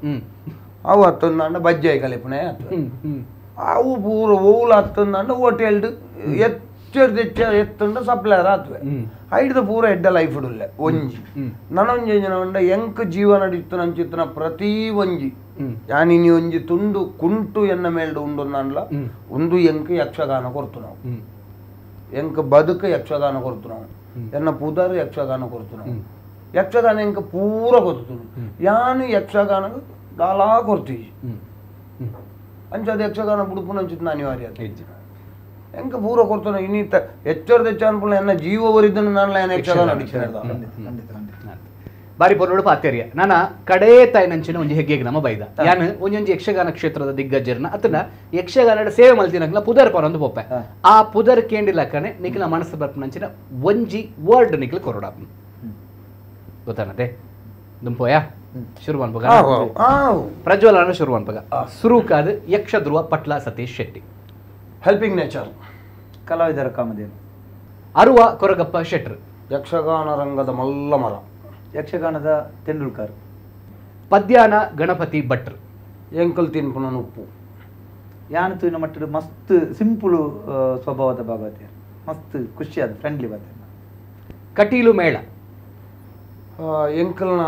ಅವು ಹತ್ತೊಂದಂಡ ಬಜ್ಜಾಯಿ ಕಲಿಪುನೆ ಅಥವಾ ಅವು ಪೂರ ಓಲ್ ಹತ್ತೊಂದಂಡ ಹೋಟೆಲ್ಡ್ ಎತ್ತುಂಡ ಸಪ್ಲೈಯರ್ ಆತ್ವೆ ಐಡ್ದ ಪೂರ ಎಡ್ಡ ಲೈಫ್ ಉಡ್ಲೆ ಒಂಜಿ ನನೊಂಜಿ ಜನ ಎಂಕ್ ಜೀವನ ಇತ್ತು ನಂಚಿತ್ತನ ಪ್ರತಿ ಒಂಜಿ ಯಾನಿ ಒಂಜಿ ತುಂಡು ಕುಂಟು ಎನ್ನ ಮೇಲ್ಡು ಉಂಡು ನನ್ಲ ಒಂದು ಎಂಕ್ ಯಕ್ಷಗಾನ ಕೊರ್ತು ನಾವು ಎಂಕ್ ಬದುಕು ಯಕ್ಷಗಾನ ಕೊರ್ತು ನಾವು ಎನ್ನ ಪುದರ್ ಯಕ್ಷಗಾನ ಕೊರ್ತು ನಾವು ಯಕ್ಷಗಾನ ಎಂಕ್ ಪೂರ ಕೊರ್ತು ಯಾನು ಯಕ್ಷಗಾನ ದಾಲಾ ಕೊರ್ತೀಜಿ ಅಂಚದ ಯಕ್ಷಗಾನ ಬುಡುಪುನ ಅಂಚಿತ್ತು ಅನಿವಾರ್ಯ ಎಂಕ ಪೂರ ಕೊಡ್ತಾನೆ ಇನ್ನಿತ್ತ ಎಚ್ಚರದ ಹೆಚ್ಚ ಅನ್ಪುಣ ಎನ್ನ ಜೀವವರಿದ್ದನು ನಾನು ಯಕ್ಷಗಾನ ಬಾರಿ ಪೊರ್ನೋಡು ಪಾತೆರಿಯ ನಾನ ಕಡೇ ತಾಯಿನಂಚಿನ ಒಂಜಿ ಹೆಗ್ಗೆಗೆ ನಮ್ಮ ಬೈದ ಯಾನು ಒಂಜೊಂಜಿ ಯಕ್ಷಗಾನ ಕ್ಷೇತ್ರದ ದಿಗ್ಗಜರ್ನ ಅತನ ಯಕ್ಷಗಾನ ಸೇವೆ ಮಲ್ತಿನಕ್ಲ ಪುದರ್ ಪರೊಂದು ಪೊಪ್ಪೆ ಆ ಪುದರ್ ಕೇಂಡಿಲಕ್ಕನೆ ನಿಖಿಲ ಮನಸ್ಸು ಬರ್ಪನಂಚಿನ ಒಂಜಿ ವರ್ಡ್ ನಿಖಿಲ ಕೊರಡ ಗೊತ್ತಾನತೆ ದುಂಪೋಯ ಶುರು ಅನ್ಪಗ ಪ್ರಜ್ವಲ್ ಅನ್ನ ಶುರು ಅನ್ಪಗ ಸುರುಕಾದ ಯಕ್ಷ ಧ್ರುವ ಪಟ್ಲ ಸತೀಶ್ ಶೆಟ್ಟಿ ಹೆಲ್ಪಿಂಗ್ ನೇಚರ್ ಕಲಾವಿದರ ಕಾಮಧೇನು ಅರುವ ಕೊರಗಪ್ಪ ಶೆಟ್ರ್ ಯಕ್ಷಗಾನ ರಂಗದ ಮಲ್ಲ ಮರ ಯಕ್ಷಗಾನದ ತೆಂಡೂಲ್ಕರ್ ಪದ್ಯಾನ ಗಣಪತಿ ಭಟ್ರ್ ಎಂಕಲ್ ತಿನ್ಪುನ ಉಪ್ಪು ಯಾನು ತೂಯಿನ ಮಟ್ಟದ ಮಸ್ತ್ ಸಿಂಪಲ್ ಸ್ವಭಾವದ ಭಾಗವತೆ ಮಸ್ತ್ ಖುಷಿಯಾದ ಫ್ರೆಂಡ್ಲಿ ಬಾತ ಕಟೀಲು ಮೇಳ. ಎಂಕಲ್ನ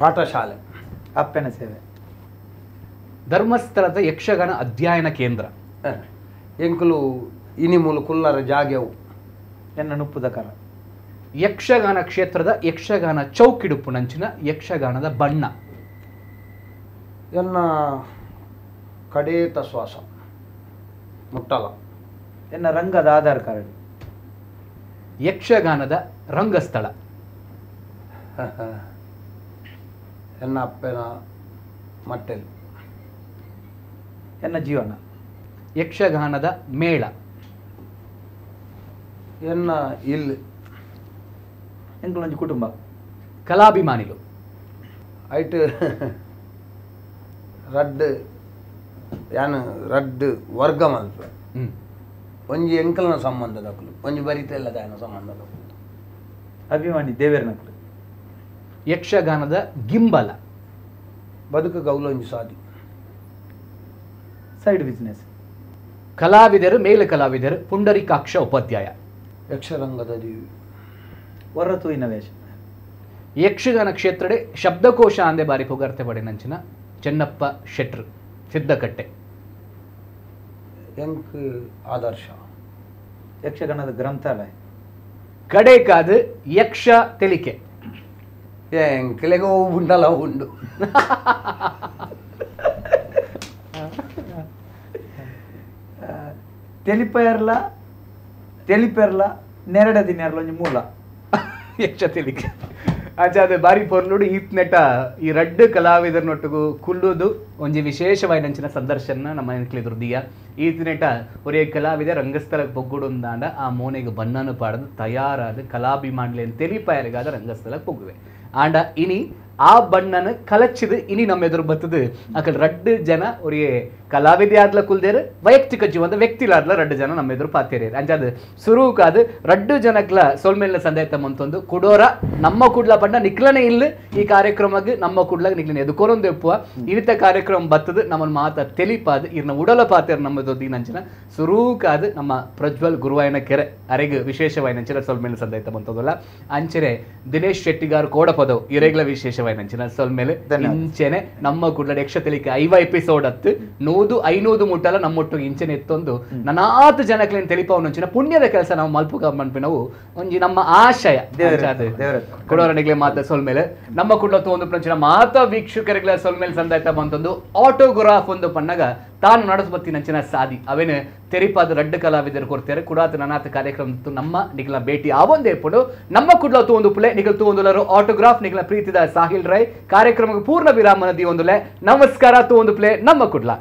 ಪಾಠಶಾಲೆ. ಅಪ್ಪನ ಸೇವೆ. ಧರ್ಮಸ್ಥಳದ ಯಕ್ಷಗಾನ ಅಧ್ಯಯನ ಕೇಂದ್ರ. ಎಂಕಲು ಇನಿ ಮೂಲ ಕುಲ್ಲರ ಜಾಗೆವು. ಎನ್ನ ನುಪ್ಪುದಕರ. ಯಕ್ಷಗಾನ ಕ್ಷೇತ್ರದ ಯಕ್ಷಗಾನ ಚೌಕಿಡುಪು ನಂಚಿನ ಯಕ್ಷಗಾನದ ಬಣ್ಣ. ಎನ್ನ ಕಡೇತ ಶ್ವಾಸ ಮುಟ್ಟಲ. ಎನ್ನ ರಂಗದ ಆಧಾರ್ ಕಾರ್ಡ್. ಯಕ್ಷಗಾನದ ರಂಗಸ್ಥಳ. ಎನ್ನ ಅಪ್ಪನ ಮಟ್ಟೆಲ್. ಎನ್ನ ಜೀವನ. ಯಕ್ಷಗಾನದ ಮೇಳ. ಎನ್ನ ಇಲ್ಲಿ ಎಂಕಲೊಂಜಿ ಕುಟುಂಬ. ಕಲಾಭಿಮಾನಿಗಳು. ಐಟ್ ರಡ್ಡ್ ಯಾನು ರಡ್ಡ್ ವರ್ಗ ಮಲ್ಪ. ಒಂಜಿ ಎಂಕಲ್ನ ಸಂಬಂಧದಕ್ಕಲು ಒಂಜಿ ಬರಿತೆಲ್ಲದ ಸಂಬಂಧದ ಅಭಿಮಾನಿ ದೇವೇರನಕ್ಕಳು. ಯಕ್ಷಗಾನದ ಗಿಂಬಲ. ಬದುಕು ಗೌಲೊಂಜಿ ಸಾಧಿ. Side business. ಕಲಾವಿದರು ಮೇಲೆ ಕಲಾವಿದರು ಪುಂಡರಿಕಾಕ್ಷ ಉಪಾಧ್ಯಾಯ. ಯಕ್ಷರಂಗದ ದೇವಿ. ಹೊರತು ಇನ್ನವೇಶ. ಯಕ್ಷಗಾನ ಕ್ಷೇತ್ರಡೆ ಶಬ್ದಕೋಶ ಅಂದೆ ಬಾರಿ ಪೊಗರ್ತೆ ಪಡೆ ನಂಚಿನ ಚೆನ್ನಪ್ಪ ಶೆಟ್ರು ಸಿದ್ದಕಟ್ಟೆ. ಎಂಕ್ ಆದರ್ಶ. ಯಕ್ಷಗಾನದ ಗ್ರಂಥಾಲಯ. ಕಡೆಕಾದು ಯಕ್ಷ ತೆಲಿಕೆ. ಎಂಕಲೆಗೆ ಉಂಡಲ್ಲ ಉಂಡು. ತೆಲಿಪೆರ್ಲ ನೆರಡ ದಿನಾರ್ಲ ಒಂಜಿ ಮೂಲ. ಯಕ್ಷ ತೆಲಿಕೆ ಆಚೆ ಅದೇ ಬಾರಿ ಪೊರ್ಲುಡು ಈತ್ನೆಟ ಈ ರಡ್ಡು ಕಲಾವಿದರನೊಟ್ಟಿಗೂ ಕುಲ್ಲುದು ಒಂಜಿ ವಿಶೇಷವಾಯಿನಂಚಿನ ಸಂದರ್ಶನ ನಮ್ಮ ನೆನಕ್ಲಿದ್ರು ದಿಯ ಈತ್ನೆಟ ಒರೇ ಕಲಾವಿದ ರಂಗಸ್ಥಳಕ್ಕೆ ಪೊಗ್ಗುಡುಂದಾಂಡ ಆ ಮೋನೆಗೆ ಬಣ್ಣನು ಪಾಡದು ತಯಾರಾದ ಕಲಾಭಿಮಾನ್ಲಿ ತೆಲಿಪಾಯರಿಗಾದ ರಂಗಸ್ಥಳಕ್ಕೆ ಪೊಗ್ಗುವೆ ಆಂಡ ಇನಿ ಆ ಬಣ್ಣನ ಕಲಚಿದು ಇನಿ ನಮ್ಮ ಎದುರು ಬತ್ತದು ಅಕಲ್ ರಡ್ಡು ಜನ ಒರಿಯೇ ಕಲಾವಿದೆ ಆದ್ಲ ಕುಲ್ದೇರು ವೈಯಕ್ತಿಕ ಜೀವನದ ವ್ಯಕ್ತಿಲಾದ್ಲ ರಡ್ಡು ಜನ ನಮ್ಮ ಎದುರು ಪಾತೇರಿಯರು ಅಂಚಾದ ಸುರುಕಾದು ರಡ್ಡು ಜನಕ್ಲ ಸೋಲ್ಮೇಲಿನ ಸಂದೇಹ ಮಂತೊಂದು ಕುಡೋರ ನಮ್ಮ ಕುಡ್ಲ ಬಣ್ಣ ನಿಕ್ಲನೆ ಇಲ್ಲ ಈ ಕಾರ್ಯಕ್ರಮಕ್ಕೆ ನಮ್ಮ ಕುಡ್ಲಾಗ ನಿಕ್ಲನೆ ಎದುಕೊರೊಂದು ಎಪ್ಪುವ ಇನಿತ ಕಾರ್ಯಕ್ರಮ ಬತ್ತದು ನಮ್ಮನ್ನು ಮಾತ ತೆಲಿಪಾದು ಇರ್ನ ಉಡಲ ಪಾತೇರು ನಮ್ಮದು ದೀನಂಚಿನ ಸುರುಕಾದು ನಮ್ಮ ಪ್ರಜ್ವಲ್ ಗುರುವಾಯನ ಕೆರೆ ಅರೆಗೆ ವಿಶೇಷವಾಯಿನಂಚಿನ ಸೋಲ್ಮೇಲಿನ ಸಂದೇಹ ಮಂತೊಂದಲ್ಲ ಅಂಚನೆ ದಿನೇಶ್ ಶೆಟ್ಟಿಗಾರ್ ಕೋಡಪದವು ಇರೆಗ್ಲ ವಿಶೇಷವಾಯಿನಂಚಿನ ಸೋಲ್ಮೇಲೆ ಇಂಚೆನೆ ನಮ್ಮ ಕುಡ್ಲ ಯಕ್ಷ ತೆಲಿಕೆ 5 ಎಪಿಸೋಡ್ ಹತ್ತು 100-500 ಮುಟ್ಟಲ ನಮ್ಮೊಟ್ಟು ಇಂಚನೆ ಎತ್ತೊಂದು ನನಾತ್ ಜನಕ್ಲೇನು ತೆಲಿಪವನಂಚಿನ ಪುಣ್ಯದ ಕೆಲಸ ನಾವು ಮಲ್ಪುಗ ಮನ್ಪಿ ನಾವು ಒಂಜಿ ನಮ್ಮ ಆಶಯ ಕೊಡೋರನಿಗ್ಲೆ ಮಾತ ಸೋಲ್ಮೇಲೆ ನಮ್ಮ ಕುಡ್ಲತ್ತು ಒಂದು ಪ್ರಂಚಿನ ಮಾತ ವೀಕ್ಷಕರಿಗ್ಲ ಸೋಲ್ಮೇಲೆ ಸಂದಾಯ್ತ ಬಂತೊಂದು ಆಟೋಗ್ರಾಫ್ ಒಂದು ಪನ್ನಗ ತಾನು ನಡೆಸ್ಬತ್ತಿನಂಚಿನ ಸಾದಿ ಅವೇನು ತೆರಿಪಾದ ರಡ್ಡು ಕಲಾವಿದರು ಕೊಡ್ತಾರೆ ಕುಡಾತ ನನಾಥ ಕಾರ್ಯಕ್ರಮ ನಮ್ಮ ನಿಗಲ ಭೇಟಿ ಆವೊಂದೇ ಪುಡು ನಮ್ಮ ಕುಡ್ಲತ್ತು ಒಂದು ಪುಲೆ ನಿಗಲ್ತು ಒಂದು ಆಟೋಗ್ರಾಫ್ ನಿಗಲ ಪ್ರೀತಿದ ಸಾಹಿಲ್ ರೈ ಕಾರ್ಯಕ್ರಮಕ್ಕೆ ಪೂರ್ಣ ವಿರಾಮನ ದಿ ಒಂದು ನಮಸ್ಕಾರ ತು ಒಂದು ಪ್ಲೇ ನಮ್ಮ ಕುಡ್ಲ.